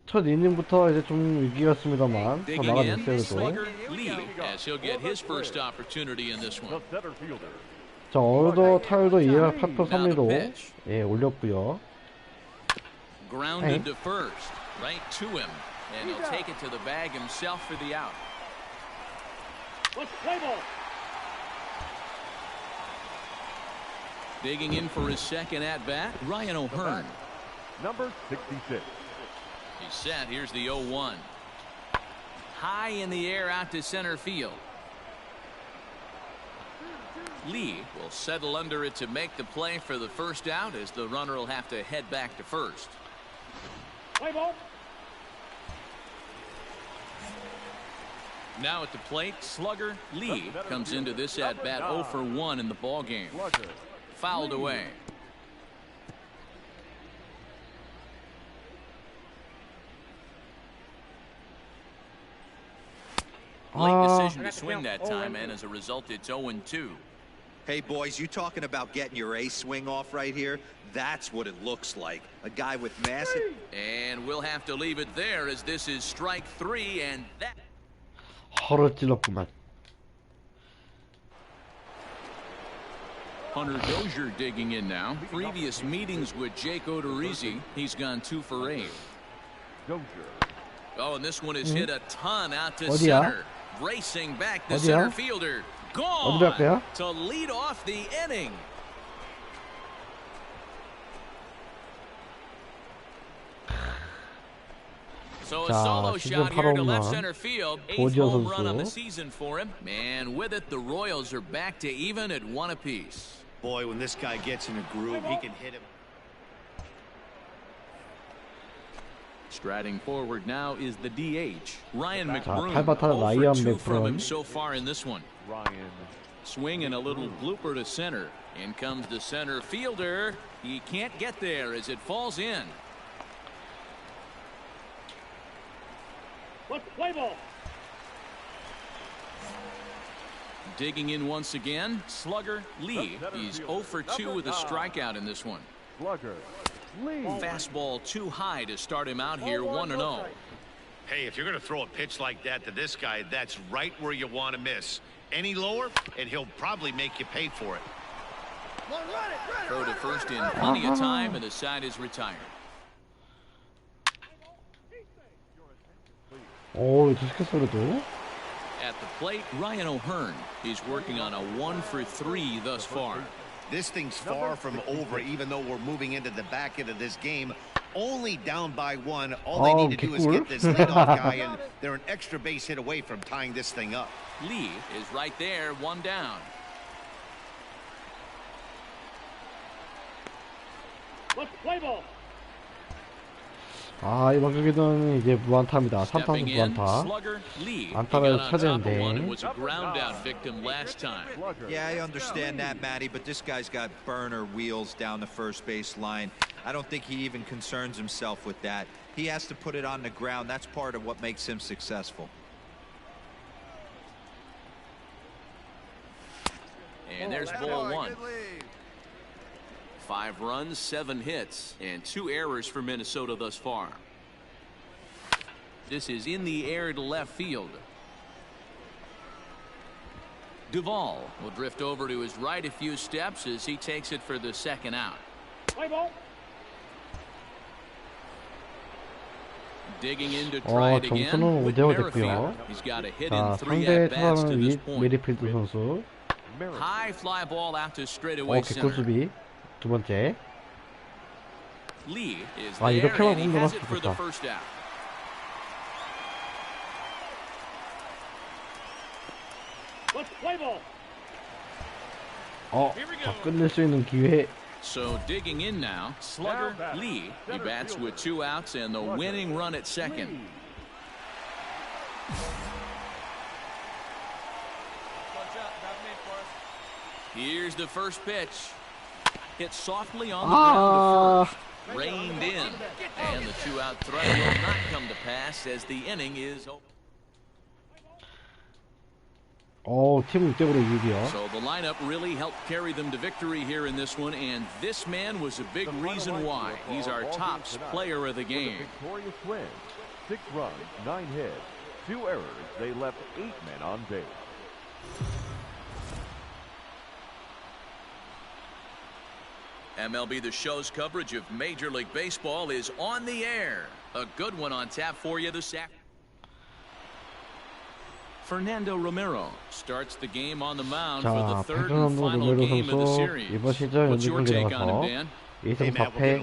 S1: 첫 이닝부터 이제 좀 위기였습니다만 다
S2: Digging in,
S1: 막아냈어요.
S2: Slugger Lee, as he'll get his first opportunity in this one.
S6: The center fielder.
S1: 자, 어느덧 타율도 2할 8푼 3리로 예, 올렸고요.
S2: Grounded to first, right to him, and he'll take it to the bag himself for the out. Digging in for his second at bat, Ryan O'Hearn.
S6: Number 66.
S2: He's set. Here's the 0-1. High in the air out to center field. Lee will settle under it to make the play for the first out, as the runner will have to head back to first. Now at the plate, Slugger Lee comes into this at bat 0 for 1 in the ball game. Fouled away. Late decision to swing that time, and as a result, it's 0-2.
S3: Hey, boys, you talking about getting your A swing off right here? That's what it looks like. A guy with massive...
S2: And we'll have to leave it there, as this is strike 3, and that...
S1: 허를 찔렀구만.
S2: Hunter Dozier digging in now. Previous meetings with Jake Odorizzi, he's gone 2 for 8.
S6: Dozier.
S2: Oh, and this one is hit a ton out to
S1: 어디야?
S2: center. Racing back the
S1: 어디야?
S2: center fielder.
S1: 어디 갈게요?
S2: Gone to lead off the inning. So a
S1: 자,
S2: solo
S1: 시즌
S2: shot here to left
S1: 8홈런.
S2: center field. 8th
S1: 도지어
S2: home run on the
S1: 선수.
S2: season for him. And with it, the Royals are back to even at 1 apiece.
S4: Boy, when this guy gets in a groove, he can hit him.
S2: Striding forward now is the DH, Ryan McBroom.
S1: 8번 타자
S2: 0
S1: 라이언
S2: for 2 from him
S1: 맥브룬.
S2: so far in this one.
S6: Ryan.
S2: Swing and a little blooper to center. In comes the center fielder. He can't get there as it falls in. Digging in once again, Slugger Lee. He's 0 for 2 with a strikeout in this one.
S6: Slugger Lee.
S2: Fastball too high to start him out here, 1-0.
S4: Hey, if you're going to throw a pitch like that to this guy, that's right where you want to miss. Any lower, and he'll probably make you pay for it.
S2: Throw to first in plenty of time, and the side is retired.
S1: 오, 계속해서 그래도.
S2: At the plate, Ryan O'Hearn. He's working on a 1 for 3 thus far.
S4: This thing's far from over, even though we're moving into the back end of this game. Only down by 1. All they need to do is get this leadoff guy, and they're an extra base hit away from tying this thing up.
S2: Lee is right there, 1 down.
S1: 아, 이번 경기는 이제 무안타입니다. 3타수
S2: Stepping in,
S1: 무안타.
S2: Slugger Lee. He
S1: 안타를
S2: got on
S1: 쳐야
S2: top of
S1: 되는데.
S2: one and was a ground out victim last time.
S3: Yeah, I understand that, Matty, but this guy's got burner wheels down the first base line. I don't think he even concerns himself with that. He has to put it on the ground. That's part of what makes him successful.
S2: And there's ball 1. 5 runs, 7 hits, and 2 errors for Minnesota thus far. This is in the air to left field. Duvall will drift over to his right a few steps as he takes it for the second out.
S6: Play ball.
S2: Digging in to try it again with Merrifield. He's got a hit in 3 at-bats to this point.
S1: 메리필드 선수.
S2: High fly ball out to straightaway
S1: 개꿀
S2: center.
S1: 수비. 두 번째.
S2: Lee is
S1: 아,
S2: there
S1: 이렇게만
S2: and he
S1: 공격할
S2: has
S1: 수
S2: it for the
S1: 있겠다.
S2: first out.
S6: Let's play ball.
S1: 자, 끝낼 수 있는 기회.
S2: So digging in now, slugger Lee. He bats with 2 outs and the winning run at second. Here's the first pitch. Hit softly on the ground to first. Reined in. And the 2-out threat will not come to pass as the inning is over.
S1: 팀 6대5로 이기고요.
S2: So the lineup really helped carry them to victory here in this one, and this man was a big reason why. He's our top player of the game.
S6: Victorious win. 6 runs, 9 hits, 2 errors. They left 8 men on base.
S2: MLB The Show's coverage of Major League Baseball is on the air. A good one on tap for you this afternoon. Fernando Romero starts the game on the mound for the third and final game of the series.
S1: 이번 시즌
S2: What's your
S1: 연습
S2: take on him,
S1: 경기라서
S2: Dan?
S1: 2승 4패,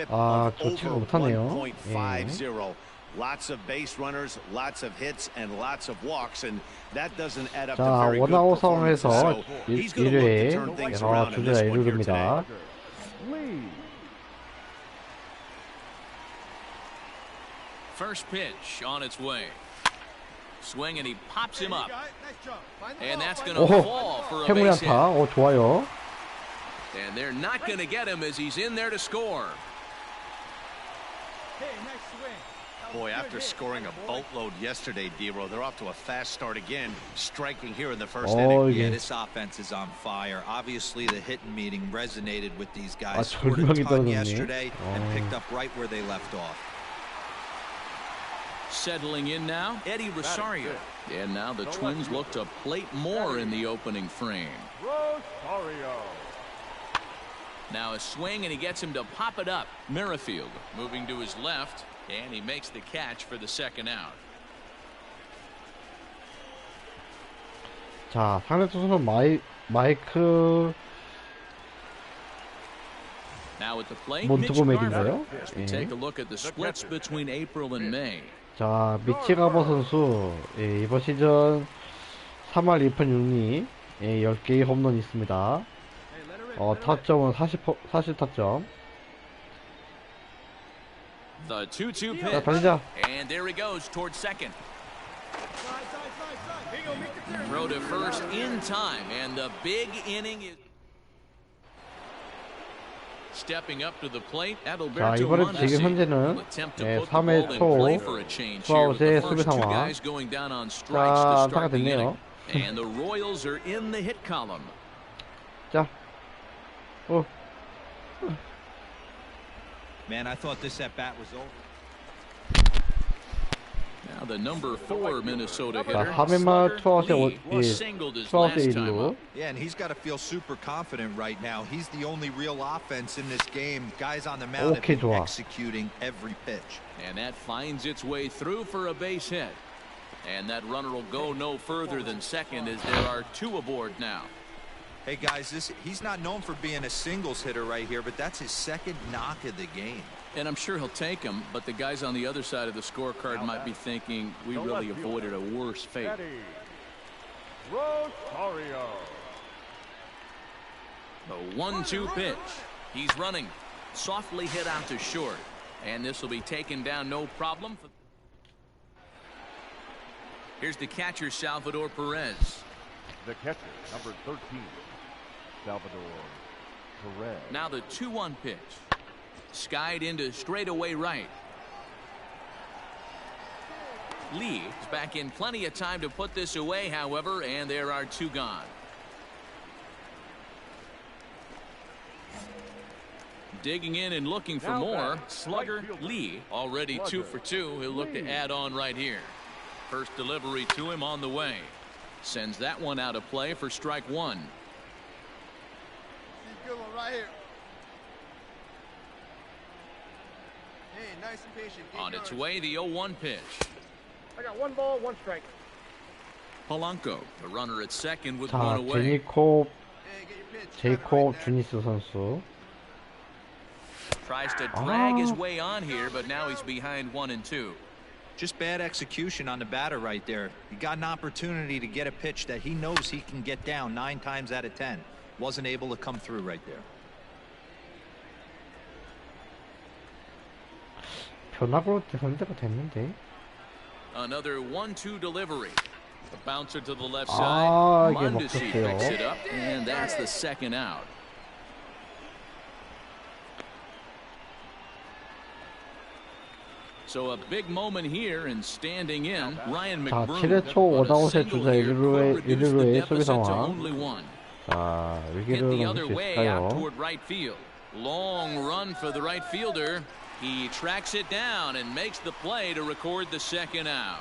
S1: 3타점, 좋지가 못하네요. 예.
S10: Lots of base runners, lots of hits, and lots of walks, and that doesn't add up to
S1: 자,
S10: very good
S1: 원아웃
S10: performance.
S1: 상황에서
S10: So he's going to look to
S1: 1회에
S10: turn things around in this
S1: 주자
S10: one here
S1: 1루입니다.
S10: today.
S2: First pitch on its way. Swing and he pops him up. And that's going to fall for a
S1: 해물이
S2: base hit.
S1: 안타. 좋아요.
S2: And they're not going to get him as he's in there to score.
S5: Hey, nice swing.
S9: Boy, after scoring a boatload yesterday, D-Row, they're off to a fast start again, striking here in the first inning.
S3: Yeah, this offense is on fire. Obviously, the hitting meeting resonated with these guys.
S1: 아,
S3: Scored a
S1: 절묘하게
S3: ton
S1: 떨어졌네.
S3: yesterday and picked up right where they left off.
S2: Settling in now, Eddie Rosario. And now the Twins look to plate more in the opening frame.
S6: Rosario.
S2: Now a swing and he gets him to pop it up. Merrifield moving to his left. And he makes the catch for the second out.
S1: 자, 상대 투수는 마이크
S2: Now at the plate,
S1: 몬트고
S2: Mitch
S1: 맥인가요?
S2: Garver. As we take a look at the splits between April and May.
S1: 자, 미치 가버 선수 이번 시즌 3할 2푼 6리 10개의 홈런이 있습니다. 타점은 40타점.
S2: The 2-2
S1: 자,
S2: pitch.
S1: 달리자.
S2: And there he goes towards second. Throw to first in time, and the big inning is stepping up to the plate.
S1: 자,
S2: Adalberto
S1: 이번에 지금 현재는 3회 초 투아웃의 수비 상황. 자, 안타가 됐네요.
S2: And the Royals are in the hit column.
S1: 자,
S3: Man, I thought this at bat was over.
S2: Now the number 4 Minnesota
S1: 자,
S2: hitter.
S1: 3회말 투아웃의
S2: was singled his
S1: 투아웃의
S2: last time
S1: 1루.
S2: up.
S3: Yeah, and he's got to feel super confident right now. He's the only real offense in this game. Guys on the mound have been
S1: 좋아.
S3: executing every pitch.
S2: And that finds its way through for a base hit. And that runner will go no further than second as there are 2 aboard now.
S3: Hey guys, he's not known for being a singles hitter right here, but that's his second knock of the game.
S2: And I'm sure he'll take him, but the guys on the other side of the scorecard might be thinking we really avoided a worse fate.
S6: Rosario.
S2: The 1-2 pitch. He's running. Softly hit out to short. And this will be taken down no problem. Here's the catcher, Salvador Perez.
S6: The catcher, number 13, Salvador Perez.
S2: Now the 2-1 pitch. Skied into straightaway right. Lee is back in plenty of time to put this away, however, and there are 2 gone. digging in and looking for more. Slugger Lee, already 2 for 2. He'll look to add on right here. First delivery to him on the way. Sends that one out of play for strike 1.
S8: Good one right here. Hey, nice and patient.
S2: On its way, the 0-1 pitch.
S6: I got 1 ball, 1 strike.
S2: Polanco, the runner at second with
S1: 자,
S2: 1 away.
S1: 제이콥 주니스 선수.
S2: Tries to drag his way on here, but now he's behind 1 and 2.
S3: Just bad execution on the batter right there. He got an opportunity to get a pitch that he knows he can get down 9 times out of 10. Wasn't able to come through right there.
S1: 변화구로 상대가 됐는데.
S2: Another 1-2 delivery. The bouncer to the left
S1: 아,
S2: side.
S1: 이게
S2: Mondesi
S1: 먹혔어요.
S2: picks it up, and that's the second out. So a big moment here, and standing in, Ryan
S1: 자,
S2: McBroom.
S1: 7회 초
S2: But a
S1: 5다 5세
S2: single
S1: 주자
S2: here could reduce the
S1: 1루의 수비
S2: deficit to
S1: 상황.
S2: only 1.
S1: 자,
S2: Hit
S1: 위기를
S2: the
S1: 넘을
S2: other
S1: 수
S2: way out
S1: 있을까요?
S2: toward right field. Long run for the right fielder. He tracks it down and makes the play to record the second out.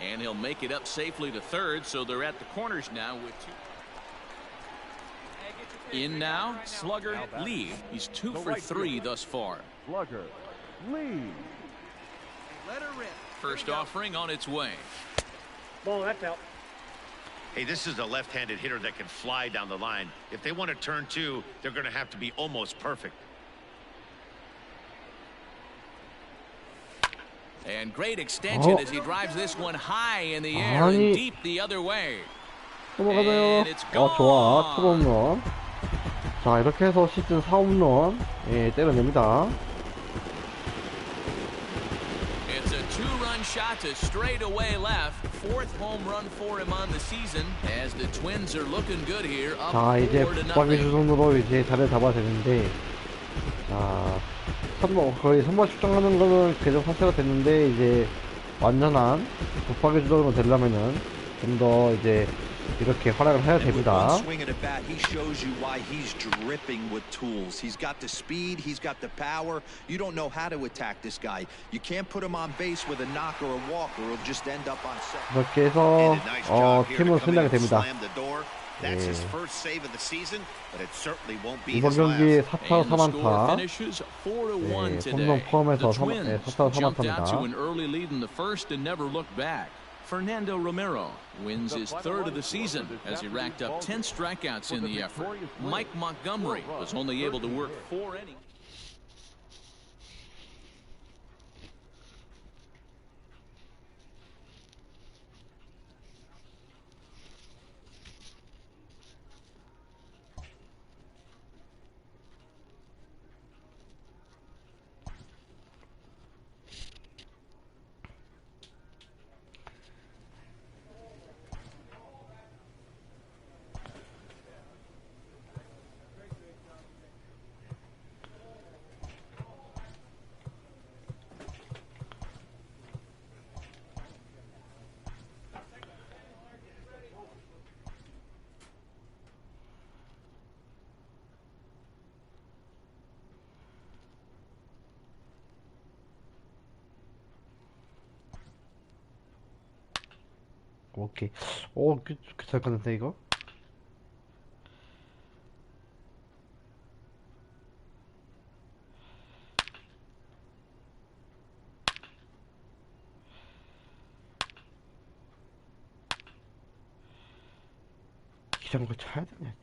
S2: And he'll make it up safely to third, so they're at the corners now with 2. In now, Slugger Lee. He's 2 for 3 thus far.
S6: Slugger Lee.
S8: Let her rip.
S2: First offering on its way.
S6: Ball, that's out.
S4: Hey, this is a left-handed hitter that can fly down the line. If they want to turn 2, they're going to have to be almost perfect.
S2: And great extension as he drives this one high in the air and
S1: 아니.
S2: deep the other way.
S1: 넘어가나요?
S2: And it's gone.
S1: 좋아. 투홈런. 자, 이렇게 해서 시즌 4홈런 때려냅니다.
S2: It's a 2-run shot to straightaway left. 4th home run for him on the season as the Twins are looking good here. Up
S1: 자, 이제
S2: 4-0.
S1: 북박이 주선으로 이제 자리를 잡아야 되는데, 자, 거의 선발 출장하는 거는 계속 사태가 됐는데, 이제 완전한 북박이 주선으로 되려면은 좀 더 이제 이렇게 활약을 해야
S3: And with one
S1: 됩니다.
S3: swing of the bat, he shows you why he's dripping with tools. He's got the speed, he's got the power. You don't know how to attack this guy. You can't put him on base with a knock or a walk, or he'll just end up on set.
S1: 이렇게 해서
S4: And a nice job here
S1: 팀을
S4: to come in
S1: 승리하게
S4: and
S1: 됩니다.
S4: slam the door. That's his
S1: 예.
S4: first save of the season, but it certainly won't be
S1: 이번
S4: his
S1: 경기
S4: last.
S1: 4타
S2: And the score
S1: 3안타,
S2: finishes 4-1
S1: 예,
S2: today.
S1: 홈런 포함해서
S2: The
S1: 4타
S2: Twins
S1: 4타
S2: jumped out to
S1: 3안타입니다.
S2: an early lead in the first and never looked back. Fernando Romero wins his 3rd of the season as he racked up 10 strikeouts in the effort. Mike Montgomery was only able to work 4 innings.
S1: 오케이. 잘 갔는데 이거? 이런 거 쳐야 되냐?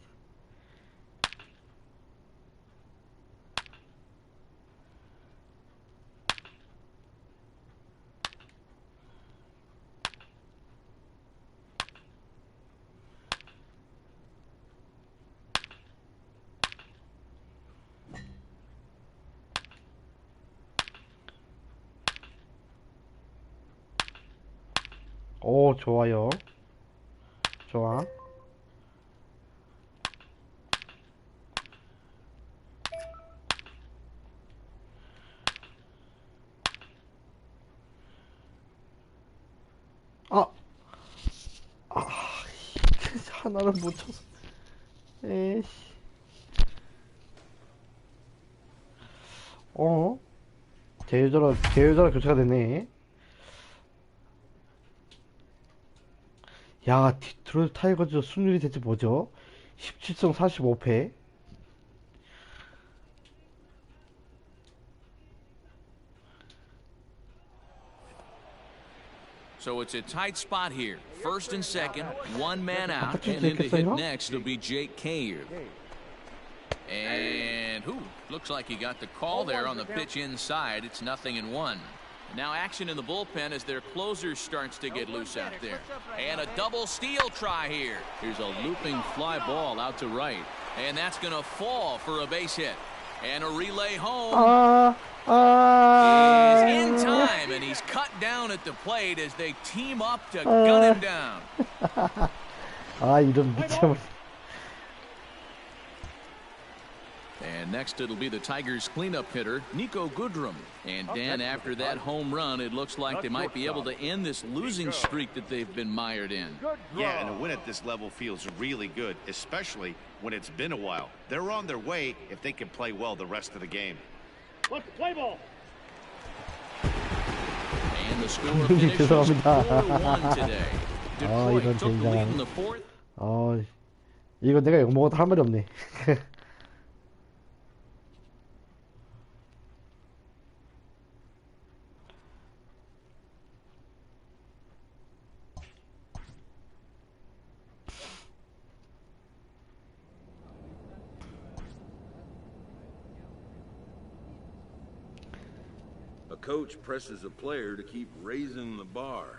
S1: 오, 좋아요. 좋아. 하나를 못 쳐서. 에이씨. 제휴자로 교체가 되네. 야, 디트로이트 타이거즈 승률이 대체 뭐죠? 17승 45패.
S2: So it's a tight spot here. First and second, one man out, and in to hit next will be Jake Cave. And looks like he got the call there on the pitch inside. It's 0-1. Now action in the bullpen as their closer starts to get loose out there. And a double steal try here. Here's a looping fly ball out to right. And that's going to fall for a base hit. And a relay home is in time, and he's cut down at the plate as they team up to gun him down.
S1: 이런 미쳐.
S2: And next it'll be the Tigers cleanup hitter, Nico Goodrum. And Dan, after that home run, it looks like they might be able to end this losing streak that they've been mired in.
S4: Yeah, and a win at this level feels really good, especially when it's been a while. They're on their way if they can play well the rest of the game.
S6: Let's play ball.
S2: And the score finishes 4-1 today. Detroit took the lead in the fourth.
S1: 이거 내가 이거 먹어도 할 말이 없네.
S7: A coach presses a player to keep raising the bar.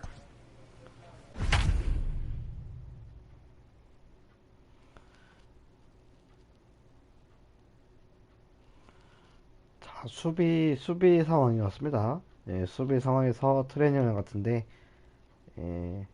S1: 자, 수비 상황이었습니다. 예, 수비 상황에서 트레이닝 같은데, 예.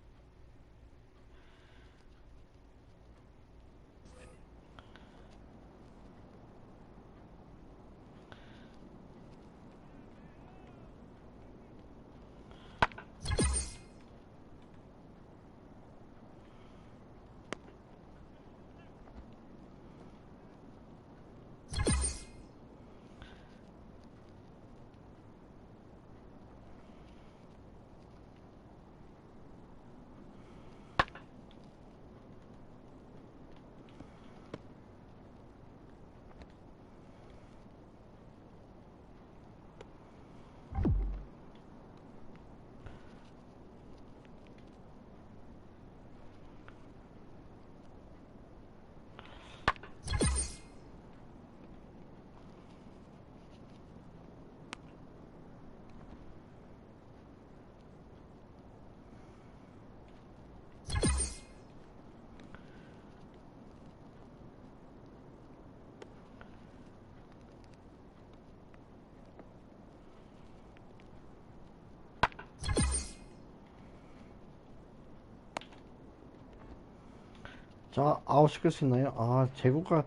S1: 자, 아웃시킬 수 있나요? 제구가,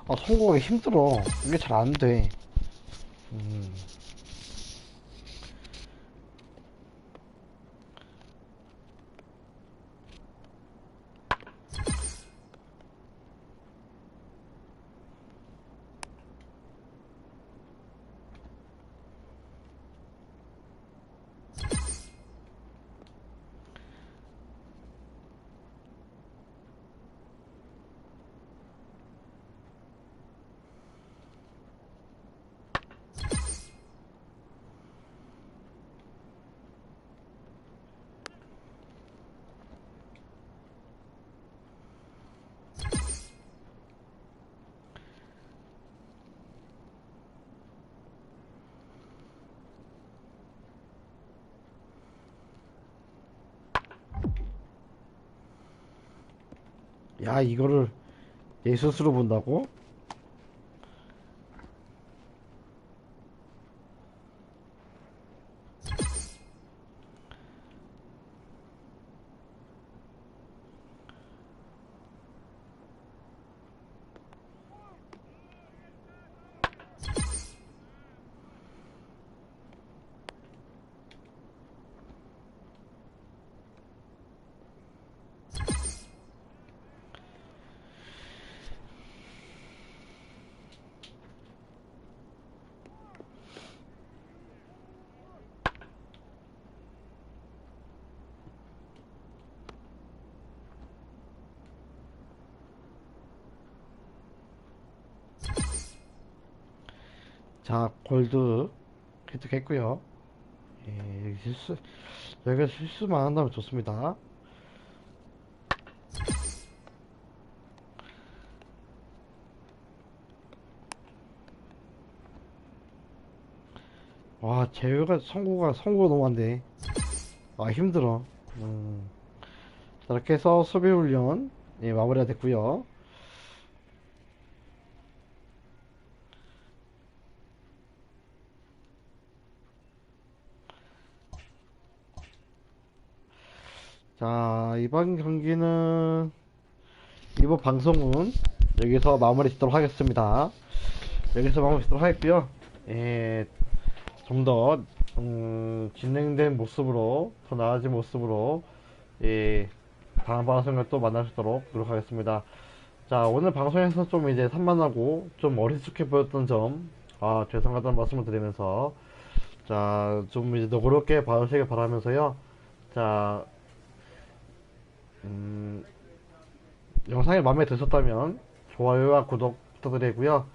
S1: 성공하기 힘들어. 이게 잘 안 돼. 야, 이거를 내 스스로 본다고? 자, 골드 획득했고요. 예, 여기 여기가 실수만 한다면 좋습니다. 와, 제외가 선구가 너무 안 돼. 아, 힘들어. 자, 이렇게 해서 수비 훈련, 예, 마무리가 됐고요. 자, 이번 방송은 여기서 마무리 짓도록 하겠습니다. 여기서 마무리 짓도록 하겠고요. 예, 좀 더, 진행된 모습으로, 더 나아진 모습으로, 예, 다음 방송에 또 만날 수 있도록 노력하겠습니다. 자, 오늘 방송에서 좀 이제 산만하고, 좀 어리숙해 보였던 점, 죄송하다는 말씀을 드리면서, 자, 좀 이제 너그럽게 봐주시길 바라면서요. 자, 영상이 마음에 드셨다면, 좋아요와 구독 부탁드리고요.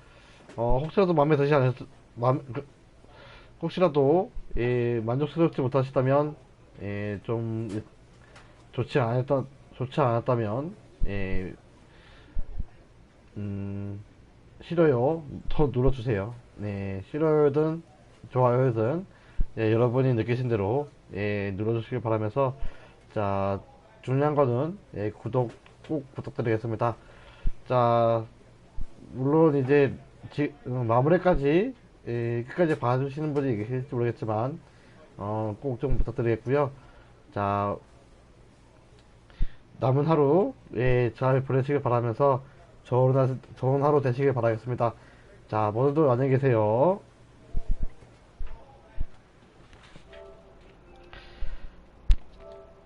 S1: 혹시라도 마음에 드시지 않았, 혹시라도 예, 만족스럽지 못하시다면 예, 좀 좋지 않았다면 예, 싫어요 더 눌러주세요. 네, 싫어요든 좋아요든 예, 여러분이 느끼신 대로 예, 눌러주시길 바라면서 자, 중요한 거는 예, 구독 꼭 부탁드리겠습니다. 자, 물론 이제 마무리까지 예, 끝까지 봐주시는 분이 계실지 모르겠지만 꼭 좀 부탁드리겠고요. 자, 남은 하루 예, 잘 보내시길 바라면서 좋은 하루 되시길 바라겠습니다. 자, 모두들 안녕히 계세요.